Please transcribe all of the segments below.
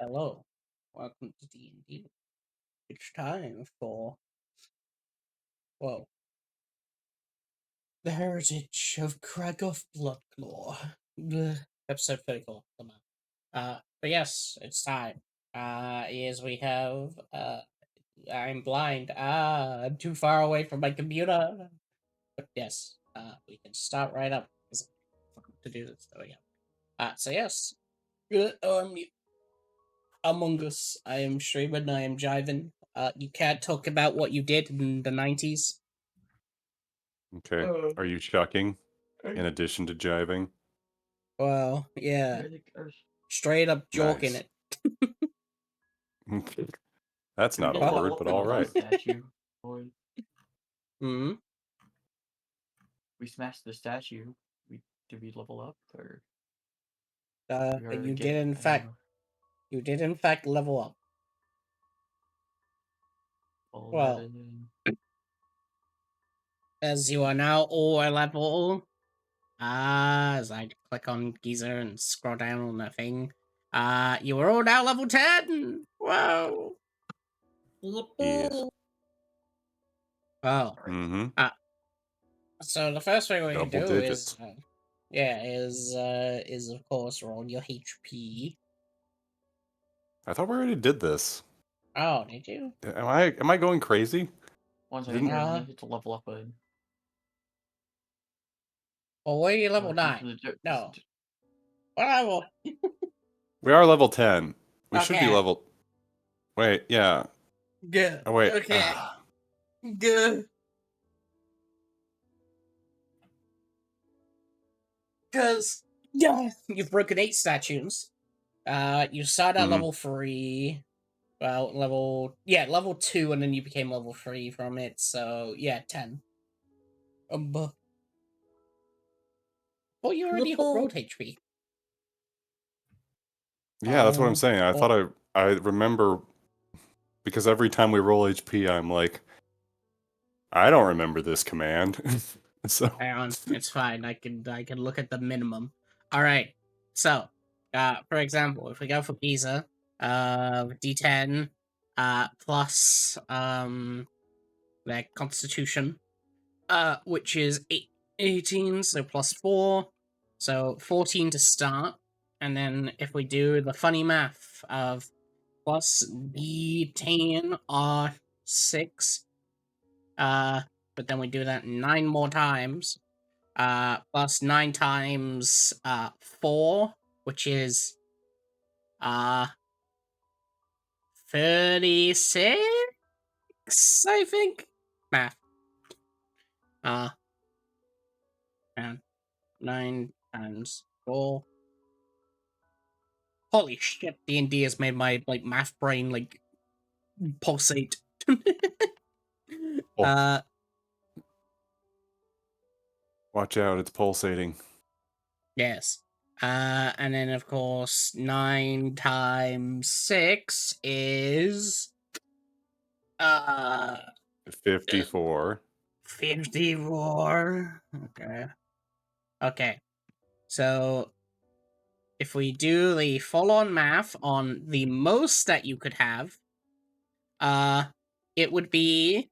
Hello, welcome to D&D. It's time for, well, the heritage of Kragath Bloodclaw. Bleh. Episode 34. Come on. But yes, it's time. Yes, we have, I'm blind. I'm too far away from my computer. But yes, we can start right up. To do this. There we go. So yes. Among Us. I am streaming. I am jiving. You can't talk about what you did in the 90s. Okay. Are you shucking in addition to jiving? Well, yeah. Straight up joking Nice. it. That's not a word, but all right. Statue, boy. Hmm. We smashed the statue. Did we level up or? You did in fact. You did in fact level up. Well, as you are now all a level. As I click on Geezer and scroll down on the thing. You are all now level 10. Whoa. Yes. Oh. Mm-hmm. So the first thing we can Double do digits. is of course roll your HP. I thought we already did this. Oh, did you? Am I going crazy? Once I hit the level up button. Well, where are you level 9? No. What level? We are level 10. We Okay. should be level. Wait, yeah. Good. Oh wait. Okay. Good. Because you've broken 8 statues. You started at level 3. Well, level 2, and then you became level 3 from it. So yeah, 10. Well, you already rolled HP. Yeah, that's what I'm saying. I thought I remember because every time we roll HP, I'm like, I don't remember this command. So hang on, it's fine. I can look at the minimum. All right. So, for example, if we go for Pisa, D10, plus their Constitution, which is 18, so plus 4, so 14 to start, and then if we do the funny math of plus D10 are 6, but then we do that 9 more times. Plus 9 times 4, which is 36, I think. Math. And 9 times 4. Holy shit! D&D has made my math brain pulsate. Watch out, it's pulsating. Yes. And then of course 9 times 6 is 54. 54. Okay. So if we do the full-on math on the most that you could have, it would be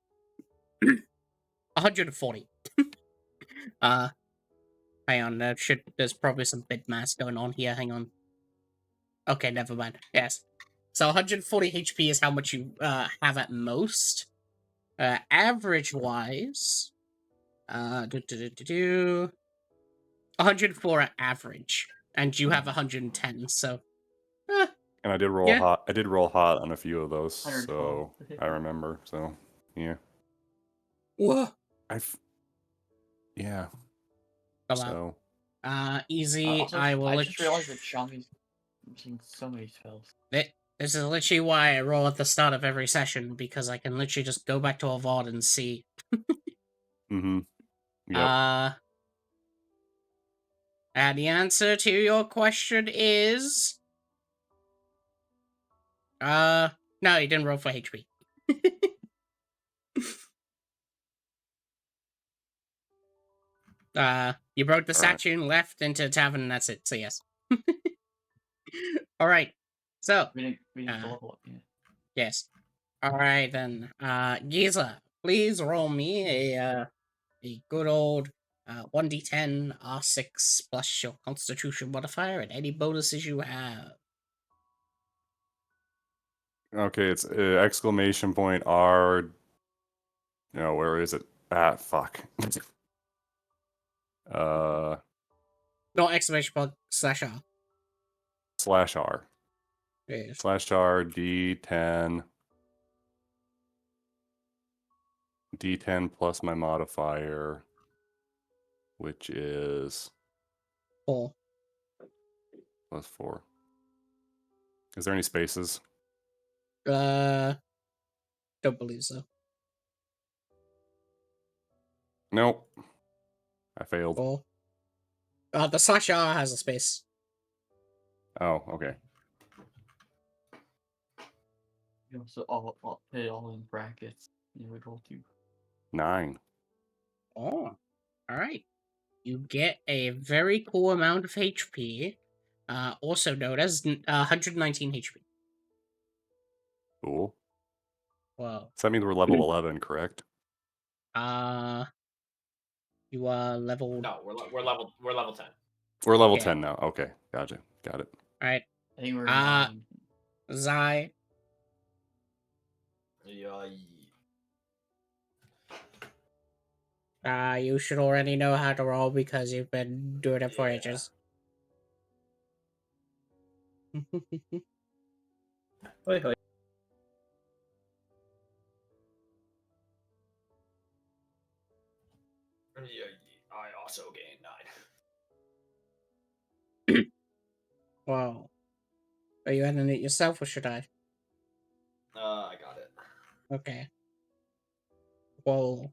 140. Hang on, there's probably some bit mass going on here. Hang on. Okay, never mind. Yes. So 140 HP is how much you have at most. Average-wise, 104 at average, and you have 110. So, and I did roll hot. I did roll hot on a few of those, so I remember. So, yeah. Whoa. Yeah. So, easy. I just realized that Xiang's using so many spells. This is literally why I roll at the start of every session, because I can literally just go back to a VOD and see. Yep. And the answer to your question is... no, you didn't roll for HP. You broke the statue and left into the tavern, and that's it, so yes. Alright. So, We didn't Uh, level up yet. yes. Alright then. Giza, please roll me a good old 1d10 R6 plus your constitution modifier and any bonuses you have. Okay, it's exclamation point R. No, where is it? Ah, fuck. Not exclamation point slash R. Slash R. Yes. Slash R D10. D10 plus my modifier, which is 4. plus 4. Is there any spaces? Don't believe so. Nope. I failed. 4. The slash R has a space. Oh, okay. You know, so all put it all in brackets. You would roll 2. 9. Oh. Alright. You get a very cool amount of HP, also known as 119 HP. Cool. Whoa. So that means we're level 11, correct? You are level. No, we're level 10. We're level Okay. 10 now. Okay, gotcha. Got it. Alright. I think we're 9. Zai. Yeah. You should already know how to roll because you've been doing it for Yeah. ages. Hoi, hoi. I also gained 9. Wow. Are you adding it yourself or should I? I got it. Okay. Well.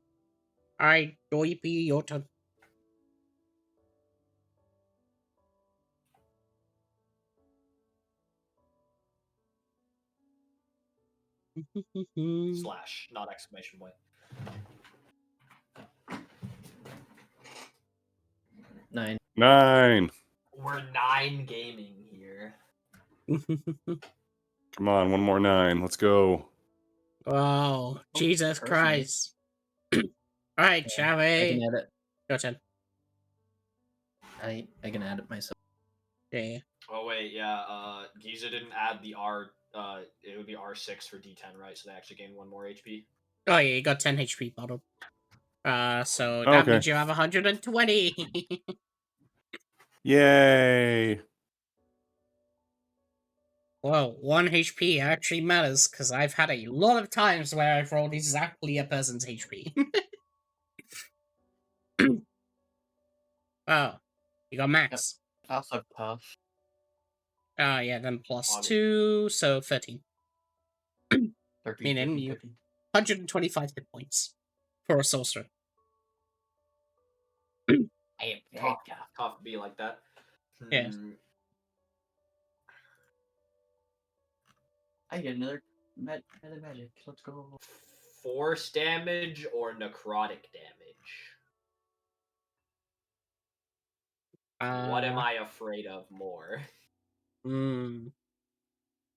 Alright, Doipy, your turn. Slash, not exclamation point. 9. 9. We're 9 gaming here. Come on, one more 9. Let's go. Oh, Jesus personally. Christ. Alright, shall I can we? add it. Your turn. I can add it myself. Yeah. Oh wait, yeah. Giza didn't add the R. It would be R6 for D10, right? So they actually gain 1 more HP. Oh yeah, you got 10 HP bottled. So that Okay. means you have 120. Yay. Whoa, 1 HP actually matters because I've had a lot of times where I've rolled exactly a person's HP. Oh, you got max. I also have puff. Oh yeah, then plus Obvi- 2, so 13. 13, Meaning 13, you- 13. 125 hit points for a sorcerer. I am Yeah. tough to be like that. Yes. I get another magic. Let's go. Force damage or necrotic damage? What am I afraid of more? Who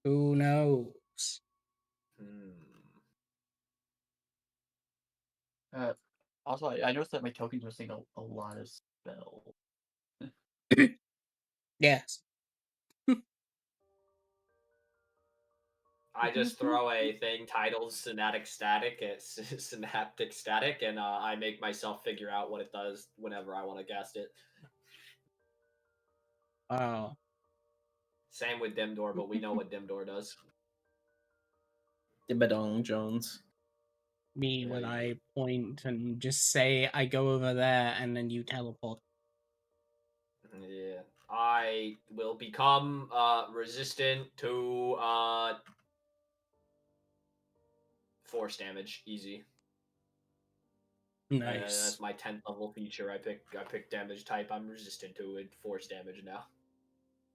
knows? Also, I noticed that my tokens were saying a lot of spells. Yes. I just throw a thing titled Synaptic Static at Synaptic Static, and I make myself figure out what it does whenever I want to cast it. Oh. Same with Dimdor, but we know what Dimdor does. Dibadong Jones. Me when Yeah. I point and just say I go over there and then you teleport. Yeah. I will become resistant to force damage. Easy. Nice. That's my 10th level feature. I pick damage type. I'm resistant to it. Force damage now.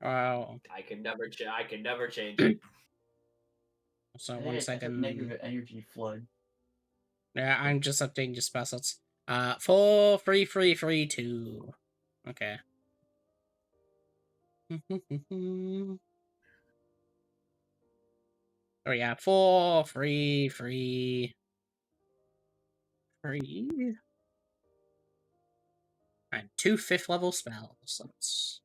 Wow. I can never change it. So Hey, one it's a second. negative energy flood. Yeah, I'm just updating your spell slots. 4, 3, 3, 3, 2. Okay. Oh yeah, 4, 3, 3. And 2 5th level spells. That's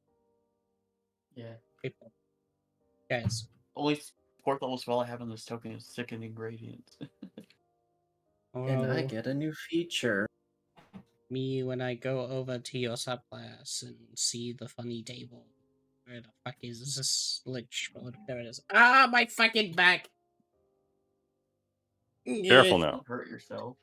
Yeah. people. Guys. Only 4th level spell I have on this token is Sickening Radiance. And I Oh, get a new feature. me when I go over to your subclass and see the funny table. Where the fuck is this lich? Oh, there it is. Ah, my fucking back! Careful Ugh. now. Don't hurt yourself.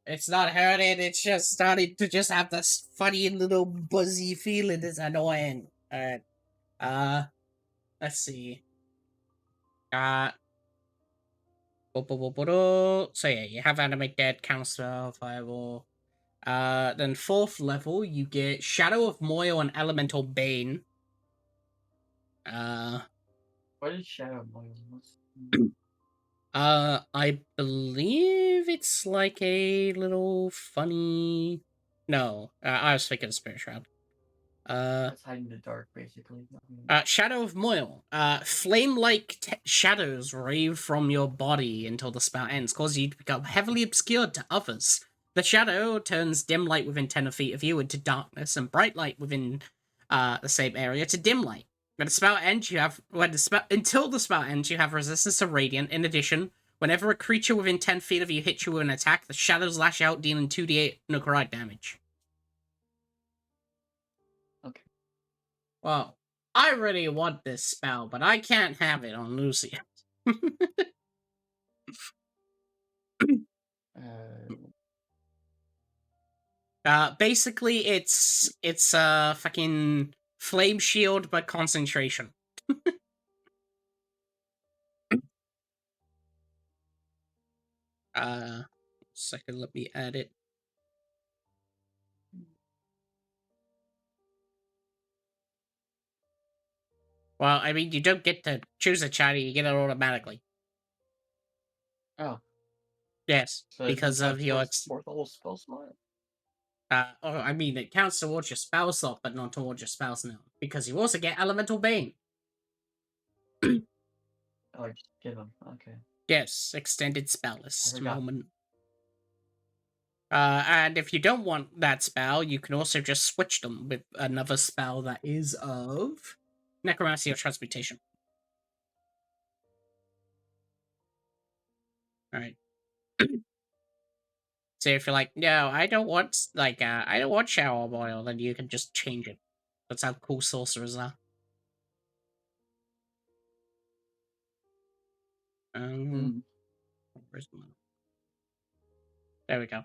It's not hurting, it's just starting to just have this funny little buzzy feeling. It's annoying. Alright. Let's see. So yeah, you have Animate Dead, Counterspell, Fireball. Then 4th level, you get Shadow of Moil and Elemental Bane. What is Shadow Moil? I believe it's like a little funny. No, I was thinking of Spirit Shroud. That's hiding in the dark, basically. Shadow of Moil. Flame-like shadows rave from your body until the spell ends, causing you to become heavily obscured to others. The shadow turns dim light within 10 feet of you into darkness, and bright light within the same area to dim light. When the spell ends, until the spell ends, you have resistance to radiant. In addition, whenever a creature within 10 feet of you hits you with an attack, the shadows lash out, dealing 2d8 necrotic damage. Okay. Well, I really want this spell, but I can't have it on Lucy. Basically, it's fucking flame shield, but concentration. Second, let me add it. Well, I mean, you don't get to choose a charity; you get it automatically. Oh. Yes, So because of your 4th level spell slot? I mean, it counts towards your spell slot, but not towards your spells now, because you also get Elemental Bane. Oh, I just give them. Okay. Yes, extended spell list forgot. moment. And if you don't want that spell, you can also just switch them with another spell that is of Necromancy or Transmutation. Alright. So if you're like, no, I don't want shower boil, then you can just change it. That's how cool sorcerers are. Where's the one? There we go.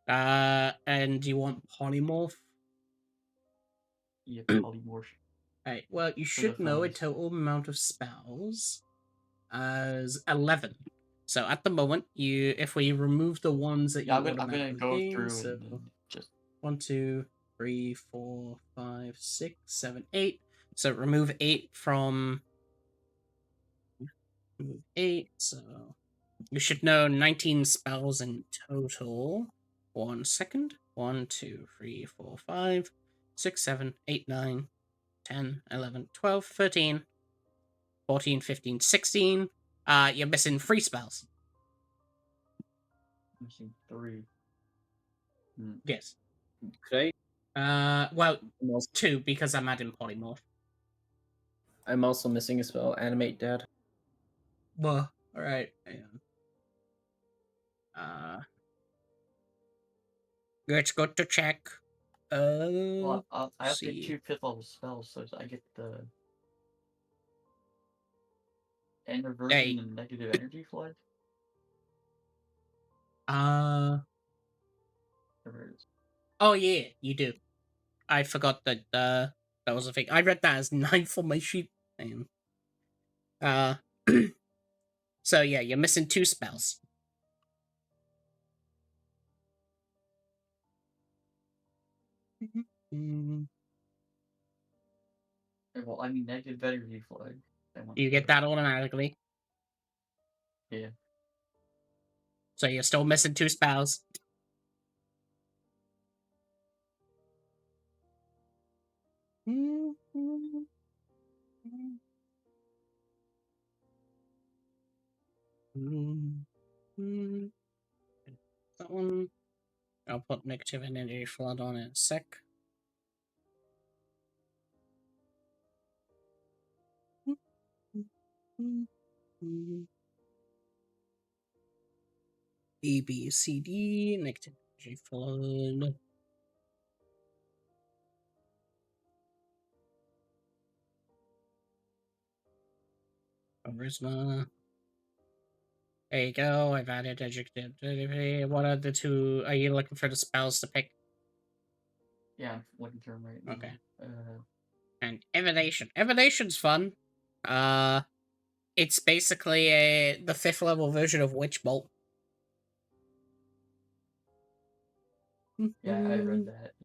And do you want polymorph? Yeah, polymorph. Alright, well, you For the should know a funnies. total amount of spells as 11. So at the moment, if we remove the ones that you Yeah, I'm gonna automatically go gain, through so and just 1, 2, 3, 4, 5, 6, 7, 8. So remove 8 from 8. So you should know 19 spells in total. 1 second. 1, 2, 3, 4, 5, 6, 7, 8, 9, 10, 11, 12, 13, 14, 15, 16. You're missing 3 spells. missing 3. Yes. Could Well, I'm also, 2 because I'm adding polymorph. I'm also missing a spell, Animate Dead. Well, alright. Let's go to check. Well, I have to see. get 2 5th level spells, so I get the inversion Hey. and negative energy flood. Whatever it is. Oh yeah, you do. I forgot that that was a thing. I read that as 9th on my sheet. And so yeah, you're missing 2 spells. Well, I mean negative energy flood. You get that automatically. Yeah. So you're still missing 2 spells. That one. I'll put negative energy flood on in a sec. A, B, C, D, negative energy flood. Charisma. There you go. I've added adjective. What are the two? Are you looking for the spells to pick? Yeah, I'm looking through them right now. Okay. And emanation. Emanation's fun. It's basically the 5th level version of Witch Bolt. Yeah, I read that.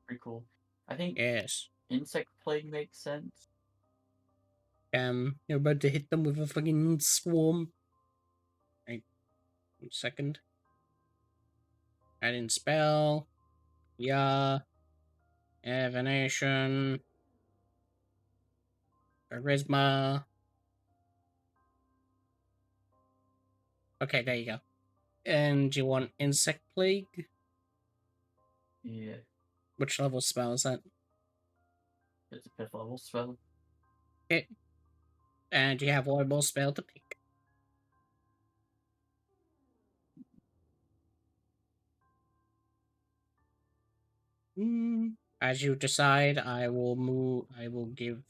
Pretty cool. I think Yes. insect plague makes sense. You're about to hit them with a fucking swarm. Right. 1 second. Add in spell. Yeah. Emanation. Charisma. Okay, there you go. And you want Insect Plague? Yeah, Which level spell is that? it's a 5th level spell. Okay. And you have one more spell to pick. As you decide, I will give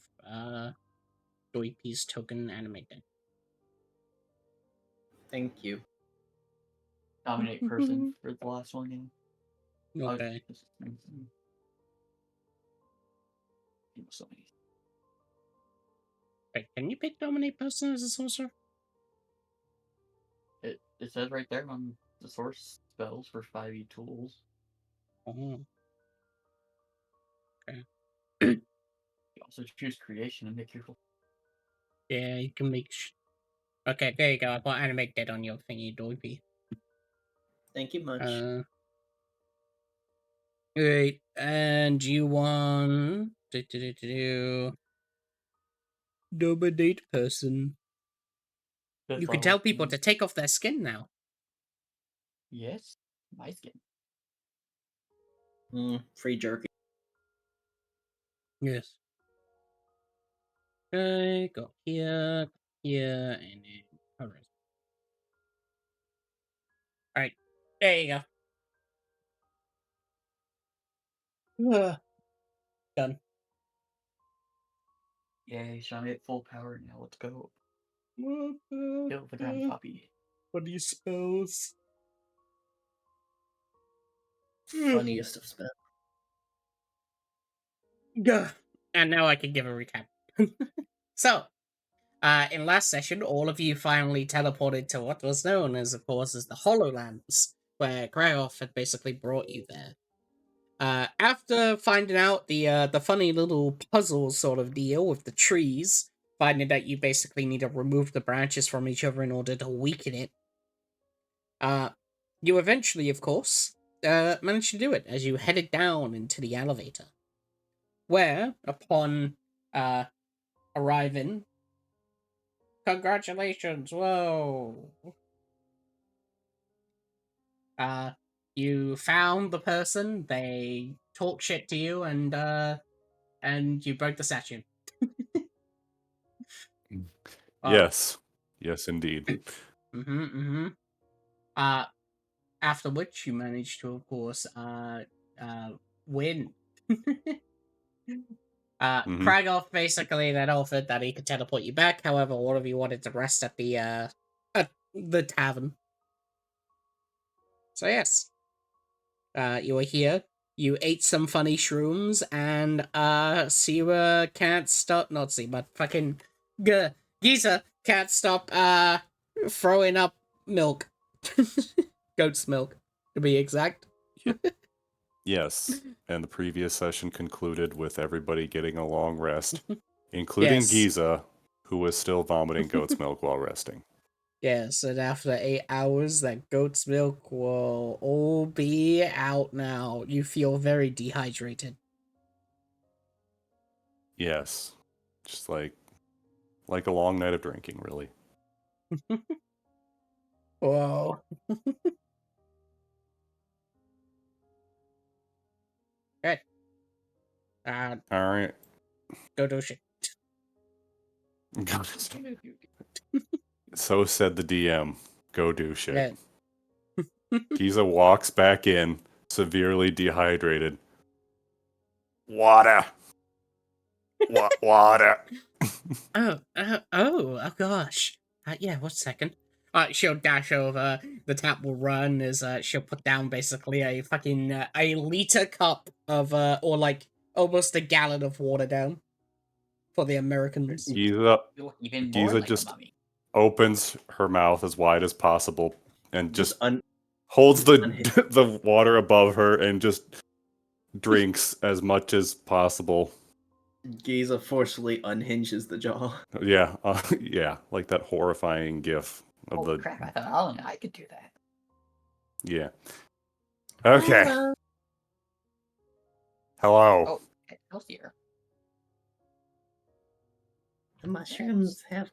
Doipi's token animated. Thank you. Dominate person for the last one. Yeah. Okay. So many. Wait, can you pick Dominate Person as a sorcerer? It says right there on the source spells for 5e tools. Oh. You also choose creation and make your. Yeah, you can make. Okay, there you go. I put animate dead on your thingy, Doipy. Thank you much. Alright, and you want Dominate Person. You can tell people to take off their skin now. Yes, my skin. Free jerky. Yes. Okay, go here, here, and then alright. Alright, there you go. Done. Yay, so I'm at full power now. Let's go. What Kill the ground puppy. these spells? Funniest of spells. Gah. And now I can give a recap. So, in last session, all of you finally teleported to what was known as, of course, as the Hollowlands, where Kragath had basically brought you there. After finding out the funny little puzzle sort of deal with the trees, finding that you basically need to remove the branches from each other in order to weaken it, you eventually, of course, managed to do it as you headed down into the elevator, where, upon arriving, congratulations, whoa! You found the person, they talk shit to you, and you broke the statue. Yes. Yes, indeed. After which you managed to, of course, win. Kragath basically then offered that he could teleport you back. However, all of you wanted to rest at the tavern. So yes, you were here. You ate some funny shrooms, and Siwa can't stop. Not Siwa, fucking Giza can't stop throwing up milk, goat's milk, to be exact. Yes. And the previous session concluded with everybody getting a long rest, including Yes. Giza, who was still vomiting goat's milk while resting. Yes, and after 8 hours, that goat's milk will all be out now. You feel very dehydrated. Yes. Just like a long night of drinking, really. Whoa. Good. All right. Go do shit. So said the DM. Go do shit. Yeah. Giza walks back in, severely dehydrated. Water. Water. Oh gosh. Yeah, 1 second. She'll dash over. The tap will run as she'll put down basically a fucking a liter cup of or like almost a gallon of water down for the Americans. Giza You look even more Giza like just- a mummy. opens her mouth as wide as possible and Just just holds the unhinged. the water above her and just drinks as much as possible. Giza forcefully unhinges the jaw. Yeah, yeah, like that horrifying gif of Oh the crap! I thought I could do that. yeah. Okay. Hello. Oh, healthier. The mushrooms have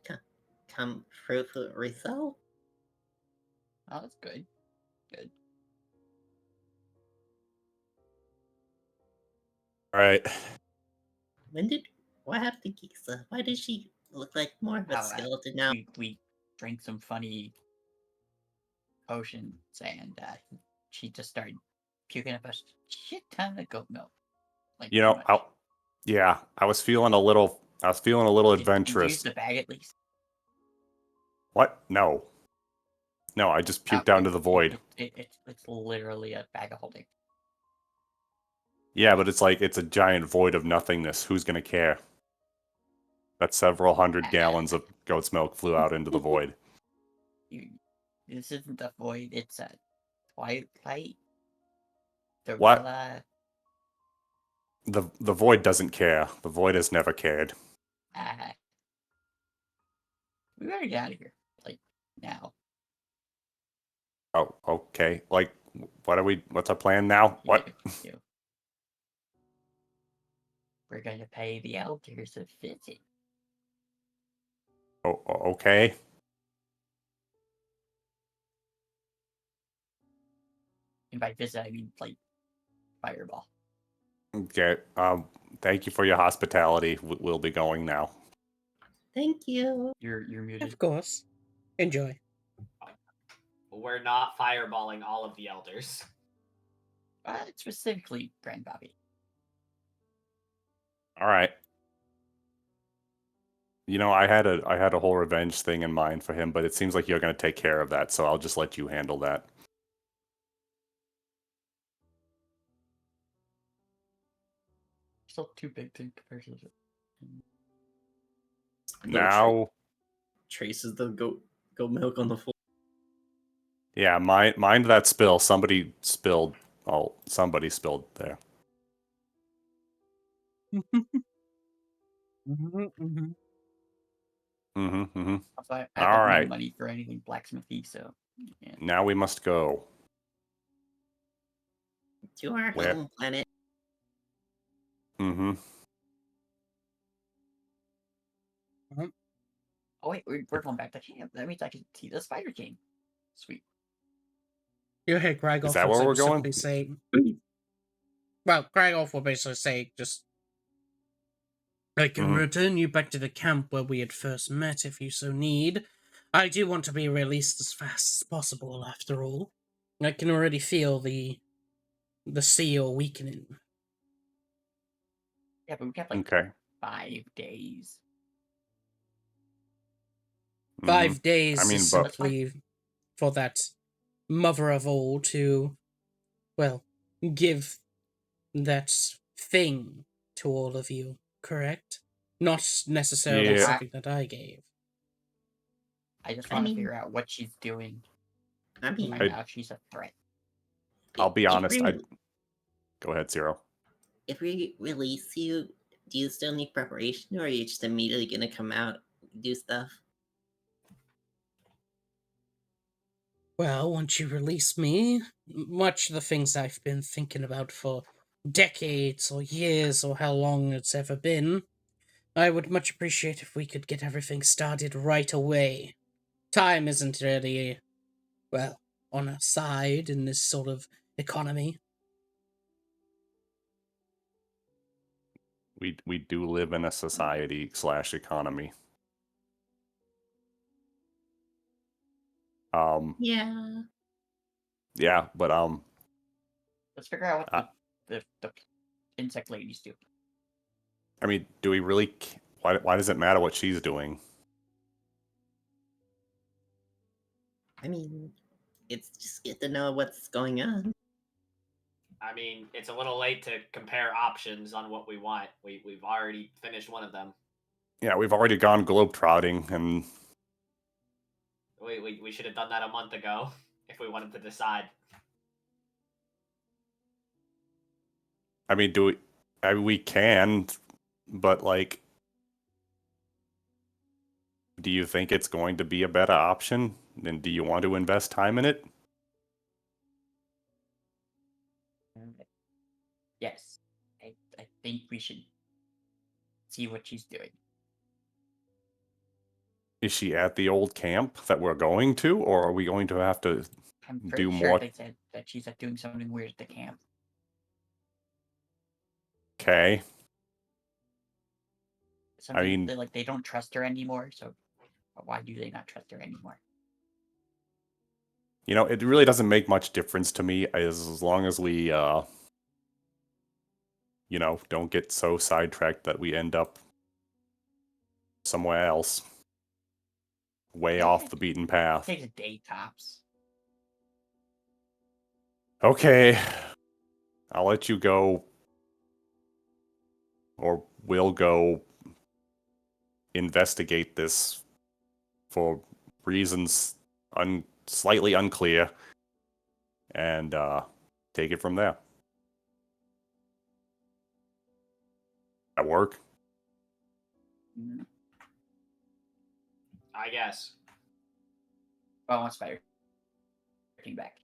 come fruitfully so. Oh, that's good. Good. All right. What happened to Giza? Why did she look like more of a All right. skeleton now? We drank some funny potions, and she just started puking up a shit ton of goat milk. Like, You know, pretty much. I was feeling a little Did you adventurous. use the bag at least? What? No. No, I just puked down to the void. It's literally a bag of holding. Yeah, but it's like it's a giant void of nothingness. Who's gonna care? That several hundred gallons of goat's milk flew out into the void. This isn't the void. It's a twilight. What? Dorilla. The void doesn't care. The void has never cared. We better get out of here. Like now. Oh, okay. Like, what's our plan now? What? Yeah. We're gonna pay the elders a visit. Oh, okay. And by visit, I mean like fireball. Okay. Thank you for your hospitality. We'll be going now. Thank you. You're muted. Of course. Enjoy. We're not fireballing all of the elders. Specifically, Grand Bobby. All right. You know, I had a whole revenge thing in mind for him, but it seems like you're going to take care of that, so I'll just let you handle that. Still too big to compare to. Now, Traces the goat milk on the floor. yeah, mind that spill. Somebody spilled. Oh, somebody spilled there. Mm-hmm. Also, I All have no right. money for anything blacksmithy, so yeah. Now we must go. To our Where? home planet. Mm-hmm. Oh wait, we're going back to camp. That means I can see the Spider King. Sweet. You hear Kragath Is that where we're going? simply say, well, Kragath will basically say just, I can Mhm. return you back to the camp where we had first met if you so need. I do want to be released as fast as possible, after all. I can already feel the seal weakening. Yeah, but we got like Okay. 5 days. 5 days I mean, is but simply for that mother of all to, well, give that thing to all of you, correct? Not necessarily Yeah. something that I gave. I just I want to mean- figure out what she's doing. I mean, Find out if she's a threat. I'll be if honest. we- Go ahead, Zero. If we release you, do you still need preparation, or are you just immediately gonna come out do stuff? Well, once you release me, much of the things I've been thinking about for decades or years or how long it's ever been, I would much appreciate if we could get everything started right away. Time isn't really well, on our side in this sort of economy. We do live in a society / economy. Yeah. Yeah, but Let's figure out Uh, what the insect ladies do. I mean, do we really? Why does it matter what she's doing? I mean, it's just good to know what's going on. I mean, it's a little late to compare options on what we want. We've already finished one of them. Yeah, we've already gone globetrotting, and We should have done that a month ago if we wanted to decide. I mean, we can, but like, do you think it's going to be a better option? And do you want to invest time in it? Yes, I think we should see what she's doing. Is she at the old camp that we're going to, or are we going to have to I'm do pretty sure more? they said that she's doing something weird at the camp. Okay. Something mean- that, they don't trust her anymore. So why do they not trust her anymore? You know, it really doesn't make much difference to me as long as we, don't get so sidetracked that we end up somewhere else, way off the beaten path. Takes a day tops. Okay, I'll let you go, or we'll go investigate this for reasons slightly unclear, and take it from there. At work? Mhm. I guess. Well, once Spider came back.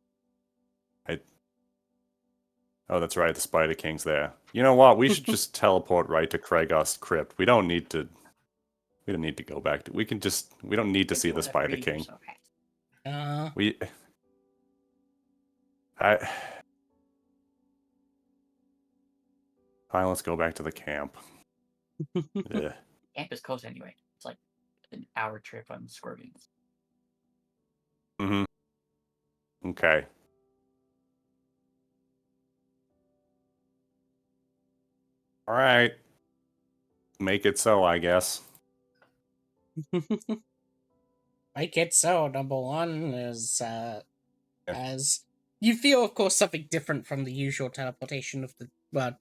Oh, that's right, the Spider King's there. You know what? We should just teleport right to Kragath's crypt. We don't need to go back to. We don't need to If see you the wanna Spider free King. yourself, hey. Fine, let's go back to the camp. Ugh. Camp is close anyway. It's like an hour trip on Scorpions. Okay. All right. Make it so, I guess. Make it so. Number one is as you feel, of course, something different from the usual teleportation of the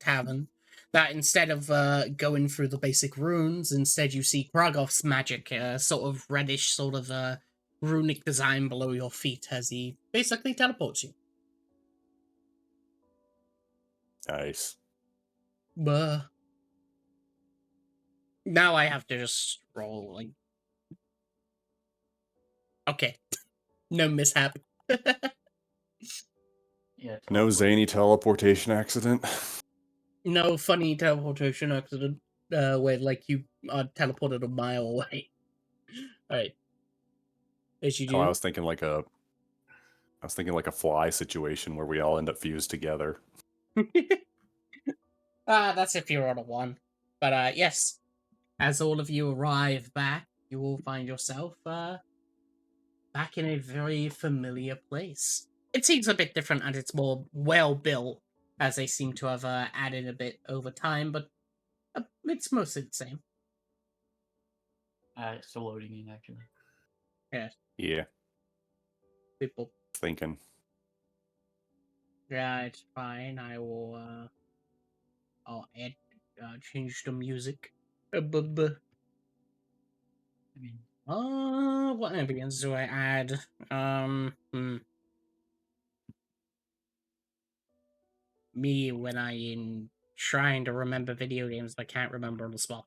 tavern. That instead of going through the basic runes, instead you see Kragath's magic, sort of reddish, sort of runic design below your feet as he basically teleports you. Nice. Now I have to just roll. Like, okay, no mishap. Yeah. No zany teleportation accident. No funny teleportation accident where like you are teleported a mile away. Alright. As you do. Oh, I was thinking like a fly situation where we all end up fused together. That's if you're on a one. But yes. As all of you arrive back, you will find yourself back in a very familiar place. It seems a bit different and it's more well built, as they seem to have added a bit over time, but it's mostly the same. It's still loading in actually. Yeah, People. thinking. Yeah, it's fine. I will I'll add change the music. I mean, What ambience do I add? Me when I am trying to remember video games but can't remember on the spot.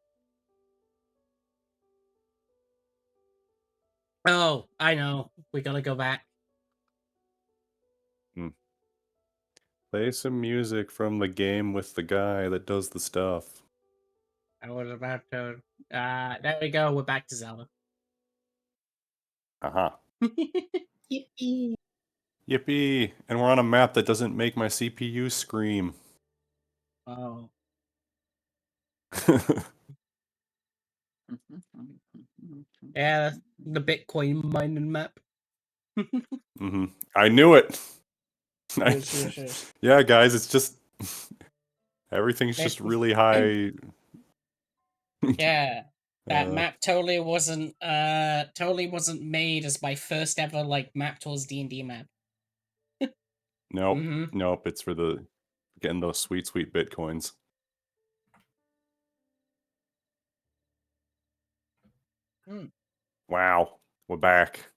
Oh, I know. We gotta go back. Play some music from the game with the guy that does the stuff. I was about to there we go, we're back to Zelda. Uh-huh. Yippee. Yippee! And we're on a map that doesn't make my CPU scream. Oh. Yeah, the Bitcoin mining map. I knew it. Yes, yes, yes. Yeah, guys, it's just everything's It- just really high. Yeah. That Uh, map totally wasn't made as my first ever like map towards D&D map. Nope, Mhm. nope. It's for the getting those sweet, sweet bitcoins. Hmm. Wow, we're back.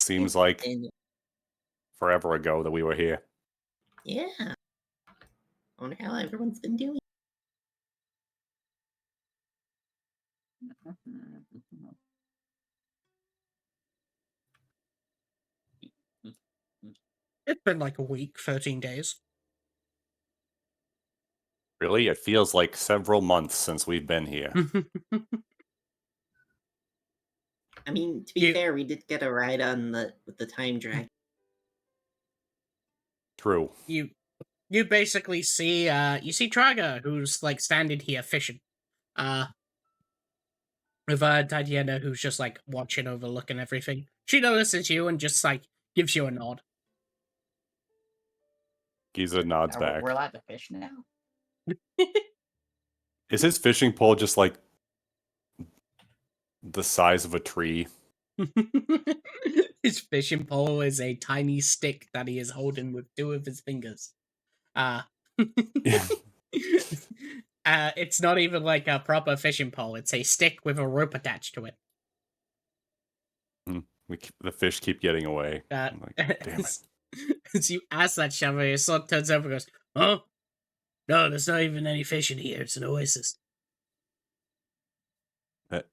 Seems like And forever ago that we were here. yeah. I wonder how everyone's been doing. It's been like a week, 13 days. Really, it feels like several months since we've been here. I mean, to be You- fair, we did get a ride on with the time drag. True. you basically see Traga, who's like standing here fishing. With Tatiana, who's just like watching, overlooking everything. She notices you and just like gives you a nod. Giza nods back. We're allowed to fish now. Is his fishing pole just like the size of a tree? His fishing pole is a tiny stick that he is holding with two of his fingers. Yeah. It's not even like a proper fishing pole. It's a stick with a rope attached to it. The fish keep getting away. I'm like, damn it. As you ask that, Shava, your son turns over and goes, "Huh? No, there's not even any fish in here. It's an oasis." Like,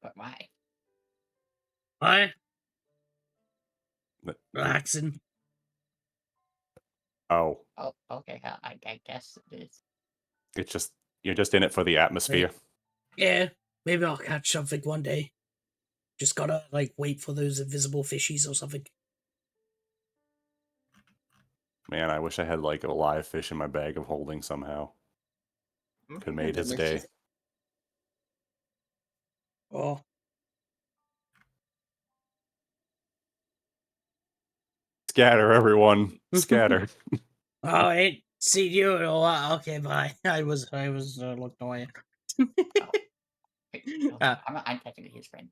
but why? Why? But- Relaxing. Oh, Oh, okay. I guess it is. it's just you're just in it for the atmosphere. Yeah, maybe I'll catch something one day. Just gotta, like, wait for those invisible fishies or something. Man, I wish I had like a live fish in my bag of holding somehow. Could have made his day. Oh. Scatter, everyone. Scatter. Oh, I ain't seen you in a while. Okay, bye. I was looking away. I'm technically his friend.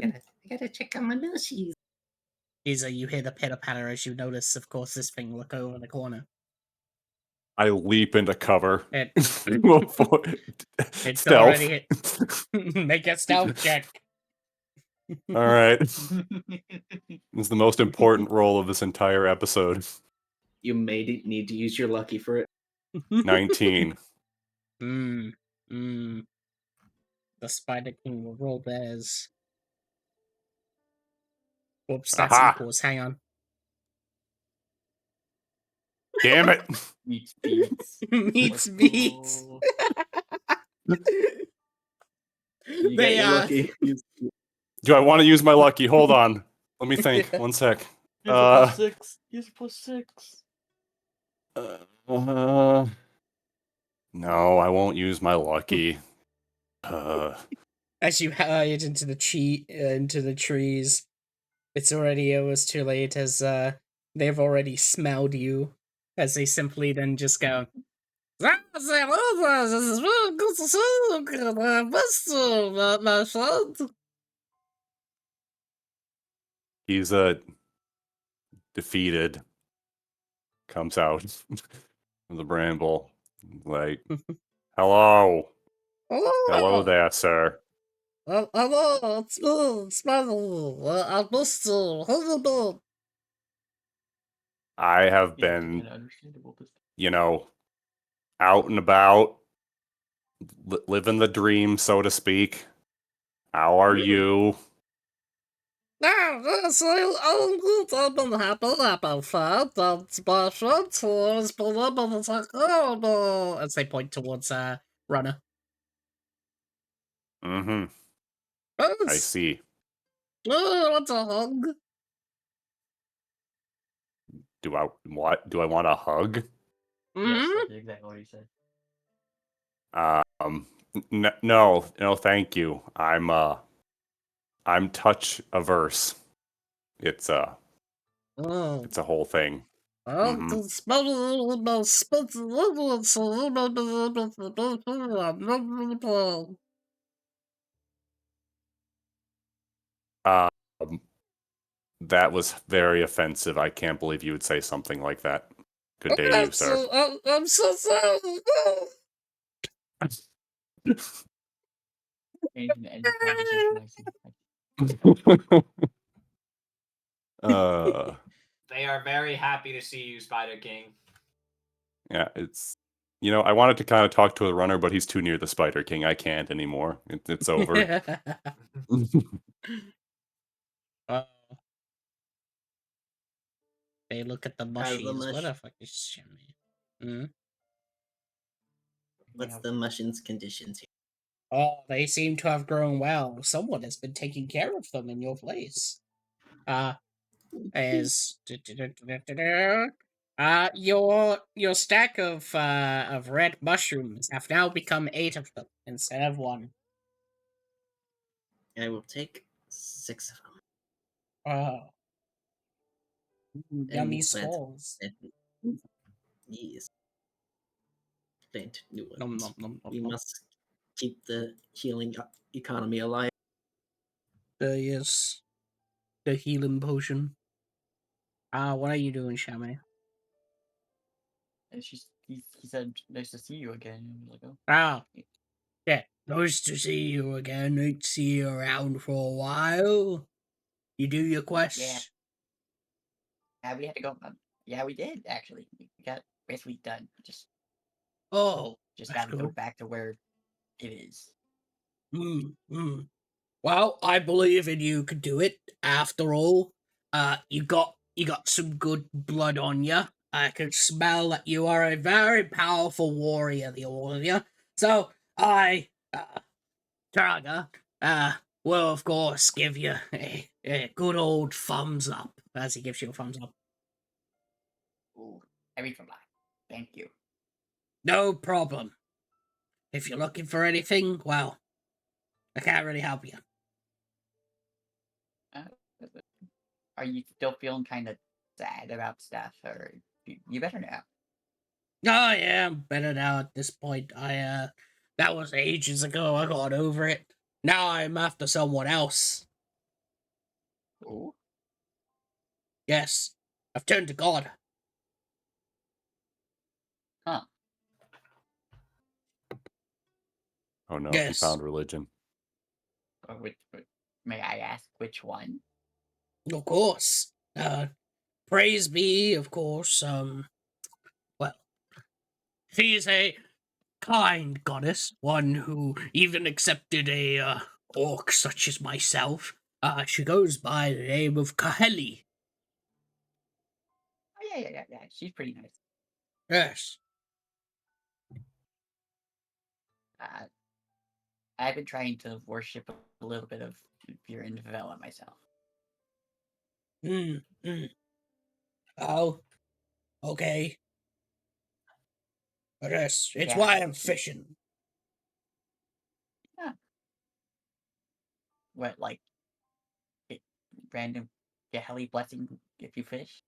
I gotta check on my milkshakes. Isa, you hear the pitter patter as you notice, of course, this thing look over the corner. I leap into cover. It, it's Stealth. already hit. Make a stealth check. All right. This is the most important role of this entire episode. You may need to use your lucky for it. 19. The Spider King will roll theirs. Whoops, that's Aha! equals. Hang on. Damn it! Meets beats. Meets Let's beats. go. You They, got your lucky. Do I want to use my lucky? Hold on. Let me think. 1 sec. Use a +6. Use a +6. No, I won't use my lucky. As you hide into the trees, it's already almost too late, as they've already smelled you, as they simply then just go, "My friend." He's defeated. Comes out of the bramble. Like, hello. Hello there, sir. Hello, it's me, Smell. I missed you. How you been? I have Yeah, been, kinda understandable. out and about, living the dream, so to speak. How are you? I'm good. I've been happy about that. That's my friend who has been able to take care of me. As they point towards Runner. Mm-hmm. I Yes. see. Oh, what's a hug? Do I what? Do I want a hug? Yes, Mhm. that's exactly what he said. No, thank you. I'm touch averse. It's a Oh. whole thing. Mhm. Um, that was very offensive. I can't believe you would say something like that. Good day to you, sir. I'm so sorry. Anything to end the conversation, I see. They are very happy to see you, Spider King. Yeah, it's I wanted to kind of talk to a runner, but he's too near the Spider King. I can't anymore. It's over. They look at the How's the mushies. What mush? the fuck is Shimmy? Hmm? What's the mushins' conditions here? Oh, they seem to have grown well. Someone has been taking care of them in your place. As your stack of red mushrooms have now become 8 of them instead of 1. I will take 6 of them. Oh, yummy And plant smalls. these. Plant new Nom, ones. nom, nom, nom, We nom. must keep the healing economy alive. Yes, the healing potion. What are you doing, Shaman? And he said, "Nice to see you again." And I was like, "Oh, Ah, yeah. Nice to see you again. Ain't see you around for a while. You do your quest? yeah, we had to go. Yeah, we did actually. We got basically done. Just Oh, got that's to go good. back to where it is." Well, I believe in you could do it. After all, you got some good blood on you. I can smell that you are a very powerful warrior, the all of you. So I, Traga, will of course give you a good old thumbs up as he gives you a thumbs up. Ooh, every from life. Thank you. No problem. If you're looking for anything, well, I can't really help you. Uh, are you still feeling kind of sad about stuff, or you better know? Oh yeah, I'm better now at this point. That was ages ago. I got over it. Now I'm after someone else. Ooh, Yes, I've turned to God. huh? Oh no, he Yes, found religion. May I ask which one? of course. Praise be, of course. Well, she is a kind goddess, one who even accepted a orc such as myself. She goes by the name of Kaheli. Oh yeah. She's pretty nice. Yes. Uh, I've been trying to worship a little bit of fear and develop myself. Hmm. Oh, okay. Yes, it's Yeah. why I'm fishing. Huh. What, like, it, random Galley blessing if you fish?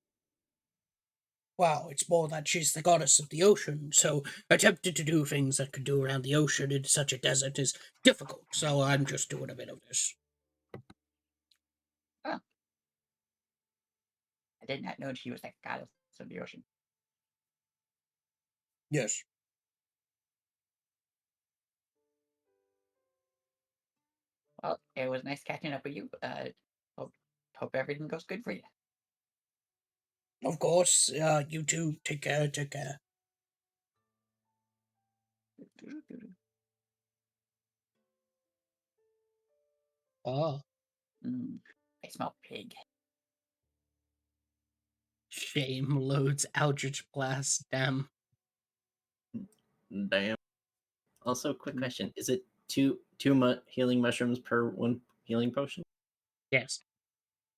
Wow, it's more that she's the goddess of the ocean, so attempting to do things that could do around the ocean in such a desert is difficult, so I'm just doing a bit of this. Huh. I did not know she was that goddess of the ocean. Yes. Well, it was nice catching up with you. Hope everything goes good for you. Of course, you two, take care, take care. Oh, Mm, I smell pig. shame loads Eldritch Blast, damn. Damn. Also, quick Mm. question: is it two healing mushrooms per one healing potion? Yes.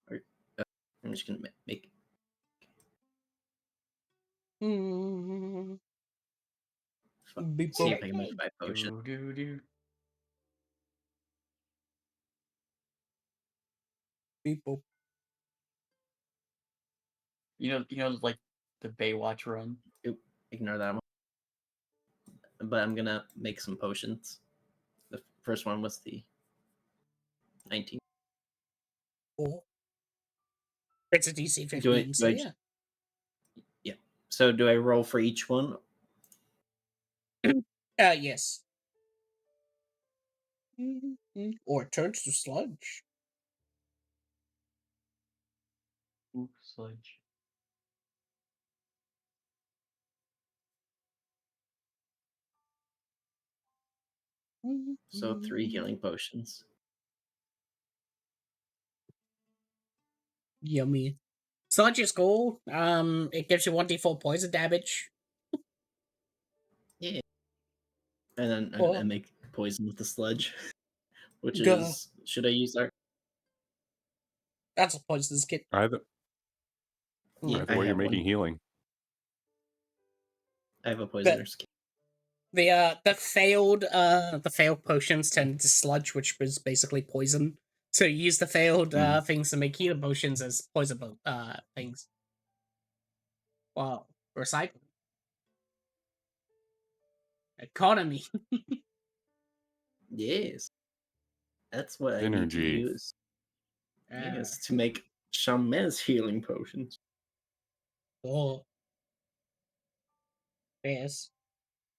Or, I'm just gonna make. Mm, beep, See boop, if I can make my potion. Do. beep, boop. You know, like the Baywatch run. Oop, ignore that one. But I'm gonna make some potions. The first one was the 19. Cool. It's a DC Do 15, so I yeah. Yeah. So do I roll for each one? Yes. Or it turns to sludge. Ooh, sludge. So 3 healing potions. Yummy. Sludge is cool. It gives you 1d4 poison damage. Yeah. And then Cool. I make poison with the sludge. Which Gah. is, should I use our? That's a poisonous kit. Either Yeah, either I way, you're have making one. healing. I have a poisoner's kit. The failed potions turn into sludge, which was basically poison. So you use the failed things to make healing potions as poison things. Wow, recycling. Economy. Yes. That's what I need to Synergy. use. Yes, to make Shaman's healing potions. Oh. Yes.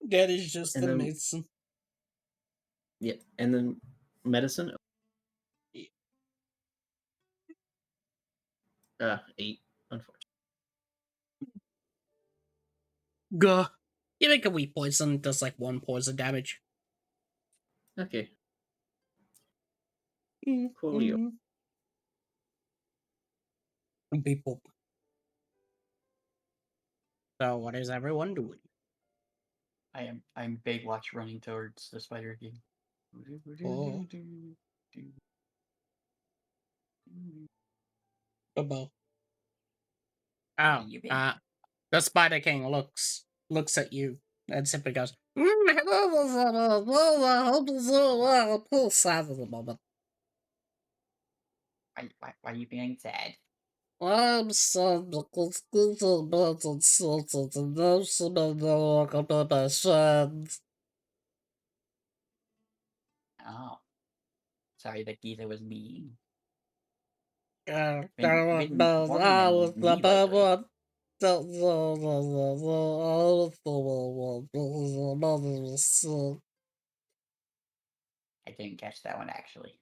That is just And the then- medicine. Yeah, and then medicine. 8, unfortunately. Gah. You make a weak poison, does like 1 poison damage. Okay, Mm, coolio. People. So what is everyone doing? I'm Baywatch running towards the Spider King. Oh. Bobo. Oh, You been? the Spider King looks at you and simply goes, pull sad at the moment. Why are you being sad? I'm so because and no friends. Oh, sorry that Geetha was mean. I Been warmer was than the me bad lately. one. I didn't catch that one actually.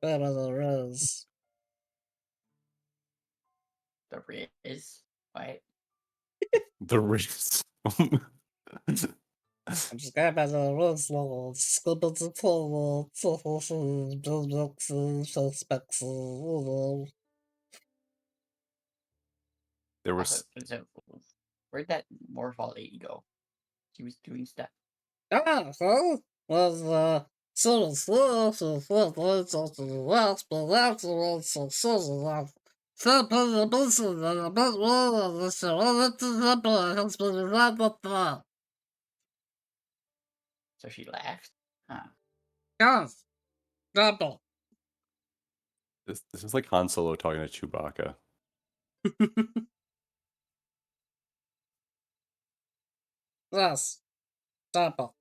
Rose. The Riz. What? The wrist. I'm just going back to the rose level. Scribbles and total, suspects. There Also, was so, where'd that Morphal lady go? She was doing stuff. So was so the last, but that's the one so some person and a bit more of the show. Has been around the So she left? Huh. Yes, double. this is like Han Solo talking to Chewbacca. Yes, double.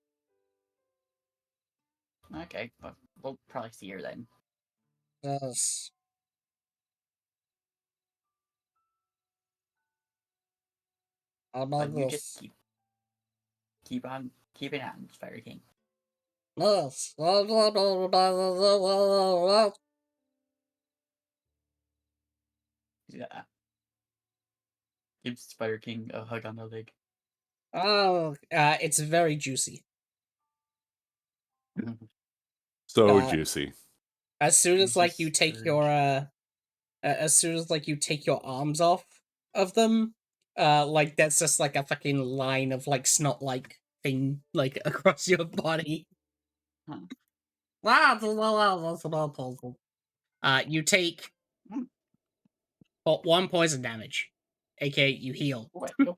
Okay, but we'll probably see her then. Yes. But you just This. keep on keeping on, Spider King. Yes. Yeah. Gives Spider King a hug on the leg. Oh, it's very juicy. So Uh, juicy. As soon as like you Jesus take Scourge. your as soon as like you take your arms off of them, like that's just like a fucking line of like snot like thing like across your body. Huh. Wow, that's a puzzle. You take But 1 poison damage, aka you heal. Oh, wait, no.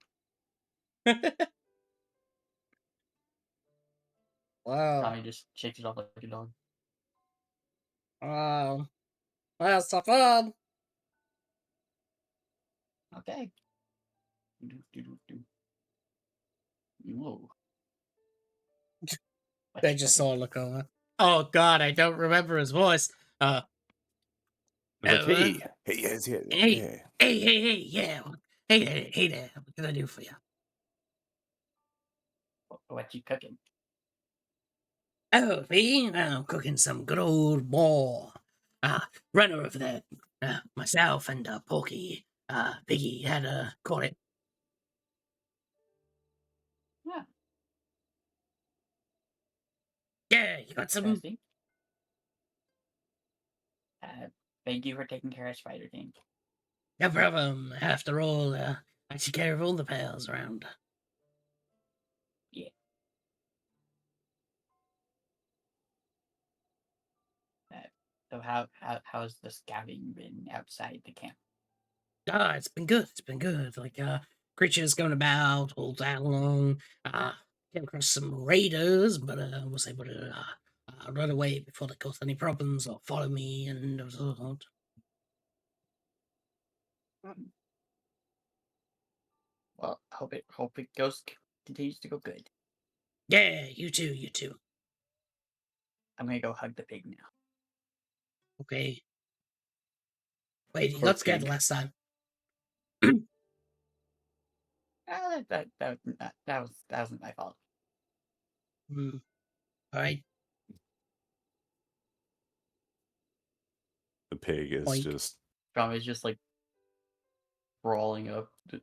Wow. Tommy just shakes it off like a dog. Wow. That's so fun. Okay. Do. Whoa. What I you just cooking? saw a look over. Oh god, I don't remember his voice. Like, Uh, hey, yes, yeah, hey, yeah. hey, yeah. Hey there. What can I do for you? What you cooking? Oh, me? I'm cooking some good old boar. Runner of the myself and Porky, Piggy had caught it. Yeah, Yeah, you got some. interesting. Thank you for taking care of Spider King. No problem. After all, I take care of all the pals around. Yeah. So how's the scouting been outside the camp? It's been good. It's been good. Like, creatures going about all day long. Came across some raiders, but was able to run away before they caused any problems or follow me, and it was all. Well, hope it continues to go good. Yeah, you too, you too. I'm gonna go hug the pig now. Okay. Wait, you Poor got scared pig. last time. That wasn't my fault. Hmm. All right. The pig is Boink. just Tommy's just like crawling up the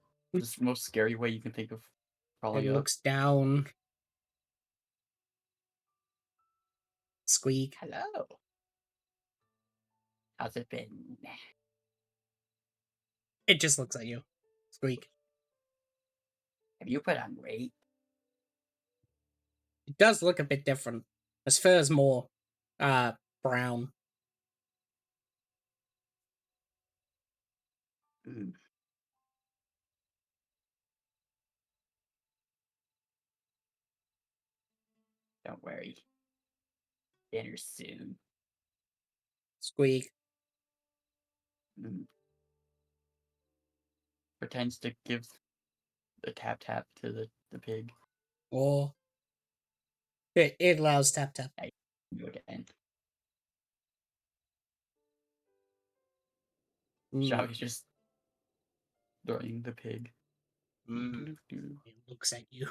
most scary way you can think of It crawling up. looks down. Squeak. Hello. How's it been? It just looks at you. Squeak. Have you put on weight? It does look a bit different. His fur is more brown. Mm. Don't worry. Dinner soon. Squeak. Mm. Pretends to give the tap to the pig. Or it allows tap tap. Do again. Mm. Shami's just throwing the pig. Mm. Do. It looks at you.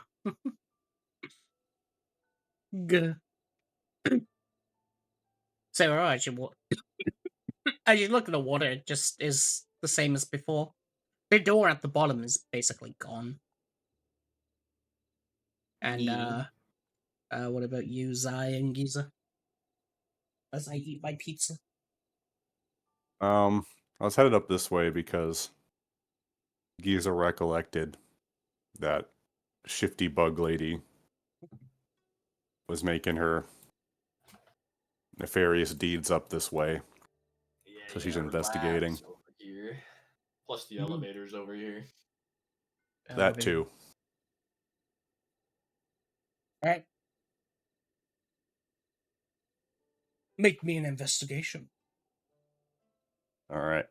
Gah. So alright, as you look at the water, it just is the same as before. The door at the bottom is basically gone. And Yeah. what about you, Zai and Giza? As I eat my pizza. I was headed up this way because Giza recollected that shifty bug lady was making her nefarious deeds up this way. Yeah, So she's relax investigating. over here. Plus the Mhm. elevators over here. That too. Alright. Make me an investigation. All right.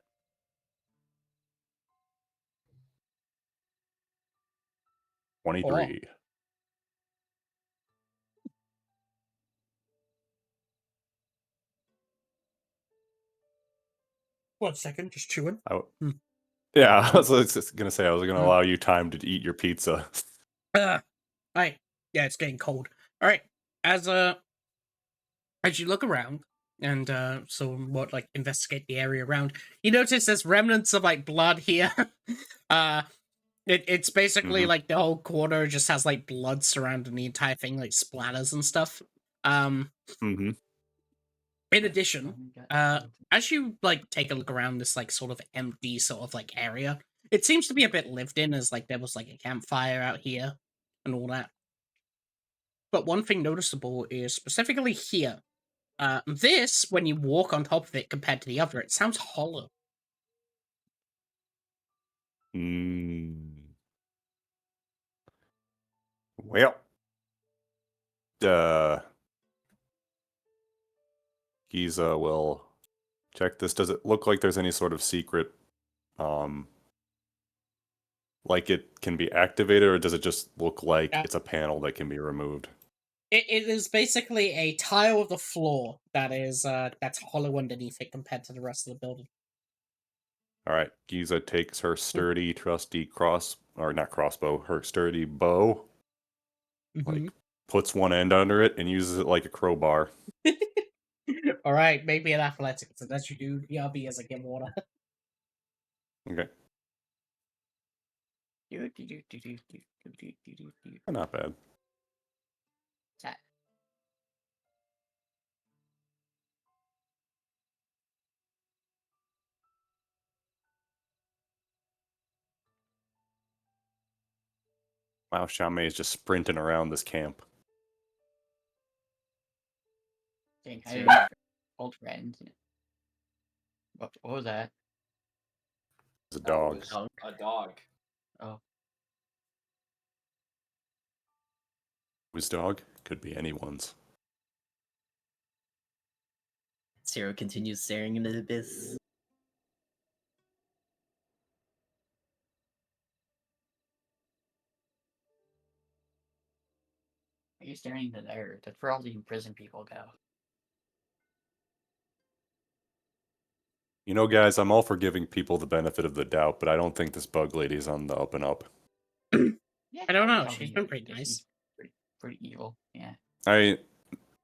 Oh. 23. One second, just chewing. Yeah, I was just gonna say I was gonna Hmm. allow you time to eat your pizza. Alright. Yeah, it's getting cold. Alright. As you look around and somewhat like investigate the area around, you notice there's remnants of like blood here. It's basically Mhm. like the whole corner just has like blood surrounding the entire thing, like splatters and stuff. Mm-hmm. In addition, as you like take a look around this like sort of empty sort of like area, it seems to be a bit lived in, as like there was like a campfire out here and all that. But one thing noticeable is specifically here. This, when you walk on top of it compared to the other, it sounds hollow. Hmm. Well, uh, Giza will check this. Does it look like there's any sort of secret, like it can be activated, or does it just look like Yeah. it's a panel that can be removed? It is basically a tile of the floor that is that's hollow underneath it compared to the rest of the building. All right, Giza takes her sturdy, trusty her sturdy bow, like puts one end under it and uses it like a crowbar. All right, maybe an athletics, so that you do BRB as a game order. Okay, not bad. That- Wow, Xiaomei is just sprinting around this camp. Dang, I Two. didn't know old friends. What was that? It's a That dog. was a dog. Oh, Whose dog? Could be anyone's. Zero continues staring into the abyss. are you staring into there? That's where all the imprisoned people go. You know, guys, I'm all for giving people the benefit of the doubt, but I don't think this bug lady's on the up and up. Yeah, I don't know. I'll She's be been here. pretty Yeah, nice. she's pretty evil. Yeah.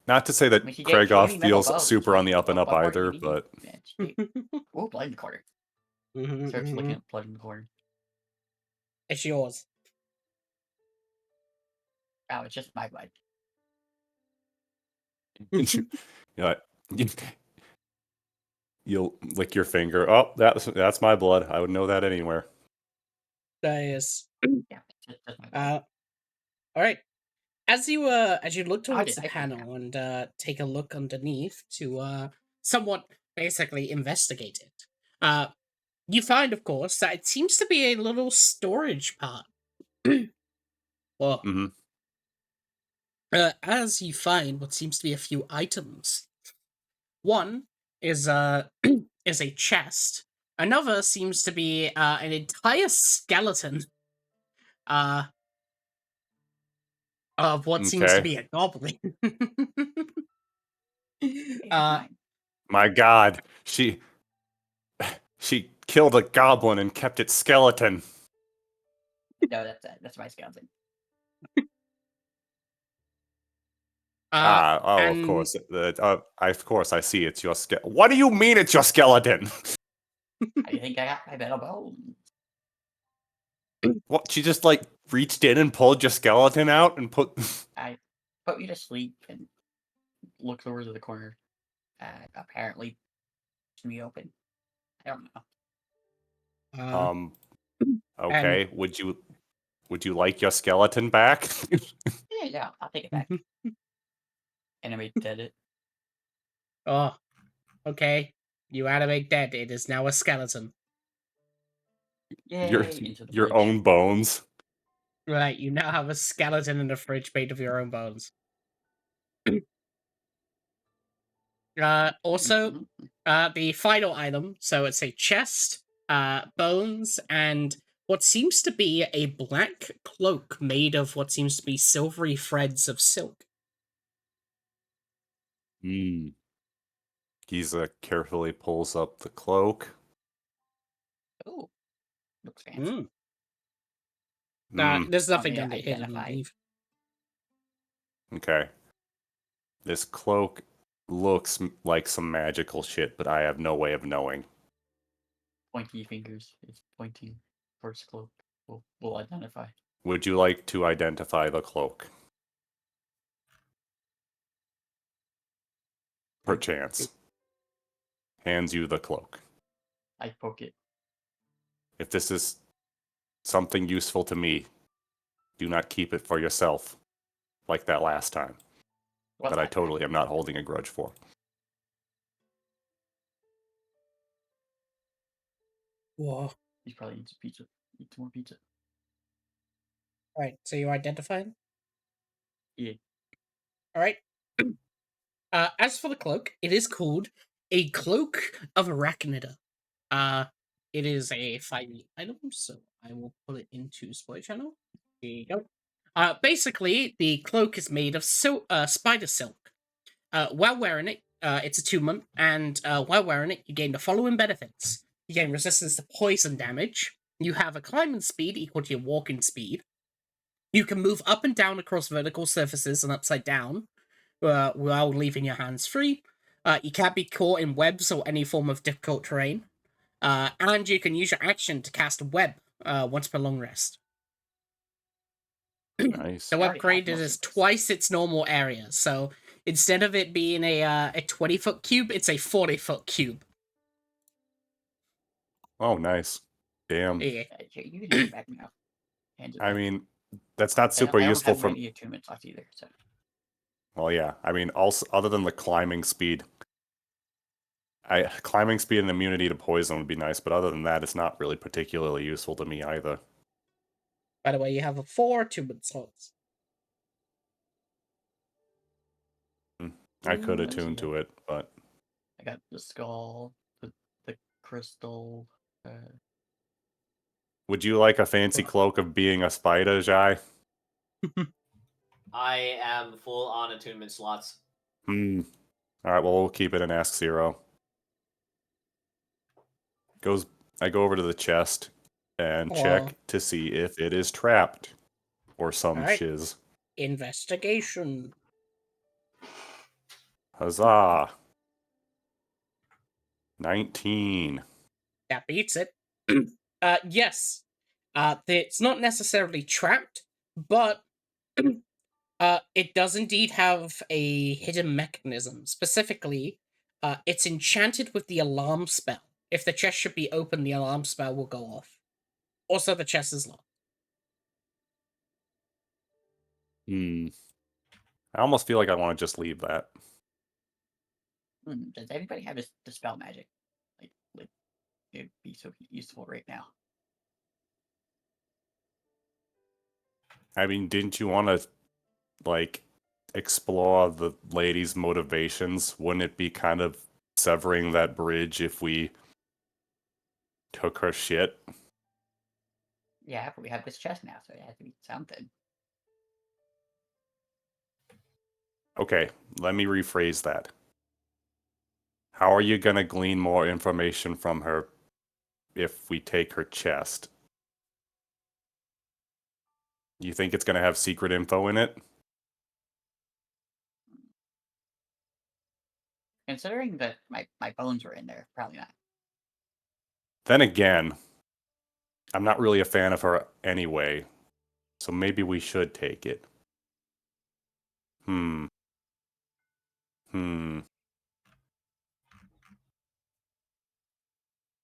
Not to say that When she gave me Kragath metal feels bows, super on the like, up and what up more do either, you need? but Yeah, oh, blood in the corner. Starts looking at blood in the corner. It's yours. Oh, it's just my blood. yeah, you'll lick your finger. Oh, that's my blood. I would know that anywhere. That is. Yeah, it's just my blood. All right. As you look How towards did the I find panel and take a look underneath to somewhat basically investigate it, you find, of course, that it seems to be a little storage part. Well, Mm-hmm. as you find what seems to be a few items. One is is a chest. Another seems to be an entire skeleton of what seems to Okay. be a goblin. Hey, uh, mine. My God, she killed a goblin and kept its skeleton. No, that's my skeleton. Of and course. Of course, I see it's your skeleton. What do you mean it's your skeleton? How do you think I got my metal bones? What? She just like reached in and pulled your skeleton out and put. I put me to sleep and looked over to the corner. Apparently, me open. I don't know. um. and Okay. Would you like your skeleton back? Yeah, I'll take it back. Animate dead it. oh, okay. You animate dead. It is now a skeleton. Yay! your Into the your fridge. own bones. Right, you now have a skeleton in the fridge made of your own bones. Also, Mhm. the final item, so it's a chest, bones, and what seems to be a black cloak made of what seems to be silvery threads of silk. Hmm. Giza carefully pulls up the cloak. Oh, looks fancy. There's nothing me to under hidden identify. underneath. Okay. This cloak looks like some magical shit, but I have no way of knowing. Pointy fingers is pointing towards cloak. We'll identify. Would you like to identify the cloak? Perchance. Hands you the cloak. I poke it. If this is something useful to me, do not keep it for yourself, like that last time. What's That I that? totally am not holding a grudge for. Whoa. He's probably eats pizza. Eat some more pizza. All right, so you identified? Yeah. All right. As for the cloak, it is called a cloak of arachnida. It is a 5e item, so I will put it into spoiler channel. There you go. Basically, the cloak is made of spider silk. While wearing it, it's a 2-month, and while wearing it, you gain the following benefits. You gain resistance to poison damage. You have a climbing speed equal to your walking speed. You can move up and down across vertical surfaces and upside down while leaving your hands free. You can't be caught in webs or any form of difficult terrain. And you can use your action to cast a web once per long rest. Nice. The I web already have created most is of this. twice its normal area, so instead of it being a 20-foot cube, it's a 40-foot cube. Oh, nice. Damn. Yeah. Here, you can have it back now. Hands it I back. mean, that's not I super don't useful have for. many attunements left either. So Well, yeah. I mean, also other than the climbing speed, climbing speed and immunity to poison would be nice, but other than that, it's not really particularly useful to me either. By the way, you have a 4 2-month slots. I could Ooh, attune let's see. to it, but I got the skull, the crystal. would you like a fancy cloak of being a spider, Jai? I am full on attunement slots. All right, well, we'll keep it in Ask Zero. I go over to the chest and check to see if it is trapped or some Alright. shiz. Investigation. Huzzah! 19. That beats it. Yes. It's not necessarily trapped, but it does indeed have a hidden mechanism. Specifically, it's enchanted with the alarm spell. If the chest should be open, the alarm spell will go off. Also, the chest is locked. I almost feel like I want to just leave that. Does anybody have the spell magic? Like it'd be so useful right now. I mean, didn't you want to, like, explore the lady's motivations? Wouldn't it be kind of severing that bridge if we took her shit? Yeah, but we have this chest now, so it has to be something. Okay, let me rephrase that. How are you gonna glean more information from her if we take her chest? You think it's gonna have secret info in it? Considering that my bones were in there, probably not. Then again, I'm not really a fan of her anyway, so maybe we should take it.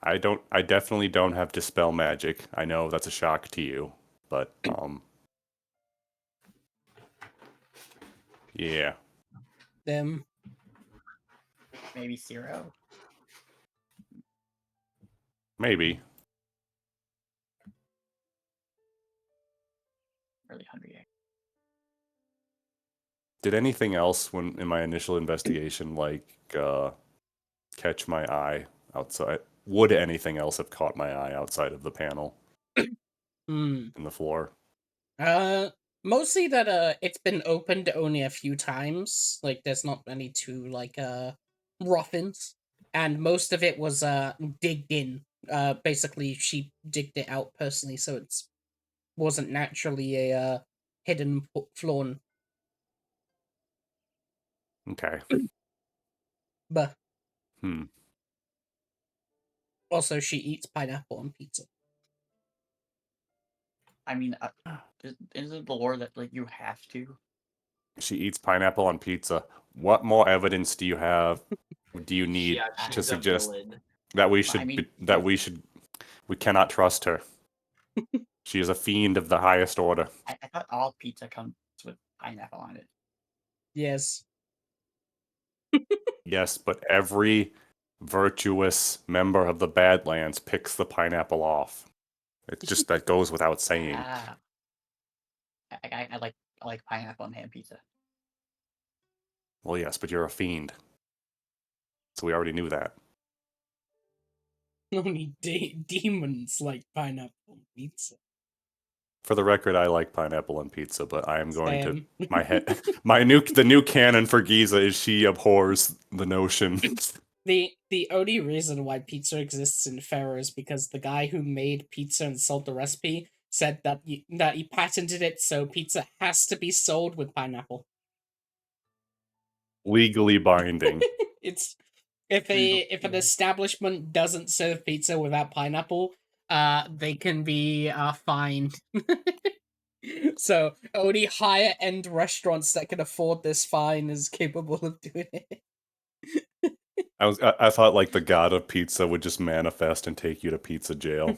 I definitely don't have dispel magic. I know that's a shock to you, but yeah. Them. Maybe 0. Maybe. Really hungry. Did anything else when in my initial investigation like catch my eye outside? Would anything else have caught my eye outside of the panel in the floor? Mostly that it's been opened only a few times. Like there's not many to like rough-ins. And most of it was digged in. Basically she digged it out personally, so it's wasn't naturally a hidden flaw. Okay. But Hmm. also she eats pineapple on pizza. I mean, isn't the lore that like you have to? She eats pineapple on pizza. What more evidence do you have? Do you need Yeah, to she's a suggest villain. that we I should mean, we cannot trust her? She is a fiend of the highest order. I thought all pizza comes with pineapple on it. Yes. Yes, but every virtuous member of the Badlands picks the pineapple off. It's just that goes without saying. Ah, I like pineapple and ham pizza. Well, yes, but you're a fiend. So we already knew that. Only demons like pineapple pizza. For the record, I like pineapple on pizza, but I am going to Same. the new canon for Giza is she abhors the notion. The only reason why pizza exists in Ferra is because the guy who made pizza and sold the recipe said that he patented it, so pizza has to be sold with pineapple. Legally binding. It's if an establishment doesn't serve pizza without pineapple, they can be fined. So only higher end restaurants that can afford this fine is capable of doing it. I thought like the god of pizza would just manifest and take you to pizza jail.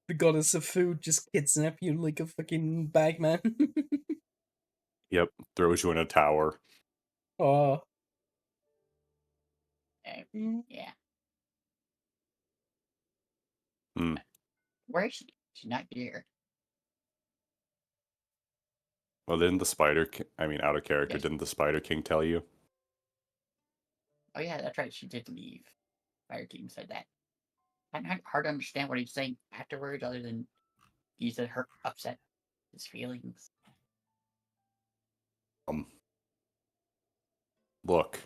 The goddess of food just kidnap you like a fucking bagman. Yep, throws you in a tower. Oh. Yeah. Hmm. Where is she? She's not here. Well, didn't the Spider King, out of character, Yes. didn't the Spider King tell you? Oh yeah, that's right. She did leave. Fire King said that. Kind of hard to understand what he's saying afterwards, other than he said her upset his feelings. Look.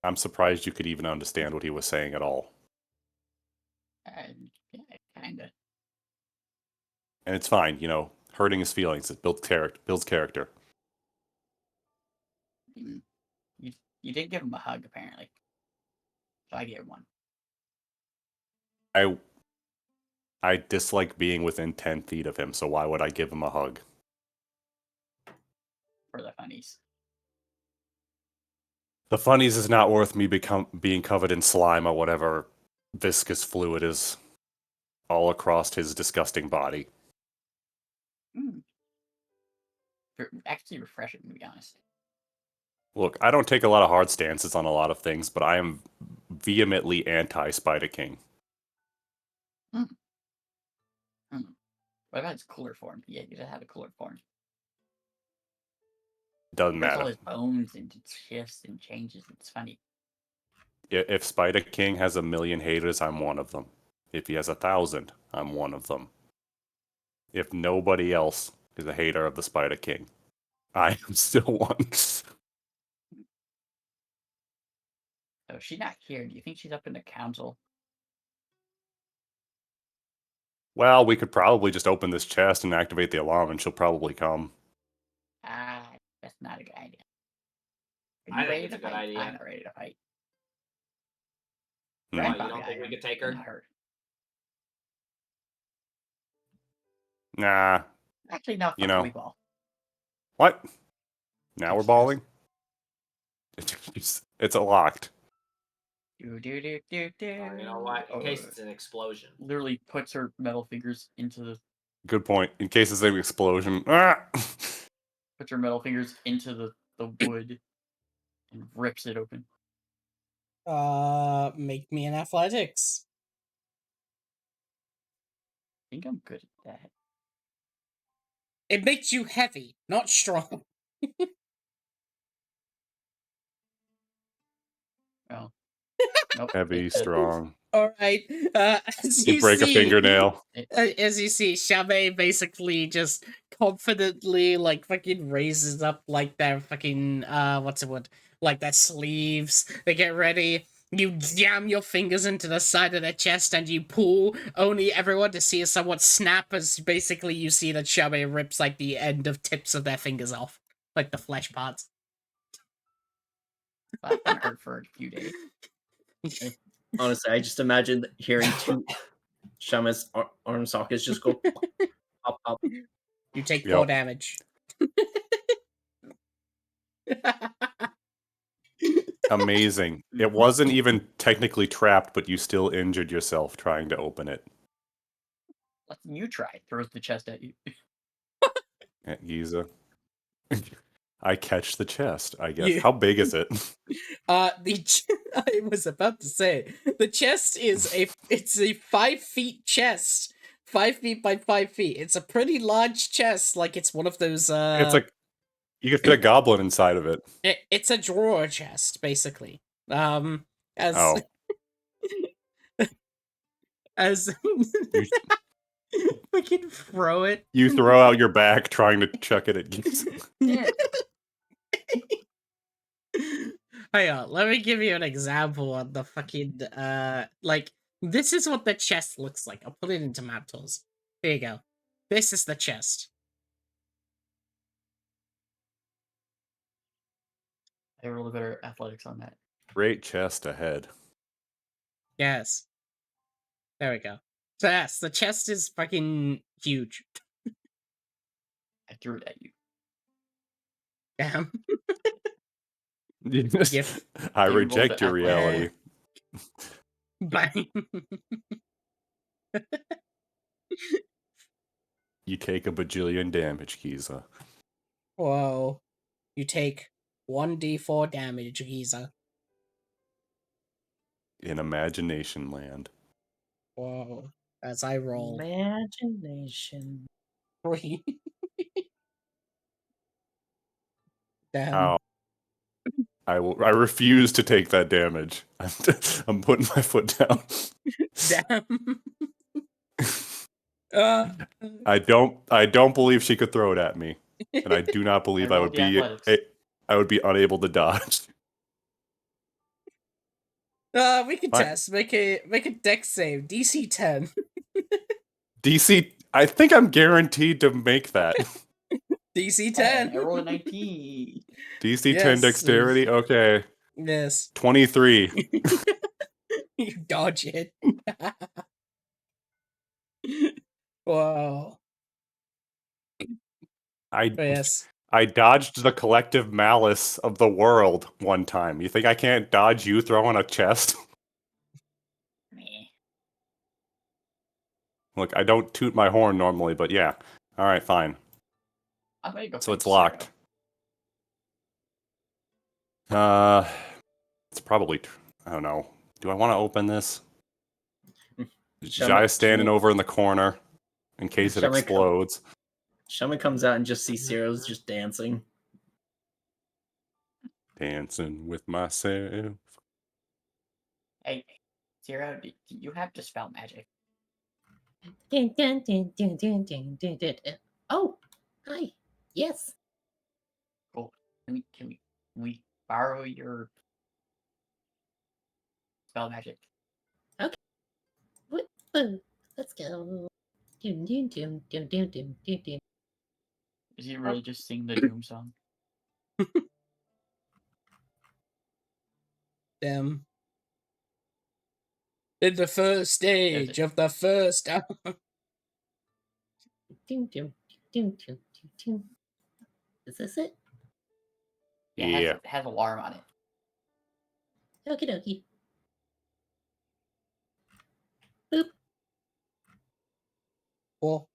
I'm surprised you could even understand what he was saying at all. Yeah, kinda. And it's fine, hurting his feelings. It builds character. You did give him a hug, apparently. So I gave him one. I dislike being within 10 feet of him, so why would I give him a hug? For the funnies. The funnies is not worth me being covered in slime or whatever viscous fluid is all across his disgusting body. Actually refreshing, to be honest. Look, I don't take a lot of hard stances on a lot of things, but I am vehemently anti-Spider King. What about his cooler form? Yeah, he does have a cooler form. Doesn't There's all matter. his bones and it shifts and changes. It's funny. If Spider King has 1,000,000 haters, I'm one of them. If he has 1,000, I'm one of them. If nobody else is a hater of the Spider King, I am still one. So if she's not here, do you think she's up in the council? Well, we could probably just open this chest and activate the alarm, and she'll probably come. That's not a good idea. I think it's a good idea. I'm not ready to fight. Hmm. Why, you don't think we could take her? Not her. Nah. Actually, no. You Fuck know. we ball. What? Now we're Yes. balling? It's locked. Do do do do do. You know what? In case it's an explosion. Literally puts her metal fingers into the. Good point. In case it's an explosion. Ah! Puts her metal fingers into the wood and rips it open. Make me an athletics. I think I'm good at that. It makes you heavy, not strong. Well, nope. Heavy, strong. All right. As You you break a see, fingernail. as you see, Shabe basically just confidently like fucking raises up like their fucking what's it would like their sleeves. They get ready. You jam your fingers into the side of their chest and you pull, only everyone to see a somewhat snap as basically you see that Shabe rips like the end of tips of their fingers off. Like the flesh parts. That one hurt for a few days. Honestly, I just imagine hearing two Shama's arm sockets just go pop, pop. You take Yep. 4 damage. Amazing. It wasn't even technically trapped, but you still injured yourself trying to open it. You try. Throws the chest at you. At Giza. I catch the chest, I guess. You- How big is it? I was about to say the chest is it's a 5 feet chest, 5 feet by 5 feet. It's a pretty large chest, like it's one of those. It's like you could fit a goblin inside of it. It's a drawer chest, basically. As Oh, as you, we can throw it. you throw out your back trying to chuck it at Giza. Yeah. Hang on, let me give you an example of the fucking like this is what the chest looks like. I'll put it into map tools. There you go. This is the chest. I rolled a better athletics on that. Great chest ahead. Yes. There we go. So yes, the chest is fucking huge. I threw it at you. Damn. Yep. I You rolled reject the your reality. Bang. You take a bajillion damage, Giza. Whoa. You take 1d4 damage, Giza. In imagination land. Whoa. As I roll. Imagination. 3. Damn. Ow. I refuse to take that damage. I'm putting my foot down. Damn. I don't believe she could throw it at me. And I do not believe I rolled would the be athletics. I would be unable to dodge. We can Fine. test. Make a dex save. DC 10. DC, I think I'm guaranteed to make that. DC Dang, 10. I rolled a 19. DC 10 Yes. dexterity? Okay. Yes. 23. You dodge it. Wow. But yes. I dodged the collective malice of the world one time. You think I can't dodge you throwing a chest? Meh. Look, I don't toot my horn normally, but yeah. All right, fine. I'm gonna go So fetch it's locked. It's probably. I don't know. Do I want to open this? Jai's standing over in the corner in case it Shall I come- explodes. Shaman comes out and just sees Ciro's just dancing. Dancing with myself. Hey, Zero, do you have Dispel Magic? Dun, dun, dun, dun, dun, dun, dun, dun, dun. Oh, hi. Yes. Can we borrow your Spell Magic? What? Boo. Let's go. Dun, dun, dun, dun, dun, dun, dun, dun. Is he really just sing the Doom song? Damn. In the first stage of the first hour. Dun, dun, dun, dun, dun, dun. Is this it? Yeah. It has alarm on it. Okie dokie. Cool.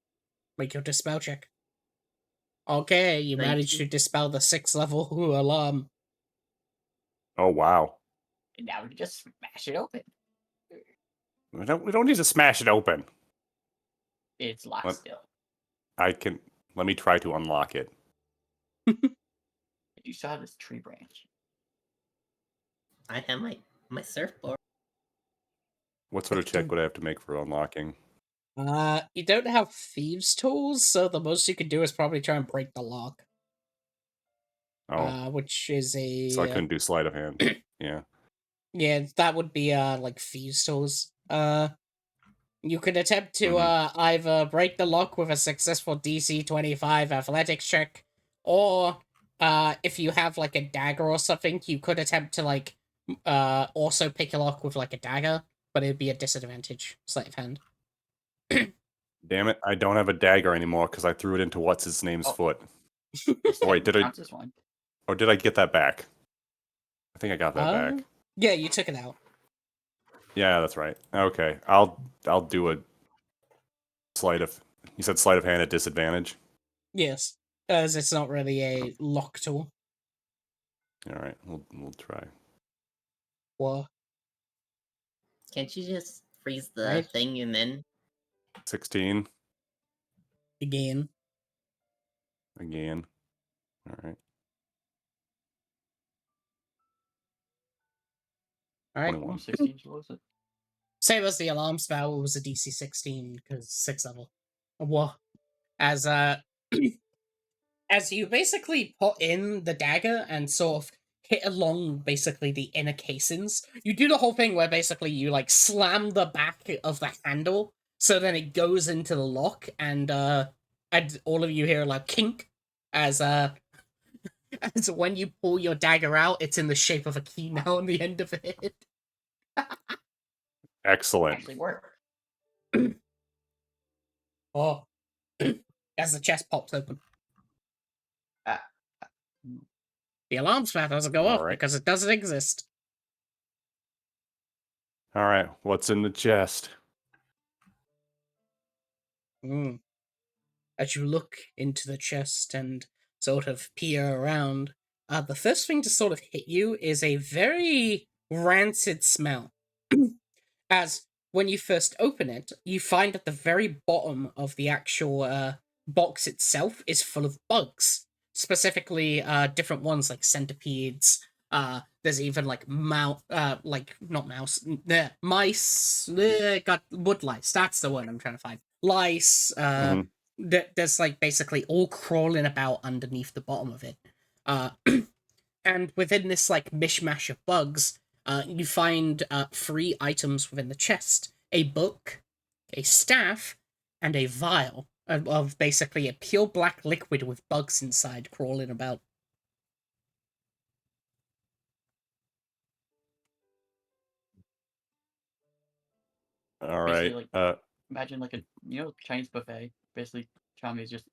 Make your dispel check. Okay, you Thank managed you. to dispel the 6th level alarm. Oh wow. And now we can just smash it open. We don't need to smash it open. It's locked What? still. Let me try to unlock it. You still have this tree branch. I have my surfboard. What sort of check would I have to make for unlocking? You don't have thieves' tools, so the most you could do is probably try and break the lock. Oh, Which is a so I couldn't do sleight of hand. Yeah. yeah, that would be like thieves' tools. You could attempt to either break the lock with a successful DC 25 athletics check, or if you have like a dagger or something, you could attempt to like also pick a lock with like a dagger, but it'd be a disadvantage, sleight of hand. Damn it! I don't have a dagger anymore because I threw it into what's his name's Oh. foot. This Wait, did I- counts as one. Or did I get that back? I think I got that back. Yeah, you took it out. Yeah, that's right. Okay, I'll do a sleight of. You said sleight of hand at disadvantage. Yes. as it's not really a lock tool. All right, we'll try. Well, Can't you just freeze the Right. thing and then? 16 again. again. All right. All right. 21. 16, what was it? Same as the alarm spell, it was a DC 16 because 6th level. Well, as as you basically put in the dagger and sort of hit along basically the inner casings, you do the whole thing where basically you like slam the back of the handle so then it goes into the lock and all of you hear like kink as as when you pull your dagger out, it's in the shape of a key now on the end of it. Excellent. Actually worked. Oh, as the chest pops open. Uh, The alarm spell doesn't go off Alright. because it doesn't exist. All right, what's in the chest? Mm. As you look into the chest and sort of peer around, the first thing to sort of hit you is a very rancid smell. As when you first open it, you find at the very bottom of the actual box itself is full of bugs. Specifically, different ones like centipedes. There's even like mice. Got wood lice. That's the word I'm trying to find. Lice. Mhm. There's like basically all crawling about underneath the bottom of it. And within this like mishmash of bugs, you find 3 items within the chest: a book, a staff, and a vial of basically a pure black liquid with bugs inside crawling about. All Basically, right. like, imagine like a Chinese buffet. Basically, Chami's just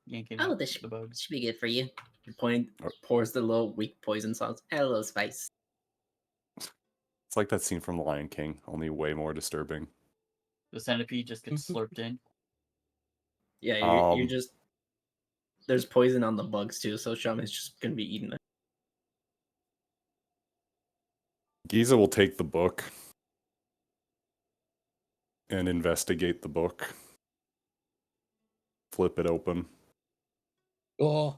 yanking Oh, out this the bugs. should be good for you. Your point pours the little weak poison sauce. Add a little spice. It's like that scene from The Lion King, only way more disturbing. The centipede just gets slurped in. Yeah, you're Um, just. There's poison on the bugs too, so Shaman's just gonna be eating it. Giza will take the book and investigate the book. Flip it open. Or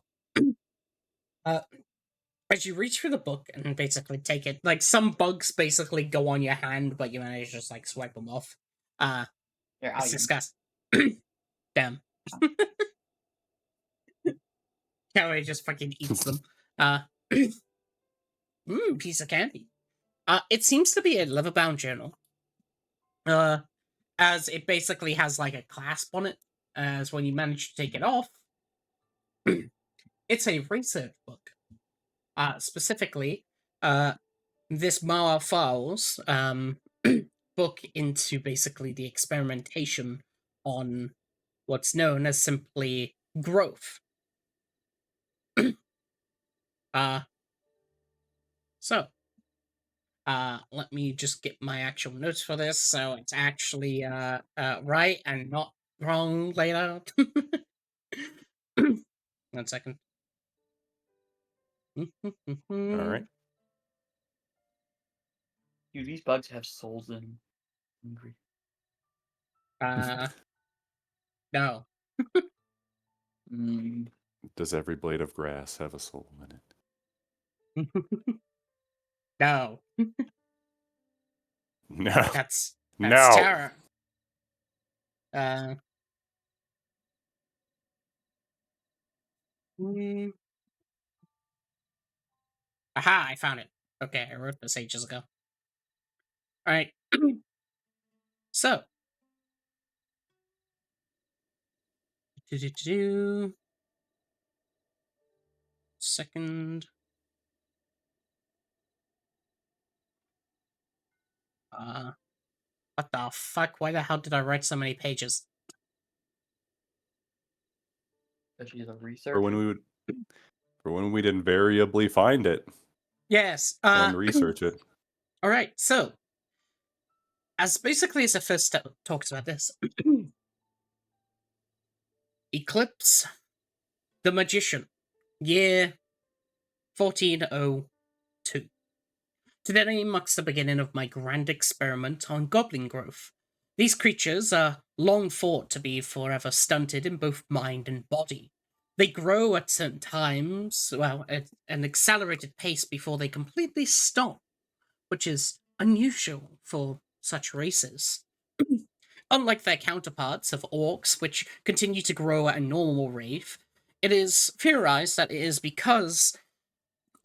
as you reach for the book and basically take it, like some bugs basically go on your hand, but you manage to just like swipe them off. Here, I'll It's eat 'em. disgusting. Damn. Cowboy just fucking eats them. Piece of candy. It seems to be a liver-bound journal. As it basically has like a clasp on it. As when you manage to take it off, it's a research book. Specifically, this Mara Files book into basically the experimentation on what's known as simply growth. So, let me just get my actual notes for this so it's actually right and not wrong later. 1 second. All right. Do these bugs have souls in hungry? No. Does every blade of grass have a soul in it? No. No. That's No. terror. Aha, I found it. Okay, I wrote this ages ago. Alright. So. Second. What the fuck? Why the hell did I write so many pages? That she's a For researcher. when we'd invariably find it Yes. and research it. Alright, so. As basically as the first step talks about this. Eclipse The Magician, year 1402. Today marks the beginning of my grand experiment on goblin growth. These creatures are long thought to be forever stunted in both mind and body. They grow at certain times, well, at an accelerated pace before they completely stop, which is unusual for such races. Unlike their counterparts of orcs, which continue to grow at a normal rate, it is theorized that it is because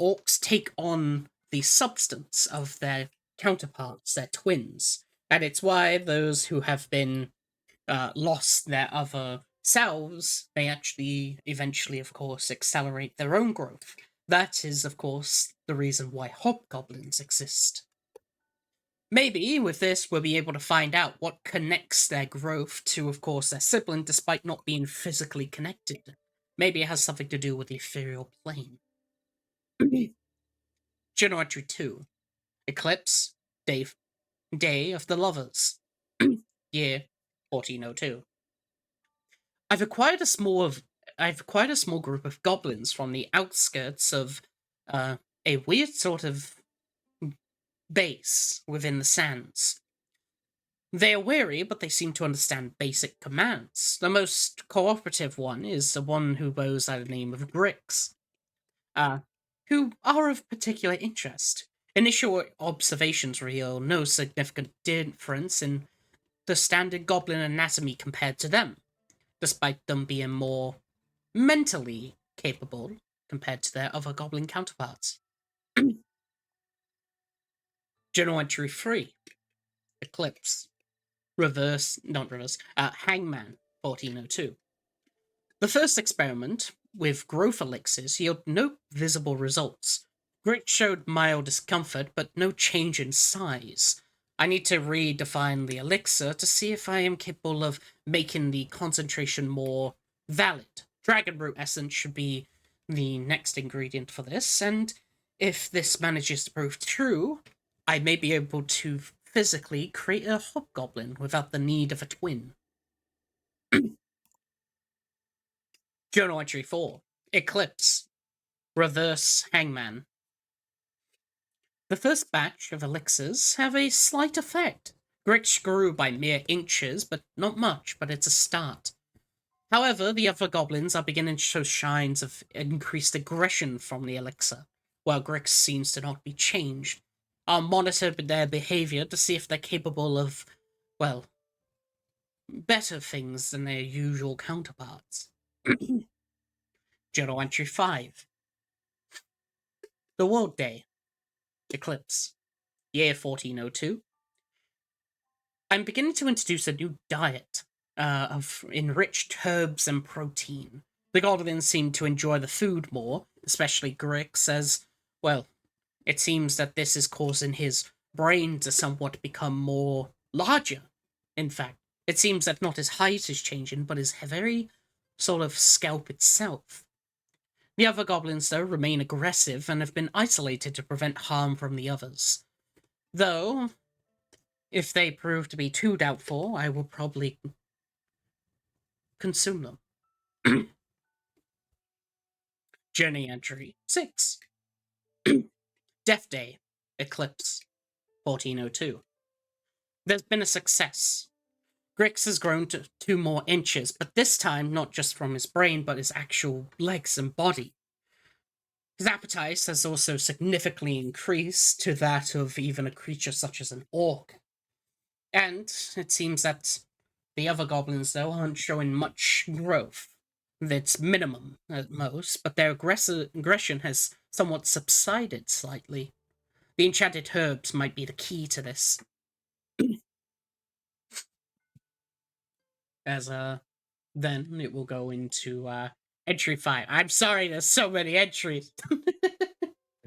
orcs take on the substance of their counterparts, their twins. And it's why those who have been lost their other selves may actually eventually, of course, accelerate their own growth. That is, of course, the reason why hobgoblins exist. Maybe with this, we'll be able to find out what connects their growth to, of course, their sibling, despite not being physically connected. Maybe it has something to do with the ethereal plane. Journal entry 2. Eclipse, Day of the Lovers. Year 1402. I've acquired a small group of goblins from the outskirts of a weird sort of base within the sands. They are wary, but they seem to understand basic commands. The most cooperative one is the one who goes by the name of Grix, who are of particular interest. Initial observations reveal no significant difference in the standard goblin anatomy compared to them, despite them being more mentally capable compared to their other goblin counterparts. Journal entry 3. Eclipse. Hangman, 1402. The first experiment with growth elixirs yielded no visible results. Grit showed mild discomfort, but no change in size. I need to redefine the elixir to see if I am capable of making the concentration more valid. Dragon root essence should be the next ingredient for this, and if this manages to prove true, I may be able to physically create a hobgoblin without the need of a twin. Journal entry 4. Eclipse. Reverse Hangman. The first batch of elixirs have a slight effect. Grix grew by mere inches, but not much, but it's a start. However, the other goblins are beginning to show signs of increased aggression from the elixir, while Grix seems to not be changed. I'll monitor their behavior to see if they're capable of, well, better things than their usual counterparts. Journal entry 5. The World Day. Eclipse. Year 1402. I'm beginning to introduce a new diet of enriched herbs and protein. The goblins seem to enjoy the food more, especially Grix, as, well, it seems that this is causing his brain to somewhat become more larger. In fact, it seems that not his height is changing, but his very sort of scalp itself. The other goblins, though, remain aggressive and have been isolated to prevent harm from the others. Though, if they prove to be too doubtful, I will probably consume them. Journey entry 6. Death Day. Eclipse. 1402. There's been a success. Grix has grown to 2 more inches, but this time not just from his brain, but his actual legs and body. His appetite has also significantly increased to that of even a creature such as an orc. And it seems that the other goblins, though, aren't showing much growth. It's minimum at most, but their aggression has somewhat subsided slightly. The enchanted herbs might be the key to this. As then it will go into entry 5. I'm sorry, there's so many entries.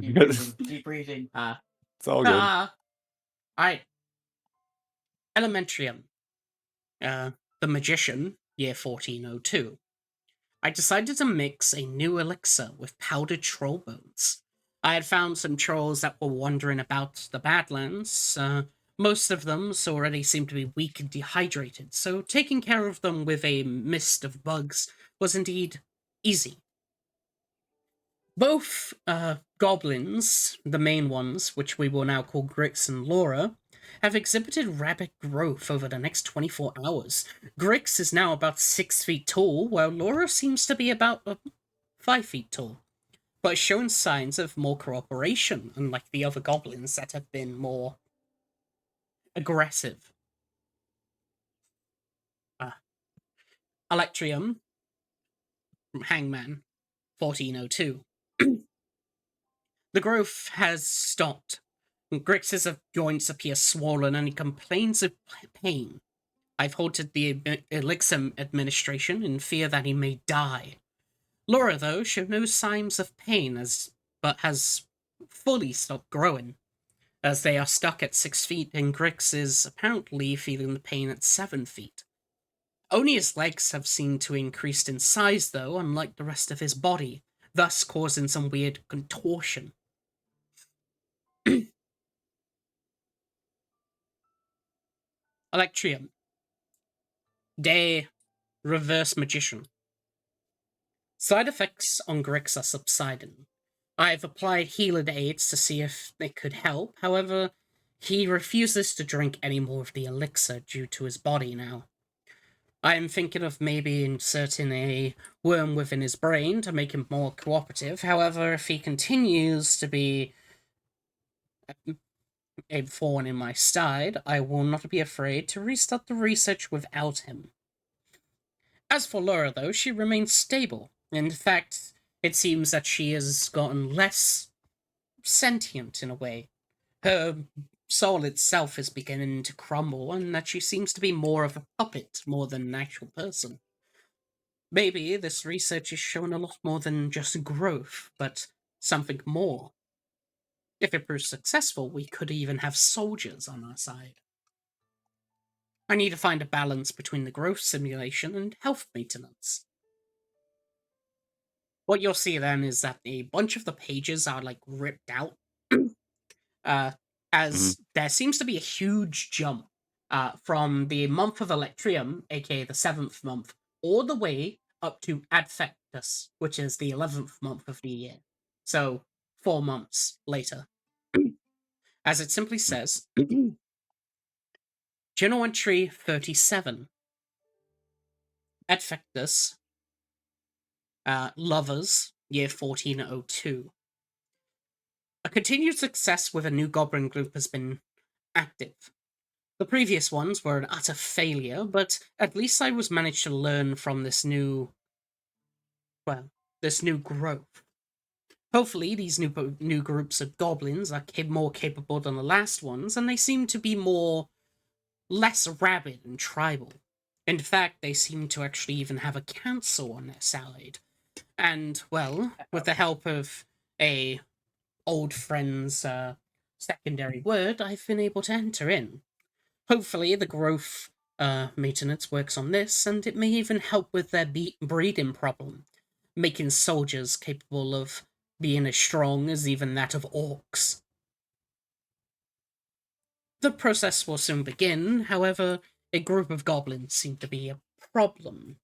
Keep breathing. Keep breathing. It's all good. Alright. Elementarium. The Magician, year 1402. I decided to mix a new elixir with powdered troll bones. I had found some trolls that were wandering about the Badlands. Most of them already seemed to be weak and dehydrated, so taking care of them with a mist of bugs was indeed easy. Both goblins, the main ones, which we will now call Grix and Laura, have exhibited rapid growth over the next 24 hours. Grix is now about 6 feet tall, while Laura seems to be about 5 feet tall, but has shown signs of more cooperation, unlike the other goblins that have been more aggressive. Electrium from Hangman, 1402. The growth has stopped. Grix's joints appear swollen and he complains of pain. I've halted the elixir administration in fear that he may die. Laura, though, showed no signs of pain, but has fully stopped growing, as they are stuck at 6 feet and Grix is apparently feeling the pain at 7 feet. Only his legs have seemed to increase in size, though, unlike the rest of his body, thus causing some weird contortion. Electrium. Day. Reverse Magician. Side effects on Grix are subsiding. I have applied healer aids to see if they could help, however, he refuses to drink any more of the elixir due to his body now. I am thinking of maybe inserting a worm within his brain to make him more cooperative. However, if he continues to be a thorn in my side, I will not be afraid to restart the research without him. As for Laura, though, she remains stable. In fact, it seems that she has gotten less sentient in a way. Her soul itself is beginning to crumble, and that she seems to be more of a puppet more than an actual person. Maybe this research is showing a lot more than just growth, but something more. If it proves successful, we could even have soldiers on our side. I need to find a balance between the growth simulation and health maintenance. What you'll see then is that a bunch of the pages are like ripped out, as there seems to be a huge jump from the month of Electrium, aka the 7th month, all the way up to Adfectus, which is the 11th month of the year. So 4 months later. As it simply says, Journal Entry 37. Adfectus, Lovers, year 1402. A continued success with a new goblin group has been active. The previous ones were an utter failure, but at least I was managed to learn from this new growth. Hopefully, these new groups of goblins are more capable than the last ones, and they seem to be less rabid and tribal. In fact, they seem to actually even have a council on their side. And, well, with the help of a old friend's secondary word, I've been able to enter in. Hopefully, the growth maintenance works on this, and it may even help with their breeding problem, making soldiers capable of being as strong as even that of orcs. The process will soon begin, however, a group of goblins seem to be a problem,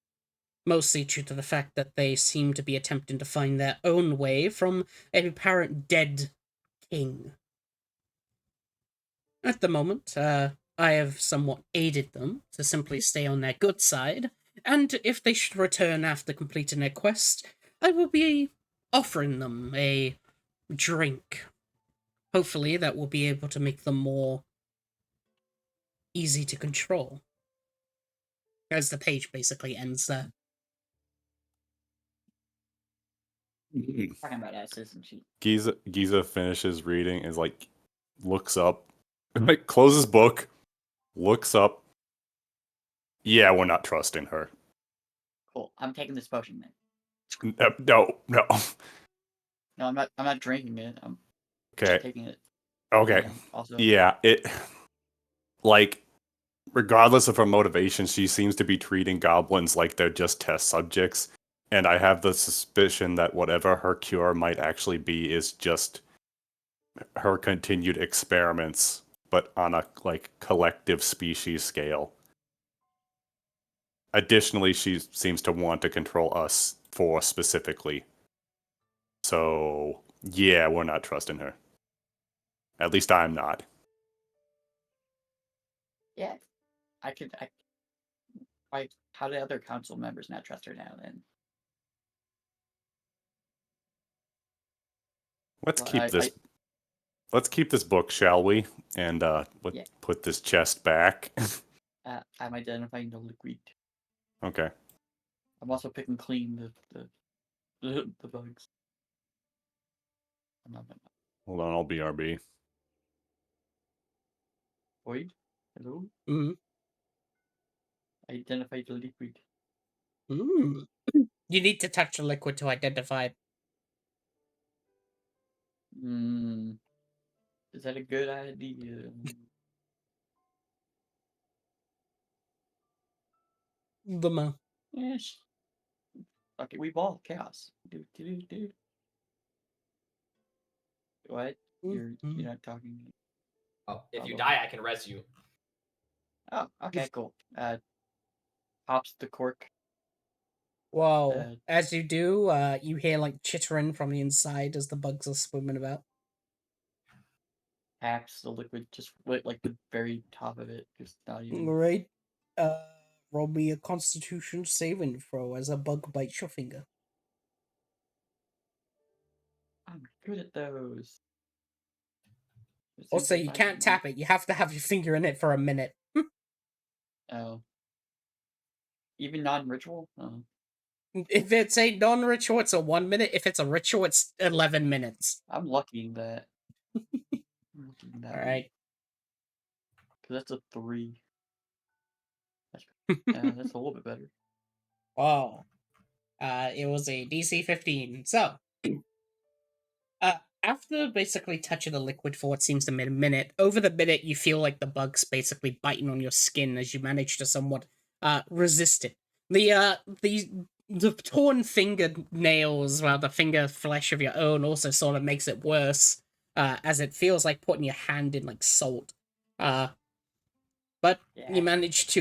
mostly due to the fact that they seem to be attempting to find their own way from a apparent dead king. At the moment, I have somewhat aided them to simply stay on their good side, and if they should return after completing their quest, I will be offering them a drink. Hopefully that will be able to make them more easy to control. As the page basically ends there. Talking about asses and she. Giza finishes reading, is like, looks up, like closes book, looks up. Yeah, we're not trusting her. Cool. I'm taking this potion then. No. No, I'm not. I'm not drinking it. I'm Okay. taking it. Okay. Also. Yeah, like, regardless of her motivation, she seems to be treating goblins like they're just test subjects. And I have the suspicion that whatever her cure might actually be is just her continued experiments, but on a collective species scale. Additionally, she seems to want to control us four specifically. So, yeah, we're not trusting her. At least I'm not. Yeah, why? How do other council members not trust her now? Then Let's Well, keep this. Let's keep this book, shall we? And Yeah. put this chest back. I'm identifying the liquid. Okay. I'm also picking clean the bugs. No. Hold on, I'll BRB. Void. Hello. Mm. Identify the liquid. Mm. You need to touch the liquid to identify it. Is that a good idea? Yes. Okay, we ball chaos. Do. What? You're not talking. Oh, if you Hello. die, I can res you. Oh, okay, cool. Pops the cork. Whoa. As you do, you hear like chittering from the inside as the bugs are swimming about. Taps the liquid just like the very top of it. Just not even. Alright. Roll me a constitution saving throw as a bug bites your finger. I'm good at those. Also, you can't tap it. You have to have your finger in it for a minute. Oh. Even non-ritual? Oh. If it's a non-ritual, it's a 1 minute. If it's a ritual, it's 11 minutes. I'm lucky in that. I'm lucky in that. Alright. Because that's a 3. That's a little bit better. Wow. It was a DC 15. So, after basically touching the liquid for what seems to be a minute, over the minute you feel like the bug's basically biting on your skin as you manage to somewhat resist it. The torn fingernails, well, the finger flesh of your own also sort of makes it worse, as it feels like putting your hand in like salt. But Yeah. you manage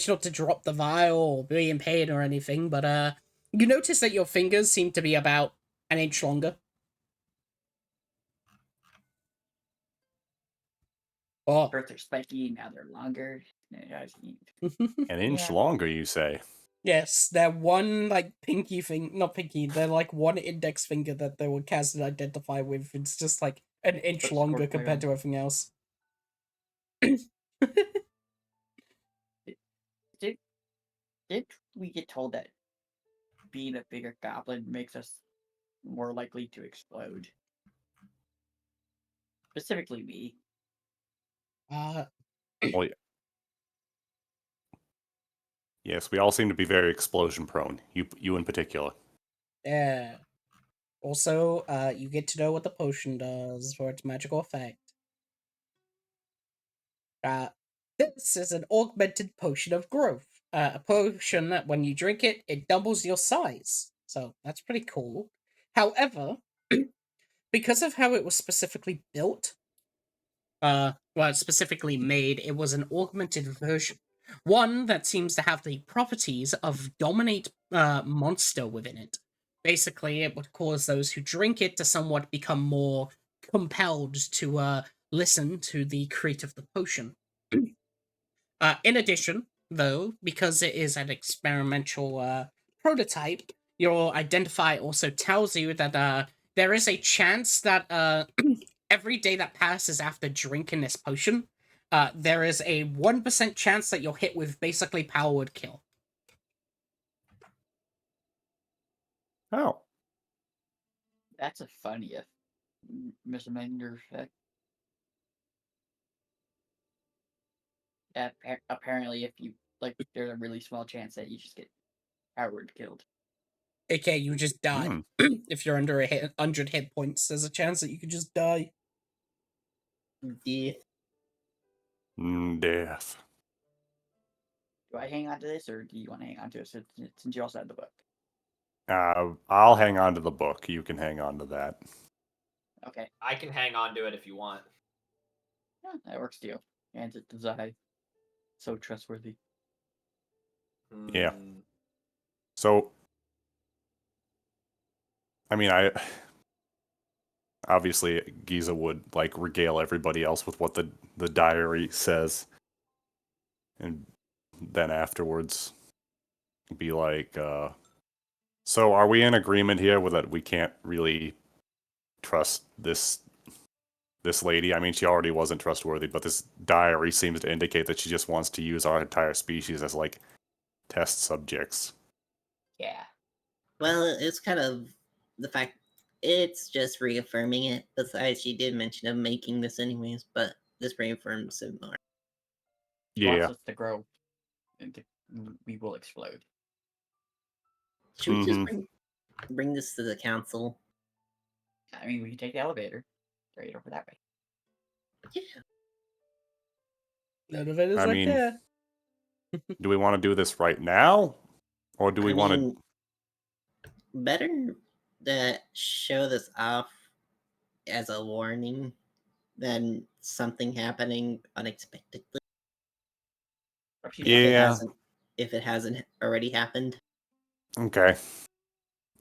not to drop the vial or be in pain or anything, but you notice that your fingers seem to be about an inch longer. Oh. First they're spiky, now they're longer. An inch Yeah. longer, you say? Yes, they're one like not pinky, they're like one index finger that they were cast to identify with. It's just like an inch But longer squirt compared by to everything else. Did we get told that being a bigger goblin makes us more likely to explode? Specifically me. Well, yes, we all seem to be very explosion prone. You in particular. Yeah. Also, you get to know what the potion does for its magical effect. This is an augmented potion of growth. A potion that when you drink it, it doubles your size. So that's pretty cool. However, because of how it was specifically built, specifically made, it was an augmented version. One that seems to have the properties of dominate monster within it. Basically, it would cause those who drink it to somewhat become more compelled to listen to the creator of the potion. In addition, though, because it is an experimental prototype, your identifier also tells you that there is a chance that every day that passes after drinking this potion, there is a 1% chance that you'll hit with basically power word kill. Oh. That's a funny misdemeanor effect. Apparently, if you there's a really small chance that you just get Howard killed. Okay, you just die. If you're under 100 hit points, there's a chance that you could just die. Death. Death. Do I hang on to this, or do you want to hang on to it since you also had the book? I'll hang on to the book. You can hang on to that. Okay. I can hang on to it if you want. Yeah, that works too. And it does so trustworthy. Yeah. So, I mean, I obviously Giza would like regale everybody else with what the diary says, and then afterwards be like, so are we in agreement here with that we can't really trust this lady? I mean, she already wasn't trustworthy, but this diary seems to indicate that she just wants to use our entire species as like test subjects. Yeah. Well, it's kind of the fact it's just reaffirming it. Besides, she did mention of making this anyways, but this reaffirms it more. She wants Yeah. us to grow, and we will explode. Should we just Mhm. bring this to the council? I mean, we can take the elevator right over that way. Yeah. None of it is I right mean, there. do we want to do this right now, or do we I want to? mean, better to show this off as a warning than something happening unexpectedly. Or she Yeah. If it hasn't already happened. Okay.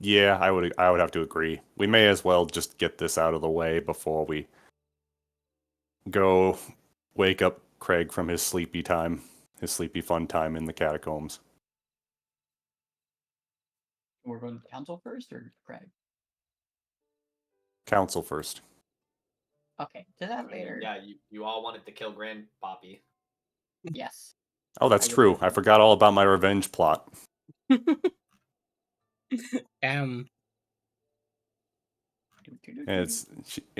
Yeah, I would have to agree. We may as well just get this out of the way before we go wake up Craig from his sleepy fun time in the catacombs. We're going to council first, or Craig? Council first. Okay, to that later. Yeah, you all wanted to kill Grandpappy. Yes. Oh, that's I true. agree. I forgot all about my revenge plot. Damn. And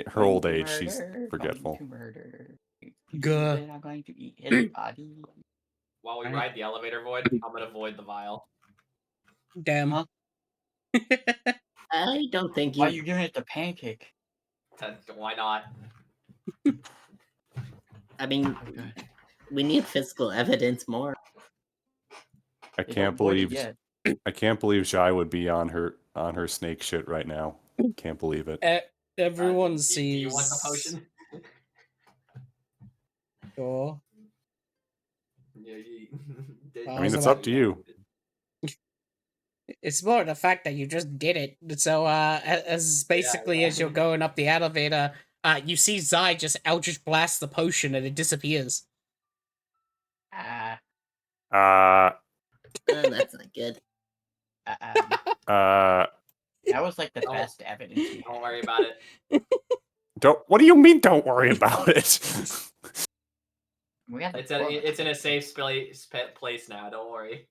her old age. She's Going forgetful. to murder. Gah. Then I'm going to eat his body. While we Right. ride the elevator void, I'm gonna void the vial. Damn. Huh? I don't think Why are you. you giving it to Pancake? Why not? I mean, Okay. we need physical evidence more. I They can't don't void it believe yet. I can't believe Shai would be on her snake shit right now. Can't believe it. Everyone Do sees. you want the potion? Sure. Yeah, Well, I mean, was it's about- up to you. It's more the fact that you just did it. So, as basically as you're going up the elevator, you see Zai just Eldritch blast the potion and it disappears. Uh, Oh, that's not good. uh, That was like the Don't- best evidence we Don't had. worry about it. what do you mean? Don't worry about it. We had the It's in a safe place now. Don't worry.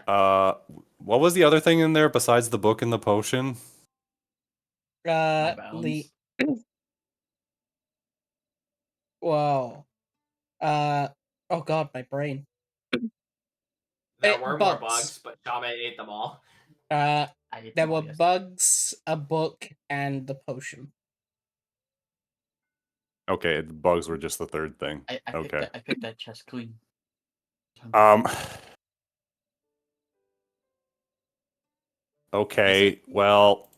What was the other thing in there besides the book and the potion? My bones. Whoa. Oh god, my brain. There were more bugs. bugs, but Shame ate them all. Uh, I ate there them all were yesterday. bugs, a book, and the potion. Okay, the bugs were just the third thing. I Okay. picked that chest clean. Okay, well,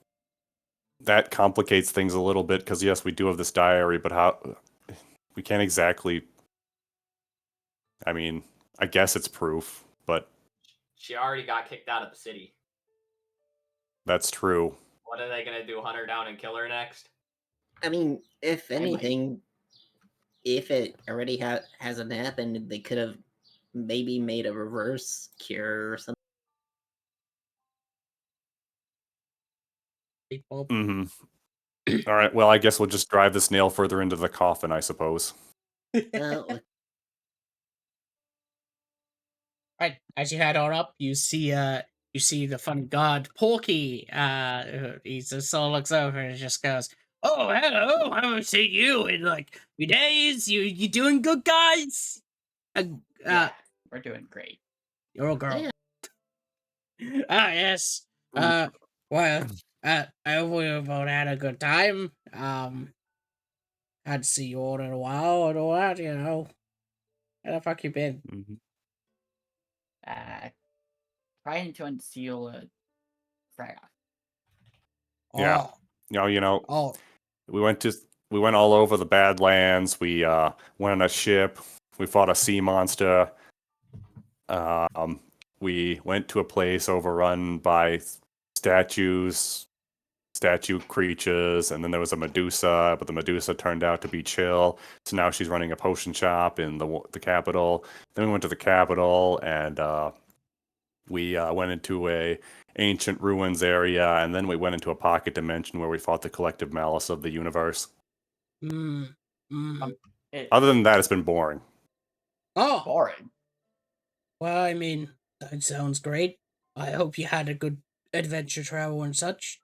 that complicates things a little bit because yes, we do have this diary, but how we can't exactly. I mean, I guess it's proof, but She already got kicked out of the city. that's true. What are they gonna do? Hunt her down and kill her next? I mean, if might. anything, if it already hasn't happened, they could have maybe made a reverse cure or something. People. Mm-hmm. All right. Well, I guess we'll just drive this nail further into the coffin, I suppose. Right, as you head on up, you see the funny god Porky. He just sort of looks over and just goes, "Oh, hello! I haven't seen you in like 3 days. You doing good, guys? Yeah, we're doing great. You're a girl. Yeah. Ah, yes. Well, I hope we've all had a good time. Hadn't seen you all in a while and all that, you know. How the fuck you been? Mm-hmm. Trying to unseal a Kragath. Yeah. Oh, You know, oh, we went all over the Badlands. We went on a ship. We fought a sea monster. We went to a place overrun by statues. statue creatures, and then there was a Medusa, but the Medusa turned out to be chill. So now she's running a potion shop in the capital. Then we went to the capital, and we went into a ancient ruins area, and then we went into a pocket dimension where we fought the collective malice of the universe. Mm. Mm. It's Other than that, it's been boring. Oh, boring. well, I mean, that sounds great. I hope you had a good adventure travel and such.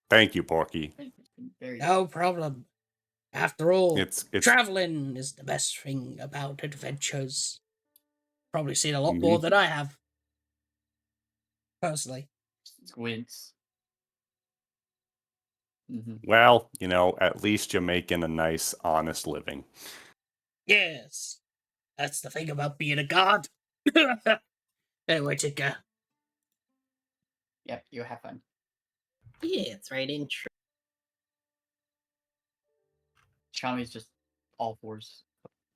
Thank you, Porky. It's been very No problem. After all, It's traveling is the best thing about adventures. Probably seen a lot Me? more than I have. Personally. squints. well, at least you're making a nice, honest living. Yes. That's the thing about being a god. Anyway, Tika. Yep, you have fun. Yeah, it's right in. True. Chami's just all fours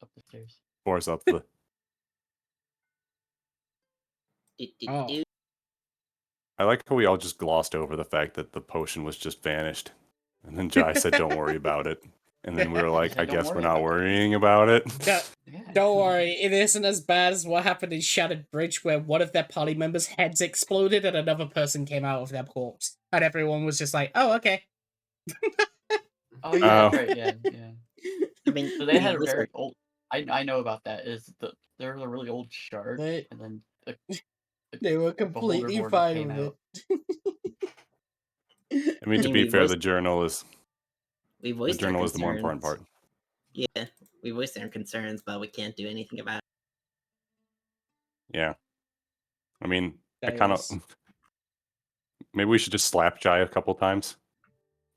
up the stairs. Force up the. Oh. I like how we all just glossed over the fact that the potion was just vanished, and then Jai said, "Don't worry about it," and then we were like, said, "I "Don't guess we're worry not about it." worrying about it." No, Yeah. don't worry, it isn't as bad as what happened in Shattered Bridge, where one of their party members' heads exploded and another person came out of their corpse, and everyone was just like, "Oh, okay." Oh yeah, Oh. that's right. Yeah, yeah. I mean, So they had a listen, very old. I know about that. There was a really old shard, They- and then They were Beholder completely Warden fine came with out. it. I mean, to mean, be we fair, voiced- the journal is we the voiced our journal is the more important concerns. part. Yeah, we voiced our concerns, but we can't do anything about it. Yeah, I mean, I That kind of is- maybe we should just slap Jai a couple times,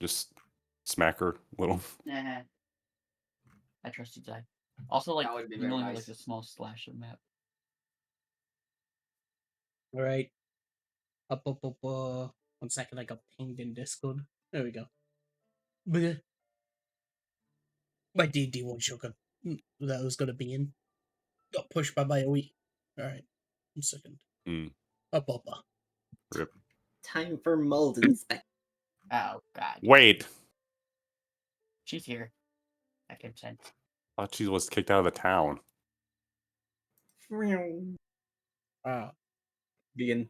just smack her a little. Nah. I trust you, Zai. Also, like That would be you very only have nice. like a small slash of the map. Alright. Up. 1 second, I got pinged in Discord. There we go. Bleh. My D&D one shot that I was gonna be in got pushed by a week. Alright. 1 second. Hmm. Up. Rip. Time for mold inspection. Oh god. Wait, She's here. I can sense. I thought she was kicked out of the town. Wow. Begin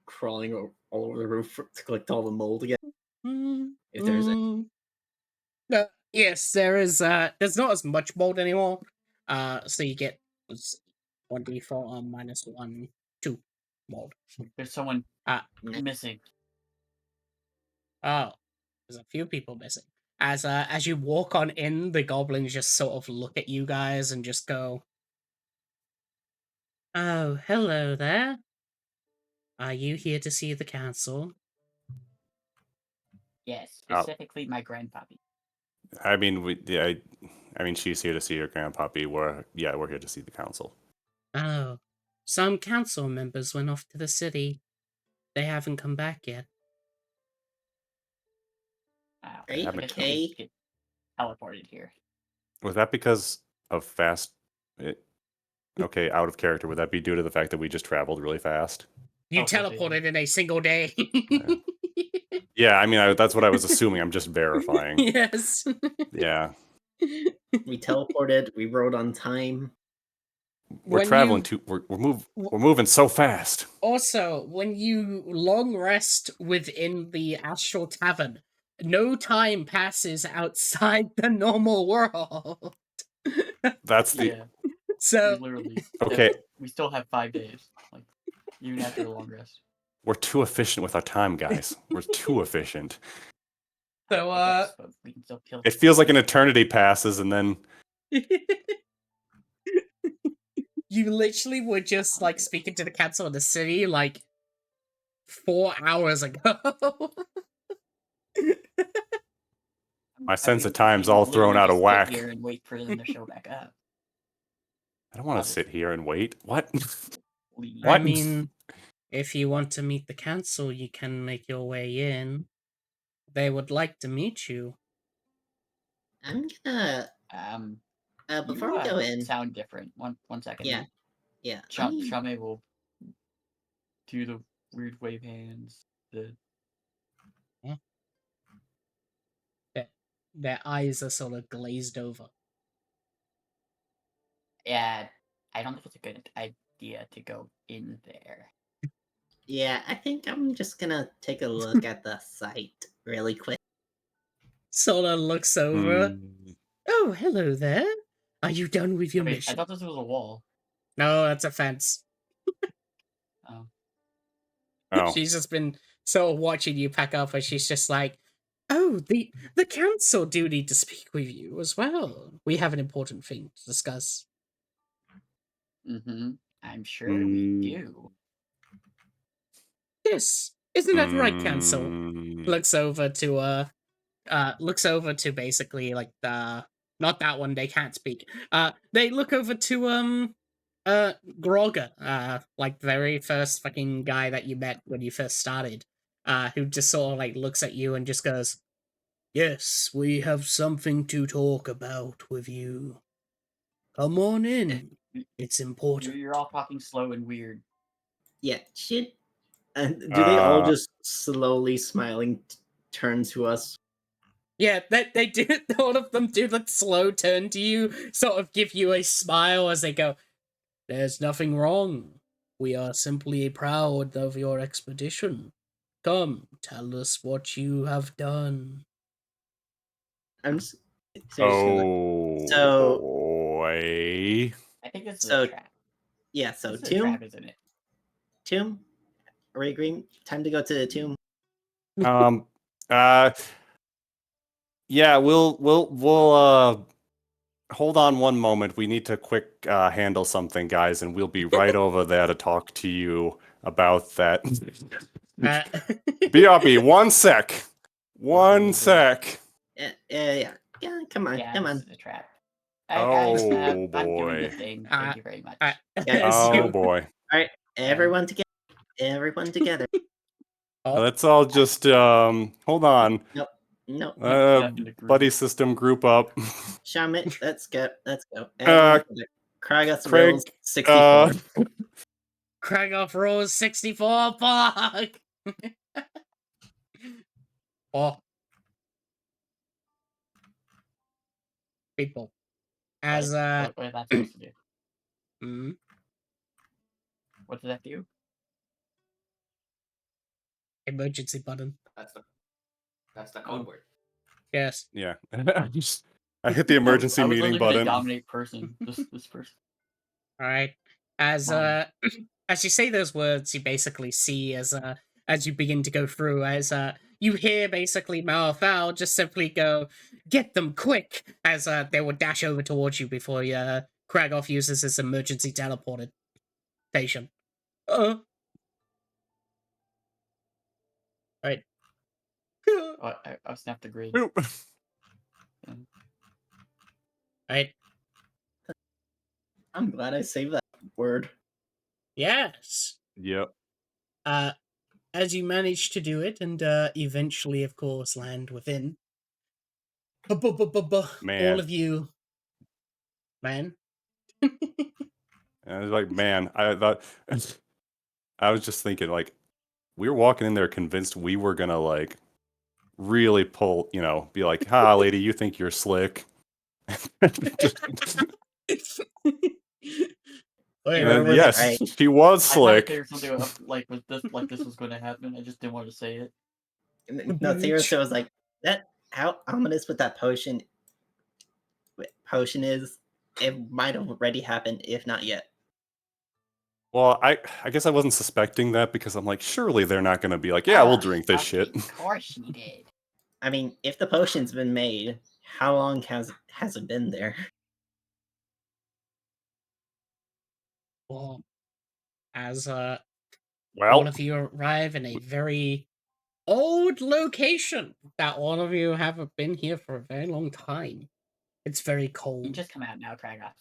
crawling all over the roof to collect all the mold again. Mm, If there's a No, yes, there is. There's not as much mold anymore. So you get 1d4 on -1, 2 mold. There's someone Ah. missing. Oh, there's a few people missing. As you walk on in, the goblins just sort of look at you guys and just go, "Oh, hello there. Are you here to see the council?" Yes, Oh. specifically my grandpappy. I mean, I mean, she's here to see her grandpappy. We're here to see the council. Oh, some council members went off to the city. They haven't come back yet. Wow. Are you I guess we okay? just get teleported here. Was that because of fast? Okay, out of character. Would that be due to the fact that we just traveled really fast? You Oh, for sure. teleported in a single day. Yeah, I mean, that's what I was assuming. I'm just verifying. Yes. Yeah, We teleported. We rode on time. we're When traveling you- too. We're moving so fast. Also, when you long rest within the astral tavern, no time passes outside the normal world. That's the Yeah, So, we literally. okay. We still have 5 days, like even after a long rest. We're too efficient with our time, guys. We're too efficient. so I guess, but we can still kill. It feels like an eternity passes, and then you literally were just like speaking to the council of the city like 4 hours ago. my sense mean, of time's we can all thrown literally out of just sit whack. Here and wait for them to show back up. I don't want to sit here and wait. What? Leave. I What? mean, if you want to meet the council, you can make your way in. They would like to meet you. I'm gonna. Before we go in, sound different. One second. yeah. Shame will do the weird wave hands the Their eyes are sort of glazed over. yeah. I don't think it's a good idea to go in there. Yeah, I think I'm just gonna take a look at the site really quick. Sort of looks over. Oh, hello there. Are you done with your Wait, I mission? thought this was a wall. No, that's a fence. Oh. Oh. She's just been sort of watching you pack up, and she's just like, "Oh, the council do need to speak with you as well. We have an important thing to discuss." Mm-hmm. I'm sure we do. Yes, isn't that right, council? Mm. Looks over to basically like the not that one, they can't speak. They look over to Groga, like the very first fucking guy that you met when you first started, who just sort of like looks at you and just goes, "Yes, we have something to talk about with you. Come on in. It's important." You're all talking slow and weird. Yeah, should. And do they all just slowly smiling turn to us? Yeah, they do. All of them do that slow turn to you, sort of give you a smile as they go, "There's nothing wrong. We are simply proud of your expedition. Come, tell us what you have done." I'm just seriously like, Oh So- boy. I think this is So- a trap. yeah. So This is a trap, tomb, isn't it? tomb. Are we agreeing? Time to go to the tomb. Yeah, we'll hold on one moment. We need to quick handle something, guys, and we'll be right over there to talk to you about that. BRB, one sec. One sec. Yeah. Come on, Yeah, come this on. is a trap. Oh, I'm doing the boy. thing. Thank you very much. As Oh you- boy. Everyone together. Everyone together. Let's all just hold on. No. Nothing to group. Buddy system group up. Shamit, let's go. Let's go. Everyone together. Kragath Craig, rolls 64. Kragath rolls 64. Fuck. Oh. People. As what is that supposed to do? mm, What does that do? emergency button. That's the code word. Yes. Yeah. I hit the emergency I was meeting literally gonna button. dominate person. This person. All right. As Fine. as you say those words, you basically see as you begin to go through, as you hear basically Malfoul just simply go, "Get them quick!" As they will dash over towards you before Kragath uses his emergency teleportation. Right. Oh, I snapped the grid. Boop. Right. I'm glad I saved that word. Yes. Yep. As you manage to do it, and eventually, of course, land within. Man. All of you, man. And I was like, man, I thought I was just thinking, like, we were walking in there convinced we were gonna like really pull, be like, "Ha, lady, you think you're slick." Wait, And was yes, right. she was I thought slick. there was something like with this, like this was going to happen. I just didn't want to say it. No, seriously, I was like, that how ominous with that potion is. It might have already happened, if not yet. Well, I guess I wasn't suspecting that because I'm like, surely they're not gonna be like, yeah, we'll drink this shit. Of course she did. I mean, if the potion's been made, how long has it been there? Well, as all Well, of you arrive in a very old location that all of you haven't been here for a very long time. It's very You cold. just come out now, Kragath.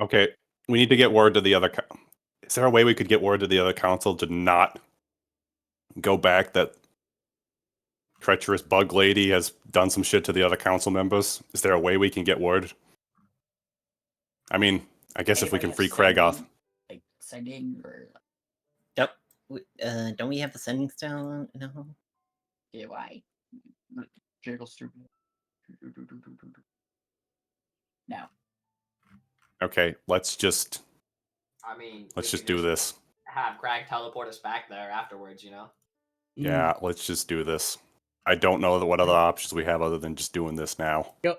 okay, we need to get word to the other. Is there a way we could get word to the other council to not go back that treacherous bug lady has done some shit to the other council members? Is there a way we can get word? I mean, I guess if we can free Kragath. Like sending or Yep. Don't we have the sending stone? No. Yeah, why? Jiggles through. No. Okay, let's just I mean, we let's could just do this. have Crag teleport us back there afterwards, you know? Mm. Yeah, let's just do this. I don't know what other options we have other than just doing this now. Yeah,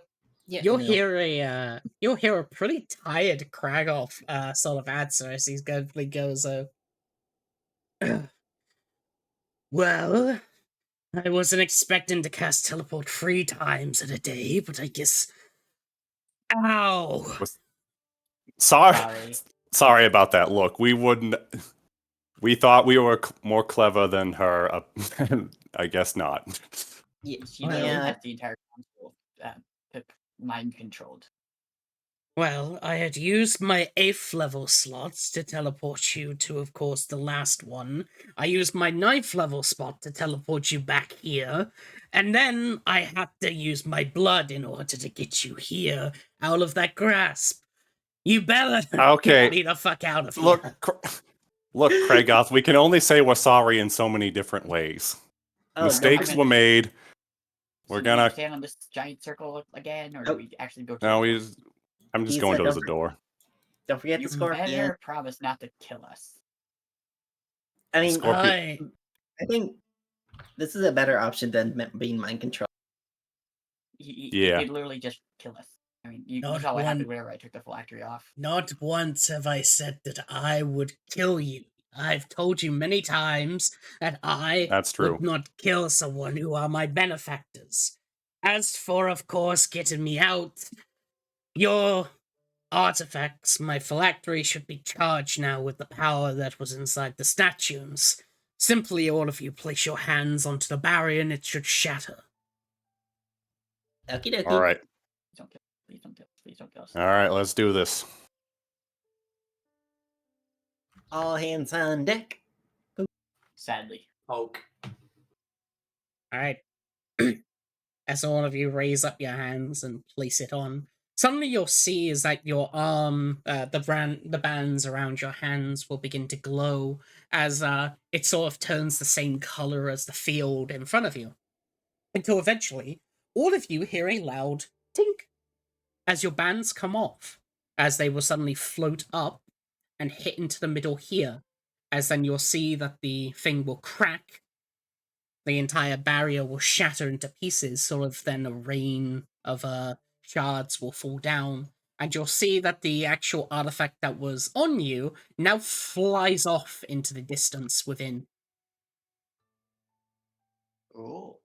You'll no. hear a pretty tired Kragath sort of answer as he goes, well, I wasn't expecting to cast teleport 3 times in a day, but I guess. Ow! Sorry, sorry about that. Look, we wouldn't. We thought we were more clever than her. I guess not. She literally Yeah. has the entire console mind controlled. Well, I had used my 8th level slots to teleport you to, of course, the last one. I used my 9th level spot to teleport you back here. And then I had to use my blood in order to get you here, out of that grasp. You better Okay. get me the fuck out of Look, here. look, Kragath, we can only say we're sorry in so many different ways. Oh, Mistakes no. were made. So We're do gonna. we stand on this giant circle again, or Oh. do we actually go to No, the we. door? I'm just He going said towards don't the door. Don't forget You the scorpion. better promise not to kill us. I mean, Scorpion. I think this is a better option than being mind controlled. He Yeah. could literally just kill us. I mean, you Not saw what happened one- whenever I took the phylactery off. Not once have I said that I would kill you. I've told you many times that I That's true. would not kill someone who are my benefactors. As for, of course, getting me out, your artifacts, my phylactery, should be charged now with the power that was inside the statues. Simply, all of you place your hands onto the barrier and it should shatter. Okie dokie. All right. Please don't kill us. Please don't kill us. Please don't kill us. All right. Let's do this. All hands on deck. Sadly. Poke. Alright. As all of you raise up your hands and place it on, suddenly you'll see is that your arm, the bands around your hands will begin to glow as it sort of turns the same color as the field in front of you. Until eventually, all of you hear a loud tink as your bands come off, as they will suddenly float up and hit into the middle here, as then you'll see that the thing will crack, the entire barrier will shatter into pieces, sort of then a rain of shards will fall down, and you'll see that the actual artifact that was on you now flies off into the distance within. Oh.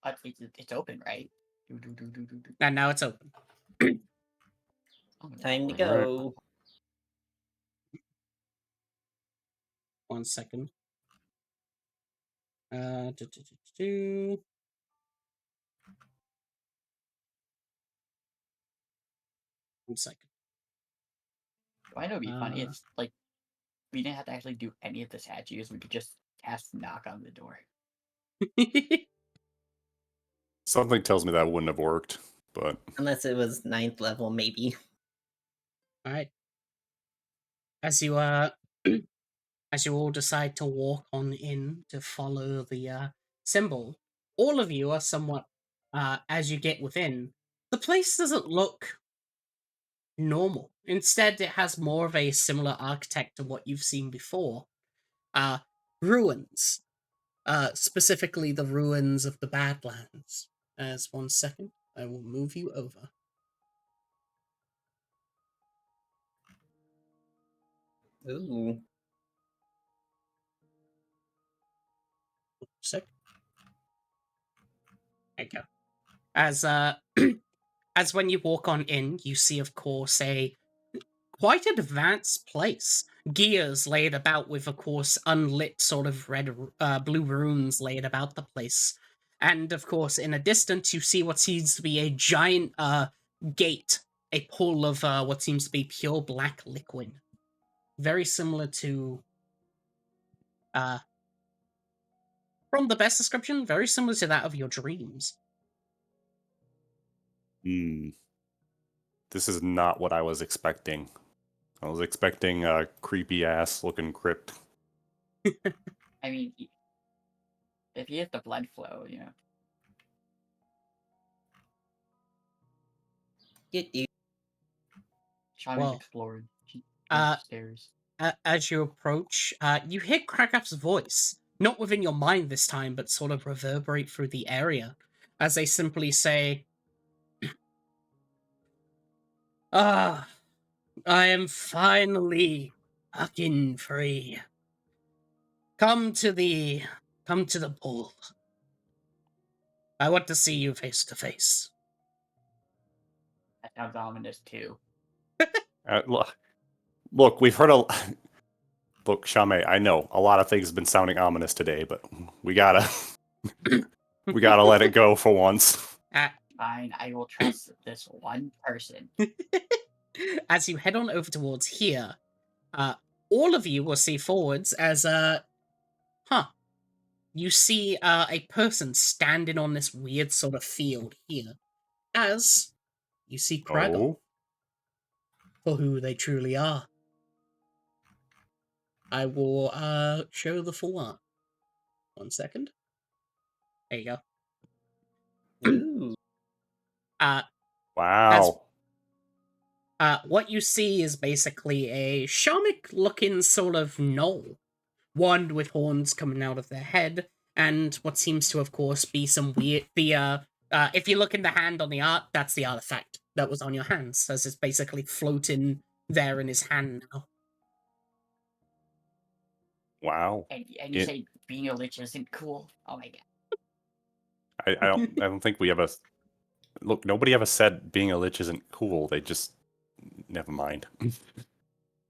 But it's open, right? And now it's open. Oh, no. Time to Alright. go. 1 second. Do. 1 second. I know it'd be funny. Uh, It's like we didn't have to actually do any of the statues. We could just cast knock on the door. Something tells me that wouldn't have worked, but Unless it was 9th level, maybe. Alright. As you as you all decide to walk on in to follow the symbol, all of you are somewhat as you get within, the place doesn't look normal. Instead, it has more of a similar architect to what you've seen before. Ruins. Specifically the ruins of the Badlands. As 1 second, I will move you over. Ooh. Sick. There you go. As as when you walk on in, you see, of course, a quite advanced place. Gears laid about with, of course, unlit sort of blue runes laid about the place. And, of course, in a distance, you see what seems to be a giant gate, a pool of what seems to be pure black liquid. Very similar to, from the best description, very similar to that of your dreams. this is not what I was expecting. I was expecting a creepy ass looking crypt. I mean, if he has the blood flow, You Sean Well, explored. She uh, upstairs. As you approach, you hear Kragath's voice, not within your mind this time, but sort of reverberate through the area, as they simply say, "Ah, I am finally fucking free. Come to the, come to the ball. I want to see you face to face." That sounds ominous too. Look, we've heard a. Look, Shame, I know a lot of things have been sounding ominous today, but we gotta let it go for once. Fine, I will trust this one person. As you head on over towards here, all of you will see forwards as you see a person standing on this weird sort of field here, as you see Kragath Oh, for who they truly are. I will show the full art. 1 second. There you go. Ooh. wow. What you see is basically a shamanic-looking sort of gnoll, one with horns coming out of their head, and what seems to, of course, be some weird. If you look in the hand on the art, that's the artifact that was on your hands, as it's basically floating there in his hand now. Wow. And you say being a lich isn't cool? Oh my god. I don't think we ever. Look, nobody ever said being a lich isn't cool. They just. Never mind.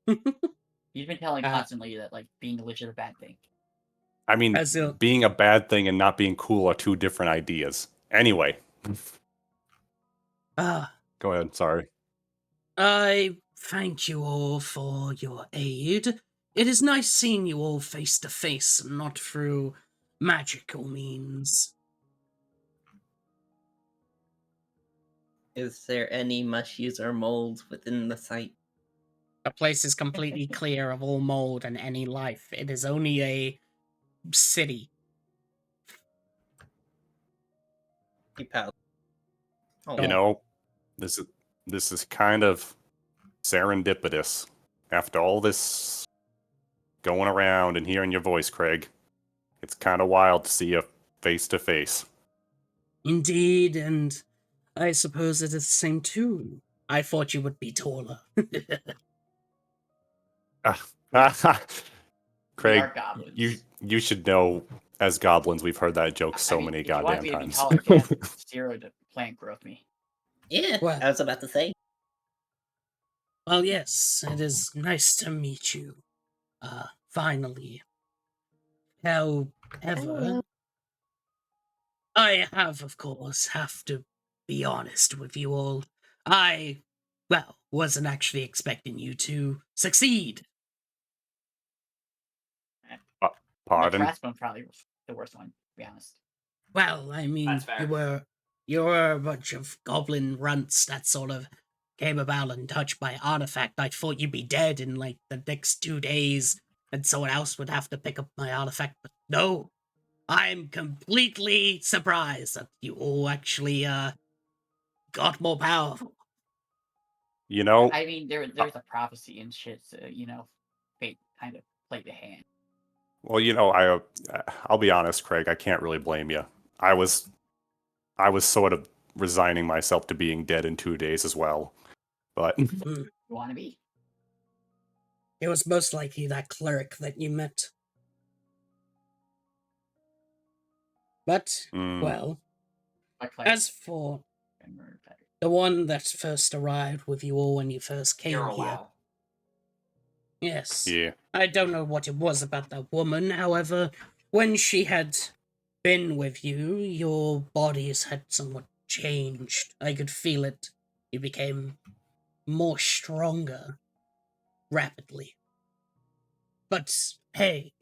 You've been telling constantly that being a lich is a bad thing. I mean, being a bad thing and not being cool are two different ideas. Anyway. Go ahead, sorry. I thank you all for your aid. It is nice seeing you all face to face, not through magical means. Is there any mushies or mold within the site? The place is completely clear of all mold and any life. It is only a city. You know, this is kind of serendipitous. After all this going around and hearing your voice, Craig, it's kind of wild to see you face to face. Indeed, and I suppose it is the same too. I thought you would be taller. Craig, goblins. you should know, as goblins, we've heard that joke so many goddamn times. If you want me to be taller, 0 to plant growth me. Yeah, Well- I was about to say. Well, yes, it is nice to meet you. Finally. However, I of course, have to be honest with you all. I, wasn't actually expecting you to succeed. Pardon? The last one probably was the worst one, to be honest. Well, I mean, That's fair. you were a bunch of goblin runts that sort of came about and touched my artifact. I thought you'd be dead in like the next 2 days, and someone else would have to pick up my artifact. But no, I'm completely surprised that you all actually got more powerful. You know, I mean, there's a prophecy and shit, so fate kind of played the hand. well, I'll be honest, Craig. I can't really blame you. I was sort of resigning myself to being dead in 2 days as well. But You want to be? It was most likely that cleric that you met. But, well, as for the one that first arrived with you all when you first came You're here, allowed. yes, yeah, I don't know what it was about that woman. However, when she had been with you, your bodies had somewhat changed. I could feel it. You became more stronger rapidly. But hey,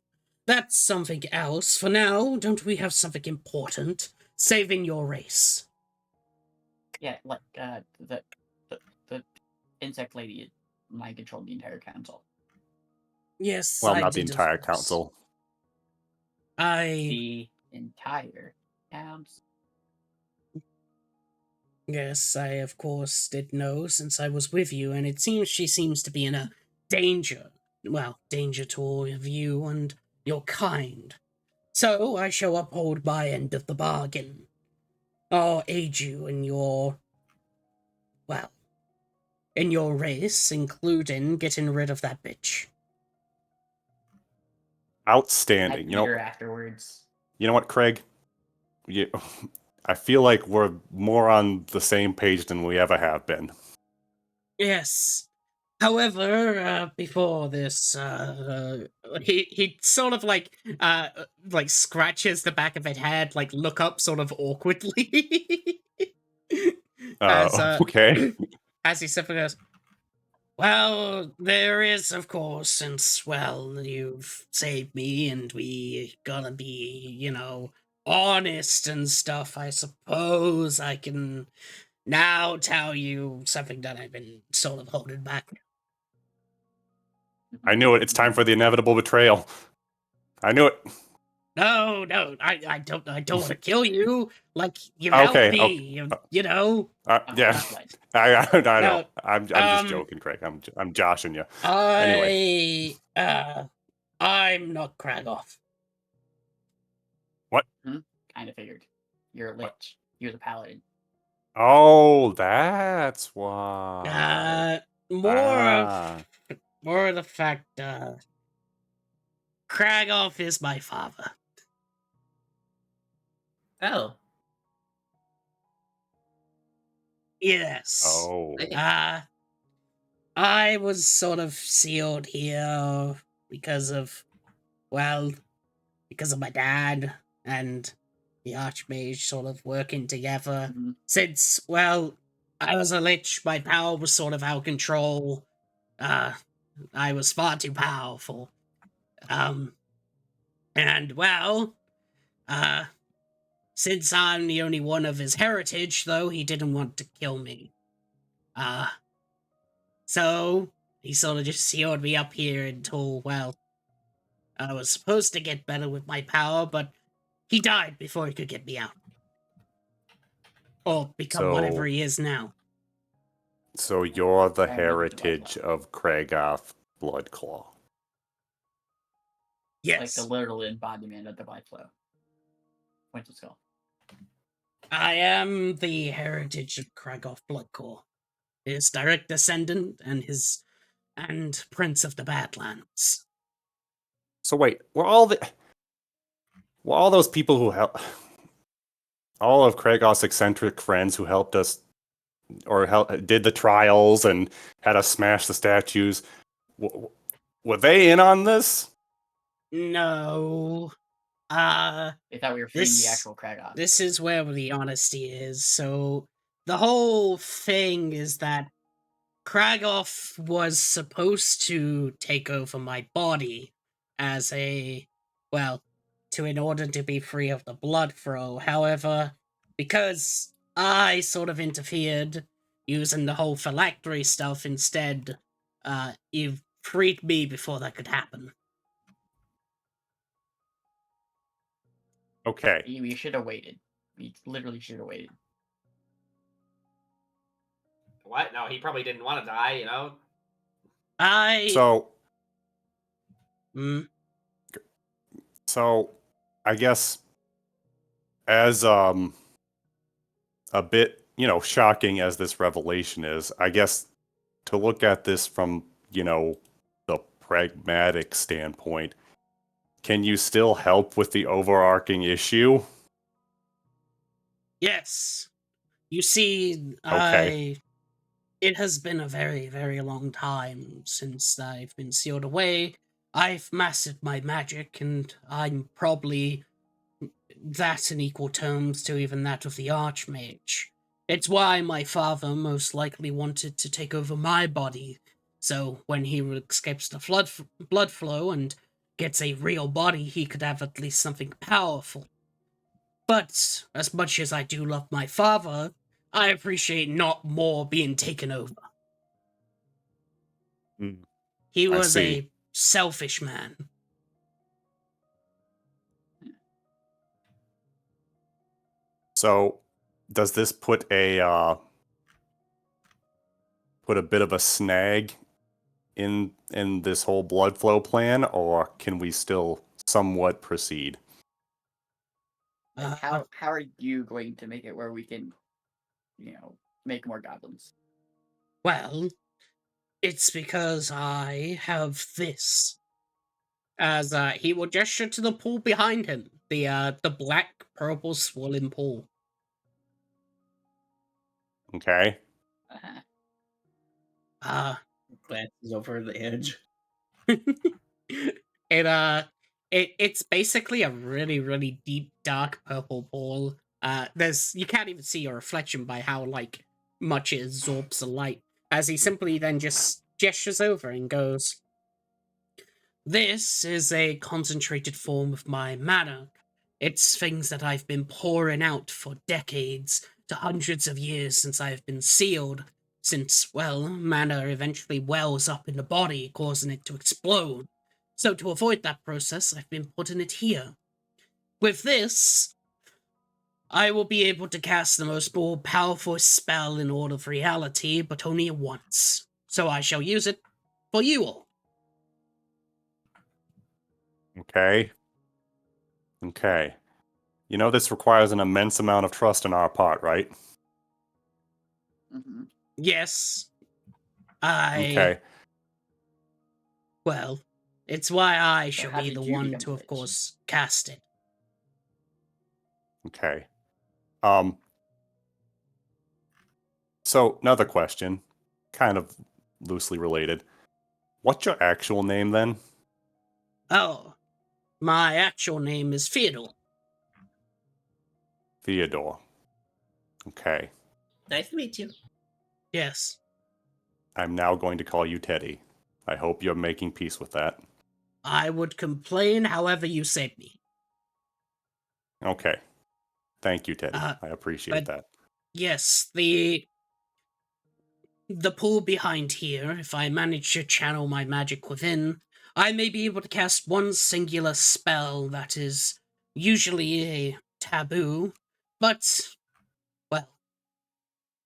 that's something else. For now, don't we have something important? Saving your race. Yeah, the insect lady mind controlled the entire council. Yes, well, I not the did, of entire course. council. The entire town's. Yes, I of course did know since I was with you, and it seems she seems to be in a danger. Well, danger to all of you and your kind. So I shall uphold my end of the bargain. I'll aid you in your, well, in your race, including getting rid of that bitch. Outstanding. Afterwards. You know what, Craig? I feel like we're more on the same page than we ever have been. Yes. However, before this, he sort of like scratches the back of his head, like look up sort of awkwardly. as Okay. as he simply goes, well, there is, of course, since, well, you've saved me and we gotta be, honest and stuff, I suppose I can now tell you something that I've been sort of holding back. I knew it. It's time for the inevitable betrayal. I knew it. No, I don't want to kill you. Like, you Okay, helped me, you know. Yeah. I know. No, I'm just joking, Craig. I'm joshing you. Anyway. I'm not Kragath. Kind of figured. You're a lich. You're the paladin. Oh, that's why. More of the fact, Kragath is my father. Oh. Yes. Oh. I was sort of sealed here because of my dad and the Archmage sort of working together. Mhm. Since, well, I was a lich, my power was sort of out of control. I was far too powerful. And, well, since I'm the only one of his heritage, though, he didn't want to kill me. So he sort of just sealed me up here until, well, I was supposed to get better with my power, but he died before he could get me out. Or become whatever he is now. So you're the Apparently with the heritage of Kragath Bloodclaw. Yes. Like the literal embodiment of the Bloodclaw. Winter Skull. I am the heritage of Kragath Bloodclaw. His direct descendant and Prince of the Badlands. So wait, were all those people who helped, all of Kragath's eccentric friends who helped us, or did the trials and had us smash the statues, were they in on this? No. They thought we were freeing the actual Kragath. This is where the honesty is. So, the whole thing is that Kragath was supposed to take over my body as in order to be free of the blood flow. However, because I sort of interfered using the whole phylactery stuff instead, you freed me before that could happen. Okay. We should have waited. We literally should have waited. What? No, he probably didn't want to die, you know? So, I guess, as a bit, shocking as this revelation is, I guess to look at this from, the pragmatic standpoint, can you still help with the overarching issue? Yes. You see, Okay. it has been a very, very long time since I've been sealed away. I've mastered my magic, and I'm probably that in equal terms to even that of the Archmage. It's why my father most likely wanted to take over my body, so when he escapes the blood flow and gets a real body, he could have at least something powerful. But as much as I do love my father, I appreciate not more being taken over. He was a selfish man. So, does this put a bit of a snag in this whole blood flow plan, or can we still somewhat proceed? Like, how are you going to make it where we can, make more goblins? Well, it's because I have this. As he will gesture to the pool behind him, the black purple swollen pool. Okay. Uh-huh. Glances over the edge. It's basically a really, really deep, dark purple pool. You can't even see your reflection by how much it absorbs the light. As he simply then just gestures over and goes, "This is a concentrated form of my mana. It's things that I've been pouring out for decades to hundreds of years since I've been sealed. Since, well, mana eventually wells up in the body, causing it to explode. So to avoid that process, I've been putting it here. With this, I will be able to cast the most powerful spell in all of reality, but only once. So I shall use it for you all." Okay. Okay. You know this requires an immense amount of trust on our part, right? Mm-hmm. Yes, Okay. well, it's why I So shall how be the did you one become to, of rich? course, cast it. Okay. So another question, kind of loosely related. What's your actual name then? Oh, my actual name is Theodore. Theodore. Okay. Nice to meet you. Yes. I'm now going to call you Teddy. I hope you're making peace with that. I would complain however you said me. Okay. Thank you, Teddy. Uh, I appreciate but- that. Yes, the pool behind here, if I manage to channel my magic within, I may be able to cast one singular spell that is usually a taboo, but, well,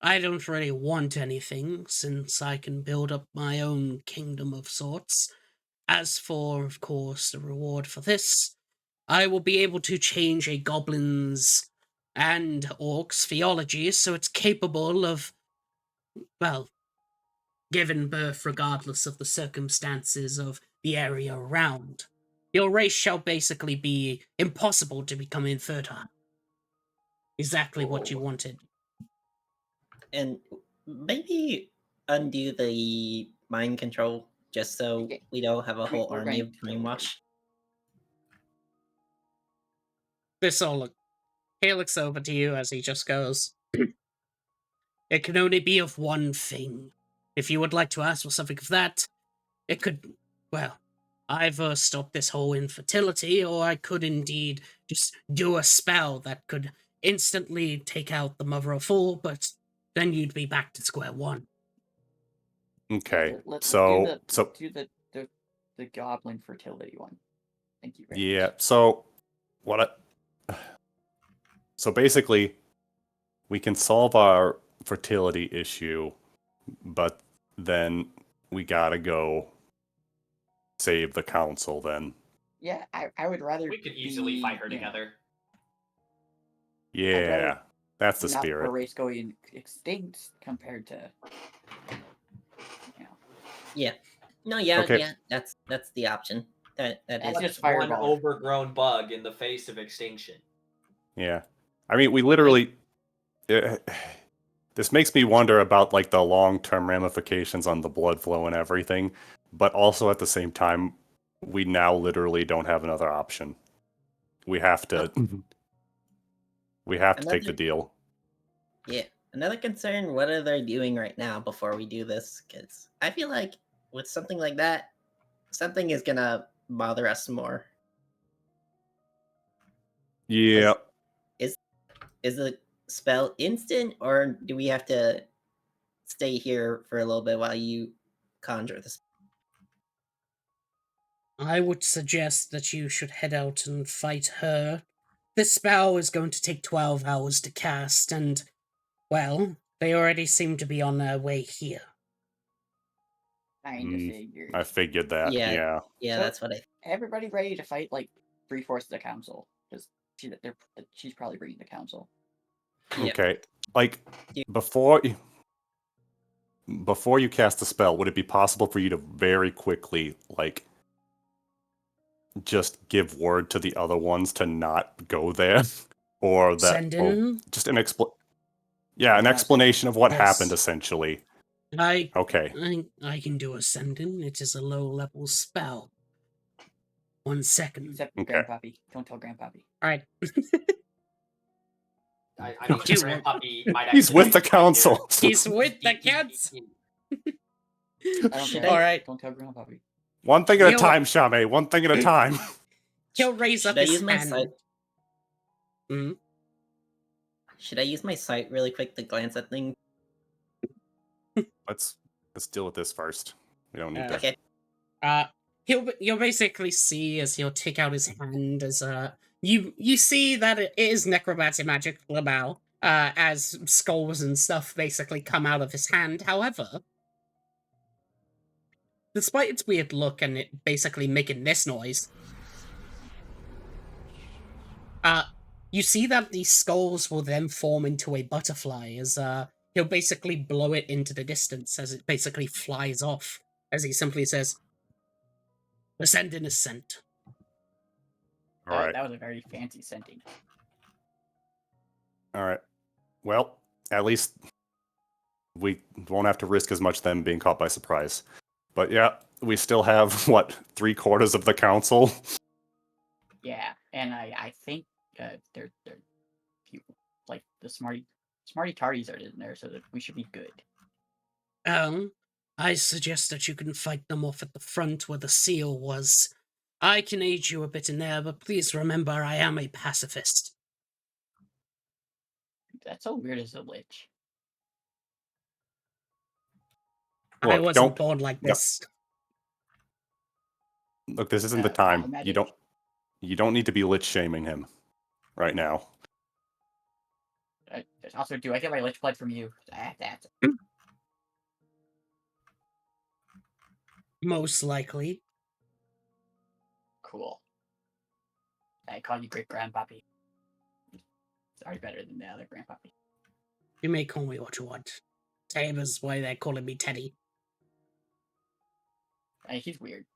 I don't really want anything, since I can build up my own kingdom of sorts. As for, of course, the reward for this, I will be able to change a goblin's and orc's theology so it's capable of, well, giving birth regardless of the circumstances of the area around. Your race shall basically be impossible to become infertile. Exactly what you Oh. wanted. And maybe undo the mind control just so Okay. we don't have a whole We're army going of to kill brainwash. This all look. He looks over to you as he just goes, "It can only be of one thing. If you would like to ask for something of that, it could, well, either stop this whole infertility, or I could indeed just do a spell that could instantly take out the mother of all, but then you'd be back to square one." Okay. Let's So do the goblin fertility one. Thank you very yeah, much. so so basically we can solve our fertility issue, but then we gotta go save the council then. Yeah, I would rather We could easily fight her together. Yeah, that's the not spirit. for race going extinct compared to Yeah. No, yeah, Okay. yeah. That's the option. That That's is just One fireball. overgrown bug in the face of extinction. Yeah. I mean, we literally this makes me wonder about like the long-term ramifications on the blood flow and everything, but also at the same time we now literally don't have another option. We have to we have to take the Another- deal. Yeah. Another concern, what are they doing right now before we do this? Because I feel like with something like that, something is gonna bother us more. Yeah. Is the spell instant, or do we have to stay here for a little bit while you conjure this? I would suggest that you should head out and fight her, This spell is going to take 12 hours to cast, and, well, they already seem to be on their way here. Kind of figured. I figured that. Yeah. Yeah, So- that's what I. Everybody ready to fight like 3/4 of the council? Because she's probably bringing the council. Yep. Okay. Like Yeah. before you cast the spell, would it be possible for you to very quickly like just give word to the other ones to not go there, or that Send in? just an an Yeah, explanation of what Yes. happened essentially. Okay. I can do a sending. It is a low-level spell. 1 second. Except Okay. Grandpappy. Don't tell Grandpappy. Alright. I mean, He's- Grandpappy might He's with actually the council. He's with the cats! I don't Should care. Alright. Don't tell Grandpappy. One thing at a Yo. time, Shame. One thing at a time. He'll raise up Should I his use my hand. sight? Mhm. Should I use my sight really quick to glance at things? Let's deal with this first. We don't need to. Okay. You'll basically see as he'll take out his hand as you see that it is necromancy magic Lamau, as skulls and stuff basically come out of his hand. However, despite its weird look and it basically making this noise, you see that these skulls will then form into a butterfly as he'll basically blow it into the distance as it basically flies off, as he simply says, "The sending is sent." All right. That was a very fancy scenting. All right. Well, at least we won't have to risk as much them being caught by surprise. But yeah, we still have what 3/4 of the council. Yeah, and I think they're few, like the smarty tardies are in there, so that we should be good. I suggest that you can fight them off at the front where the seal was. I can aid you a bit in there, but please remember I am a pacifist. That's so weird as a lich. I Look, wasn't born like no. this. Look, this isn't the Wow, time. magic. You don't need to be lich shaming him right now. Also, do I get my lich blood from you? That's Most likely. cool. I call you great grandpappy. Sorry, better than the other grandpappy. You may call me what you want. Same as why they're calling me Teddy. He's weird.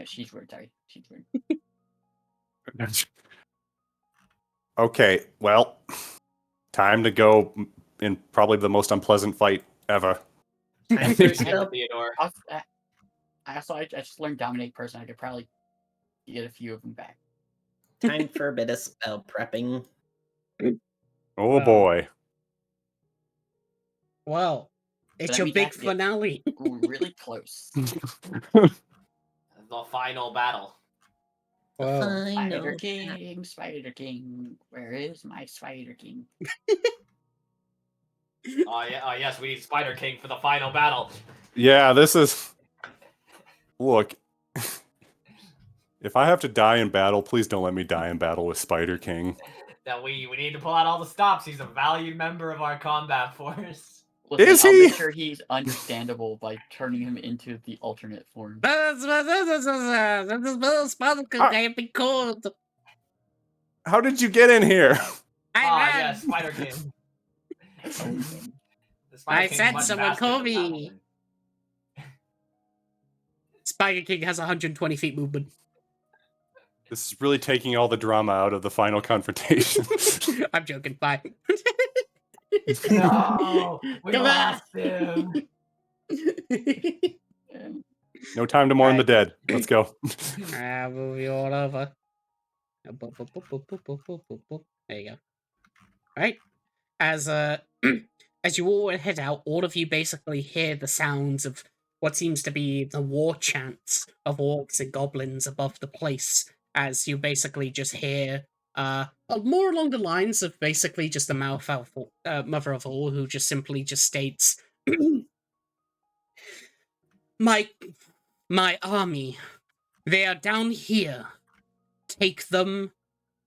She's weird. Sorry, she's weird. Okay, well, time to go in probably the most unpleasant fight ever. Time for Thank you, spell. Theodore. I just learned dominate person. I could probably get a few of them back. Time for a bit of spell prepping. Oh Well, boy. Well, it's that your means I big have to get- finale. Really close. The final battle. Whoa. Spider King, where is my Spider King? Yes, we need Spider King for the final battle. Yeah, this is. Look, if I have to die in battle, please don't let me die in battle with Spider King. That we need to pull out all the stops. He's a valued member of our combat force. Listen, Is I'll he? make sure he's understandable by turning him into the alternate form. Can't be called. How did you get in here? Yes, Spider King. The Spider I King's said much someone faster call than me. Paladin. Spider King has 120 feet movement. This is really taking all the drama out of the final confrontation. I'm joking. Bye. No, we Come on. lost him. No time to mourn the Alright. dead. Let's go. Move you all over. There you go. Right? As as you all head out, all of you basically hear the sounds of what seems to be the war chants of orcs and goblins above the place. As you basically just hear more along the lines of basically just the mother of all, who just simply just states, my army, they are down here. Take them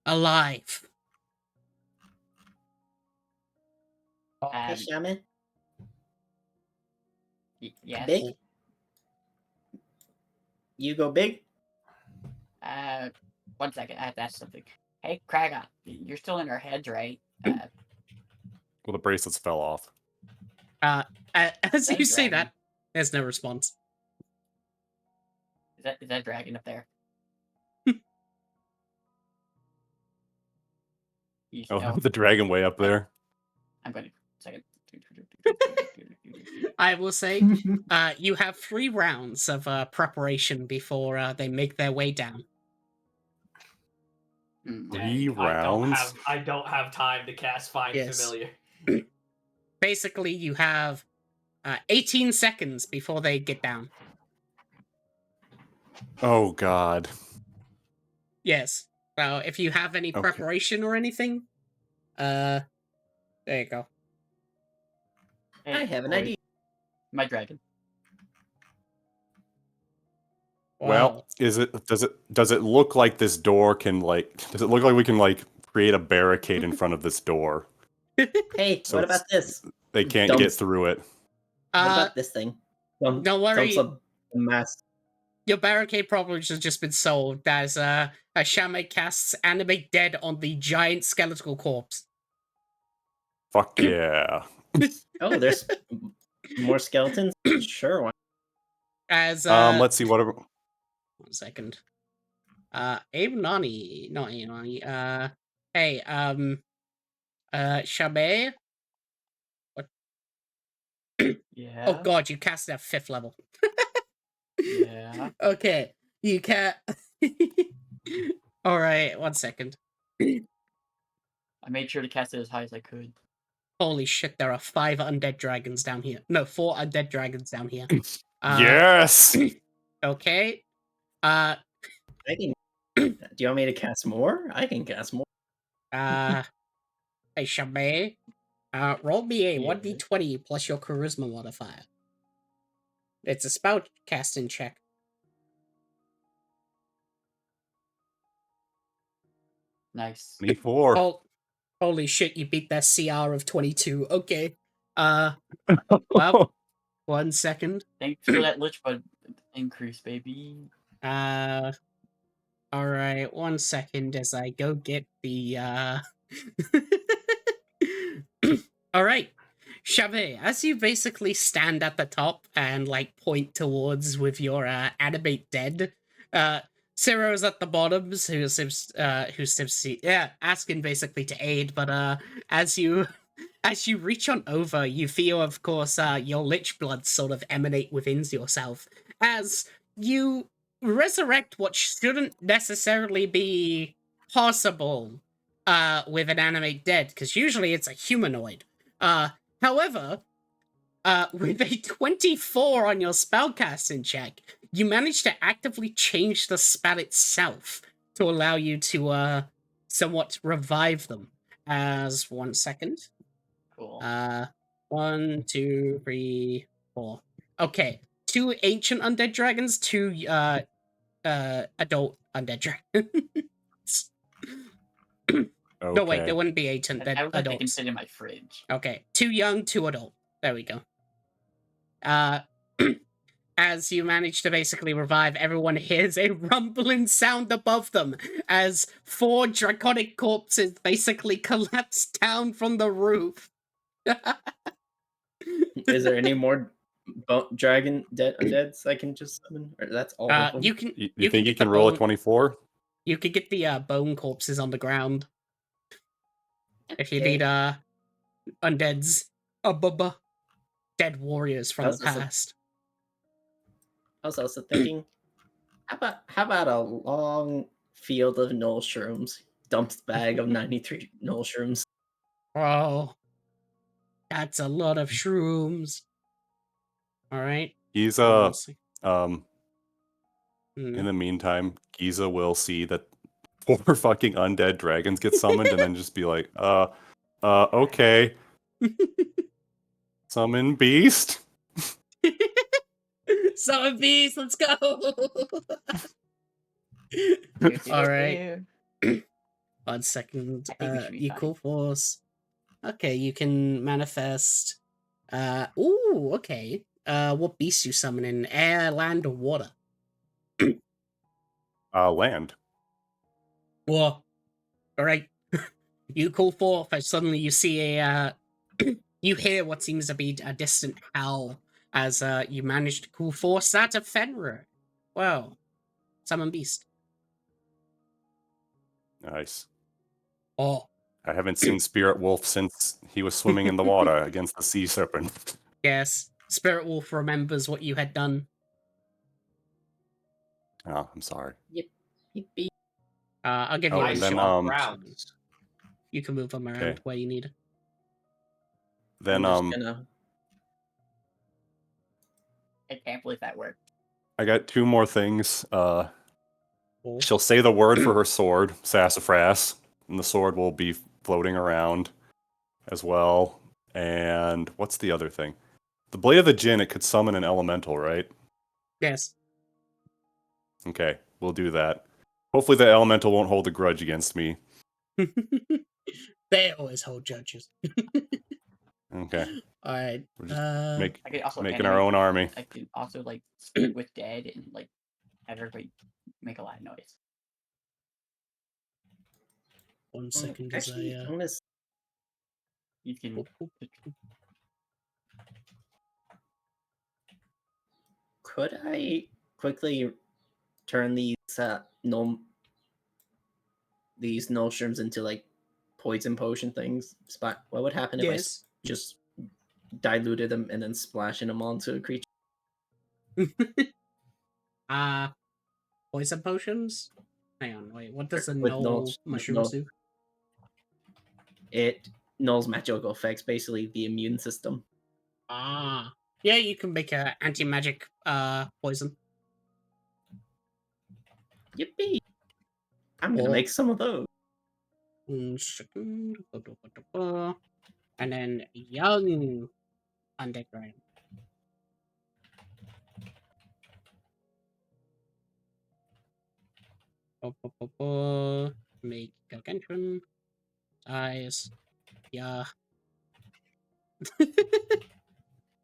alive. Hey, shaman. Yes. Big. You go big. 1 second. I have to ask something. Hey, Kragath, you're still in our heads, right? Well, the bracelets fell off. As that you a say dragon? that, there's no response. Is that a dragon up there? You Oh, know, the dragon way up there. I'm going to second. I will say, you have 3 rounds of preparation before they make their way down. Hmm. Three Dang, rounds? I don't have time to cast Find Yes. Familiar. Basically, you have 18 seconds before they get down. Oh God. Yes. So if you have any Okay. preparation or anything, there you go. Hey, I have an boy, idea. My dragon. Well, does it look like this door can does it look like we can create a barricade in front of this door Hey, So what it's- about this? they can't Dumps. get through it? What about this thing? Don't worry. Dumps a mass. Your barricade problem has just been solved as a shaman casts Animate Dead on the giant skeletal corpse. Fuck yeah. Oh, there's more skeletons. Sure. Why? As Let's see what 1 second. Nani, not Nani. Hey, Shabe. Yeah. Oh God, you cast it at 5th level. Yeah. Okay, you can't. All right, 1 second. I made sure to cast it as high as I could. Holy shit, there are 5 undead dragons down here. No, 4 undead dragons down here. yes. Okay. I can. Do you want me to cast more? I can cast more. Hey, Shabe. Roll me a Yeah. 1d20 plus your charisma modifier. It's a spell casting check. Nice. 24. Oh, holy shit, you beat that CR of 22. Okay. Well, 1 second. Thanks for that Lich Bud increase, baby. Alright, 1 second as I go get the, Alright. Chavez, as you basically stand at the top and, point towards with your, Animate Dead, Ciro's at the bottom, who's asking basically to aid, but, as you reach on over, you feel, of course, your lich blood sort of emanate within yourself as you resurrect what shouldn't necessarily be possible with an Animate Dead, because usually it's a humanoid. However, with a 24 on your spellcasting check, you manage to actively change the spell itself to allow you to somewhat revive them. As 1 second. Cool. 1, 2, 3, 4. Okay, 2 ancient undead dragons, 2 adult undead dragons. Okay. No, wait, there wouldn't be 8 I undead would like to adults. consider my fridge. Okay, 2 young, 2 adult. There we go. As you manage to basically revive, everyone hears a rumbling sound above them as 4 draconic corpses basically collapse down from the roof. Is there any more dragon undeads I can just summon? Or that's all of them? You can. You think you get the can roll a bone- 24? You could get the bone corpses on the ground if you need undeads, dead warriors from the past. I was also thinking, how about a long field of null shrooms? Dumps bag of 93 null shrooms. Oh, that's a lot of shrooms. All right. He's One sec. in the meantime, Giza will see that 4 fucking undead dragons get summoned and then just be like, okay. Summon beast. Summon beast, let's go. All right. 1 second. I think we should be You fine. cool force. Okay, you can manifest. Ooh, okay. What beast you summon in air, land, or water? Land. Whoa. All right. You call forth, and suddenly you see you hear what seems to be a distant howl as you manage to call forth that of Fenrir. Well, summon beast. Nice. Oh, I haven't seen Spirit Wolf since he was swimming in the water against the sea serpent. yes. Spirit Wolf remembers what you had done. Oh, I'm sorry. Yippee. I'll give Oh, you and a then, short um, rounds. You can move them around Okay. where you need. Then I'm just gonna. I can't believe that worked. I got two more things. Oh. She'll say the word for her sword, sassafras, and the sword will be floating around as well. And what's the other thing? The Blade of the Djinn, it could summon an elemental, right? Yes. Okay, we'll do that. Hopefully the elemental won't hold a grudge against me. They always hold judges. Okay, All right. we're just I could also making our animate- own army. I could also like speak with dead and like have everybody make a lot of noise. 1 second as Actually, I. I'm gonna You can Could I quickly turn these these nostrums into like poison potion things? What would happen if Yes. I just diluted them and then splashing them onto a creature? Poison potions? Hang on, wait. What does the With null mushrooms do? It nulls magical effects, basically the immune system. Ah. Yeah, you can make a anti-magic poison. Yippee! I'm gonna Oh. make some of those. 1 second. And then young underground. Make gargantuan. Size. Yeah.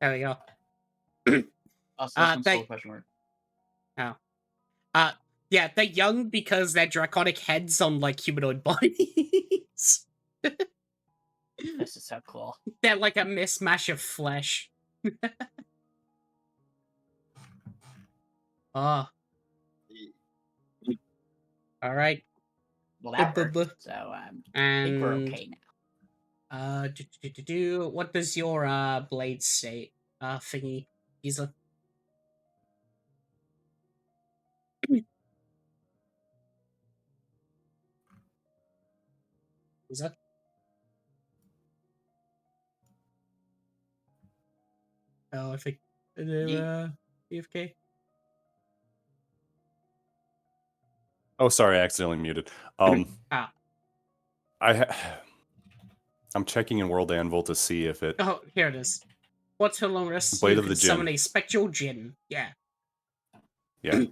There we go. also some they- soul question mark. Yeah, they're young because they're draconic heads on like humanoid bodies. This is so cool. They're like a mismatch of flesh. Ah. All right. Well, that Buh, buh, worked. buh. So I think And we're okay now. what does your blade say? Thingy, Giza. Giza. Oh, I think they're BFK. Oh, sorry, I accidentally muted. I'm checking in World Anvil to see if it. Oh, here it is. What's her long rest? Blade You of can the summon Djinn. a spectral djinn. Yeah. Yeah.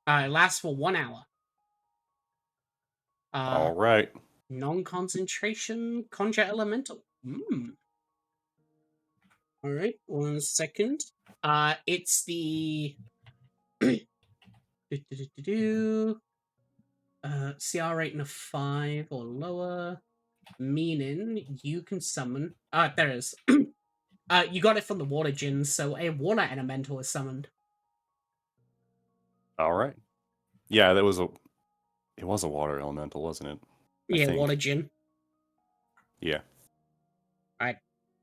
It lasts for 1 hour. All right. Non-concentration conjure elemental. All right, 1 second. It's the CR rating of 5 or lower, meaning you can summon. There it is. You got it from the water djinn, so a water elemental is summoned. All right. Yeah, it was a water elemental, wasn't it? I Yeah, think. water djinn. Yeah. Right,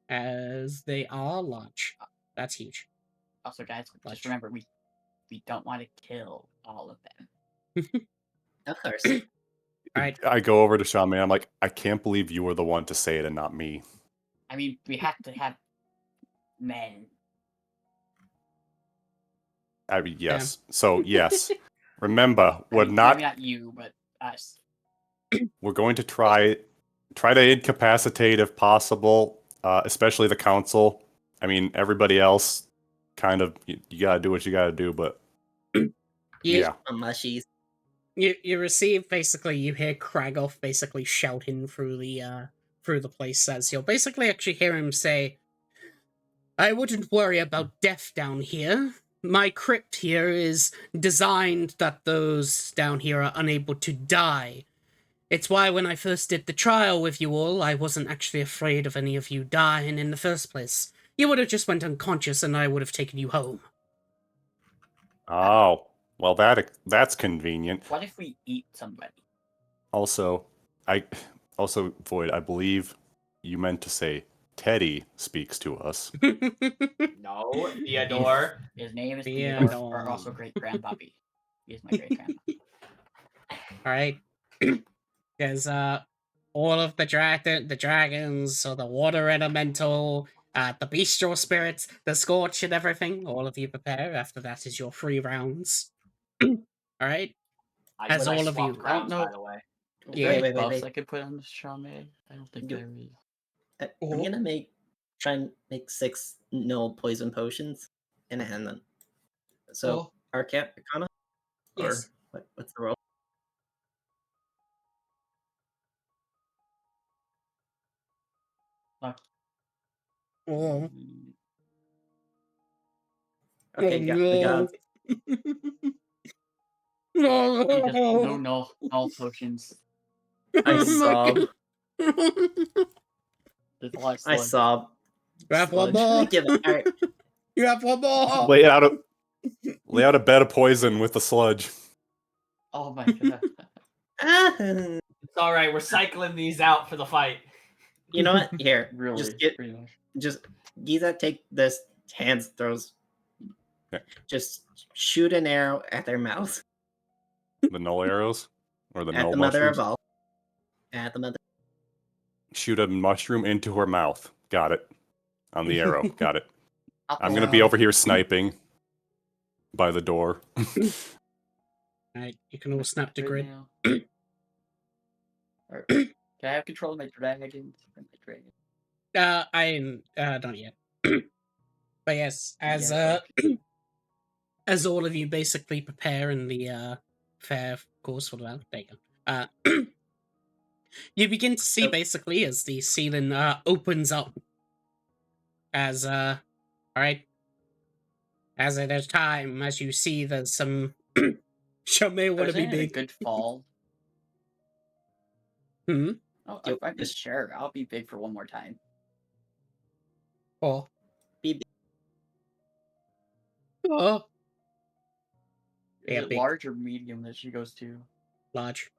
as they are large. That's huge. Also, guys, Large. just remember we don't want to kill all of them. Of course. Right. I go over to Shaman. I'm like, I can't believe you were the one to say it and not me. I mean, we have to have men. I mean, yes. So yes. Remember, I we're mean, not. maybe not you, but us. We're going to try to incapacitate if possible, especially the council. I mean, everybody else, kind of, you gotta do what you gotta do, but yeah. Mushies. You receive basically, you hear Kragath basically shouting through the through the place as you'll basically actually hear him say, I wouldn't worry about death down here. My crypt here is designed that those down here are unable to die. It's why when I first did the trial with you all, I wasn't actually afraid of any of you dying in the first place. You would have just went unconscious and I would have taken you home. Oh, well, that's convenient. What if we eat somebody? Also, Void, I believe you meant to say Teddy speaks to us. No, Theodore. His name is Theodore. Theodore, or also great grandpappy. He is my great grandpa. Alright. Because all of the dragons, or the water elemental, the bestial spirits, the scorch and everything, all of you prepare. After that is your 3 rounds. Alright? As I all of swapped you- I don't crowns, know. by the way. Is Yeah. there any Wait, buffs wait. I could put on the Shame? I don't think Do- there is. I'm gonna try and make 6 no poison potions and hand them. So Arcana? Or Yes. what's the roll? Oh. Okay, got the gods. He just no potions. I sob. There's a lot of I sludge. sob. You have one Sludge. more. Give it. All right. You have one more. Lay out a bed of poison with the sludge. Oh my god. Ah, It's all right. We're cycling these out for the fight. you know what? Here, Really? just pretty much. Giza, take this hands throws. Okay. Just shoot an arrow at their mouth. The null arrows? Or the At null the mother mushrooms? of all. At the mother. Shoot a mushroom into her mouth. Got it. On the arrow. Got it. I'm gonna Wow. be over here sniping by the door. Alright, you can all snap to grid. now. Alright, can I have control of my dragons? I'm not yet. But yes, as Yeah, as all of you basically prepare in the fair course for the round, there you go. You begin to see Oh. basically as the ceiling opens up. As alright. As at a time, as you see there's some Show me want to be a big. good fall. Hmm. Oh, Yo, I'm just sure. I'll be big for one more time. Oh. Be big. Oh. Is Yeah, it big. large or medium that she goes to? Large.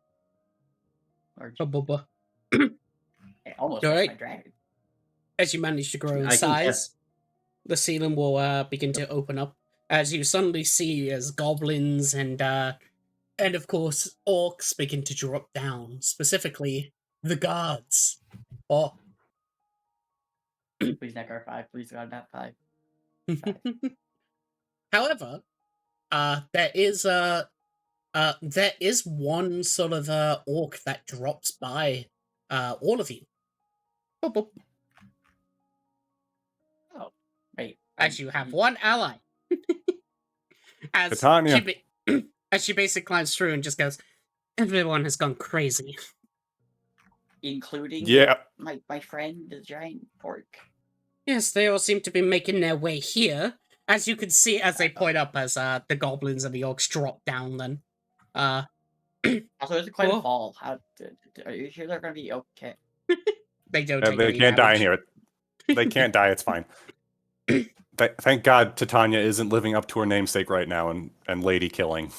Large. Bubba. Hey, almost All like right. my dragon. As you manage to grow in I can size, guess. the ceiling will begin to open up as you suddenly see as goblins and of course orcs begin to drop down, specifically the guards. Oh. Please not guard 5. Please God, not 5. However, there is one sort of orc that drops by all of you. Boop, boop. Oh, wait. As you have one ally. As Titania. as she basically climbs through and just goes, everyone has gone crazy. Including Yeah. my friend, the giant orc. Yes, they all seem to be making their way here. As you can see, as they point up, as the goblins and the orcs drop down. Then, Also, it's quite Oh. a fall. How? Are you sure they're gonna be okay? they don't. Yeah, Take they any can't die in damage. here. They can't die. It's fine. Thank God Titania isn't living up to her namesake right now and lady killing.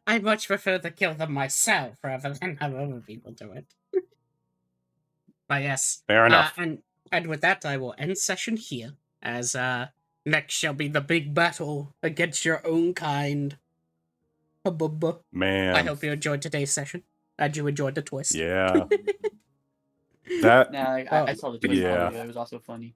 I much prefer to kill them myself rather than have other people do it. But yes, Fair enough. and with that, I will end session here. As next shall be the big battle against your own kind. Man. I hope you enjoyed today's session. And you enjoyed the twist. Yeah. That Nah, I saw the twist. Yeah. It was also funny.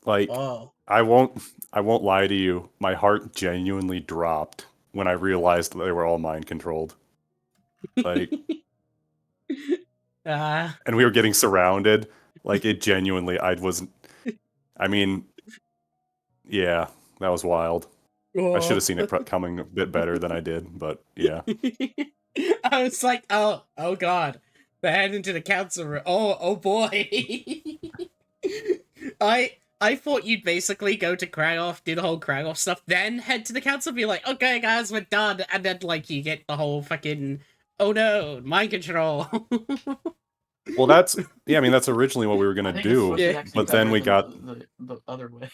like Oh. I won't lie to you. My heart genuinely dropped when I realized that they were all mind controlled. Like and we were getting surrounded. Like it genuinely I mean, yeah, that was wild. I should have seen it coming a bit better than I did, but yeah. I was like, oh god, they're heading to the council room. Oh boy. I thought you'd basically go to Kragath, do the whole Kragath stuff, then head to the council, be like, okay guys, we're done, and then like you get the whole fucking oh no, mind control. Well, that's I mean, that's originally what we were I gonna think it's supposed do, to be Yeah. actually but then better we than got the other way.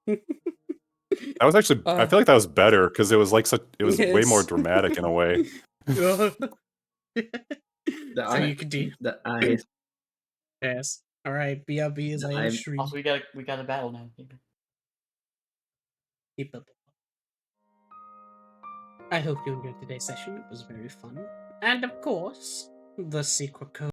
that was actually I feel like that was better because it was like such it was way more Yes. dramatic in a way. So eye- you can do The eyes. yes. All right, BRB is I am I'm- Shri. Also, we got a battle now. Keep up. I hope you enjoyed today's session. It was very fun. And of course, the secret code.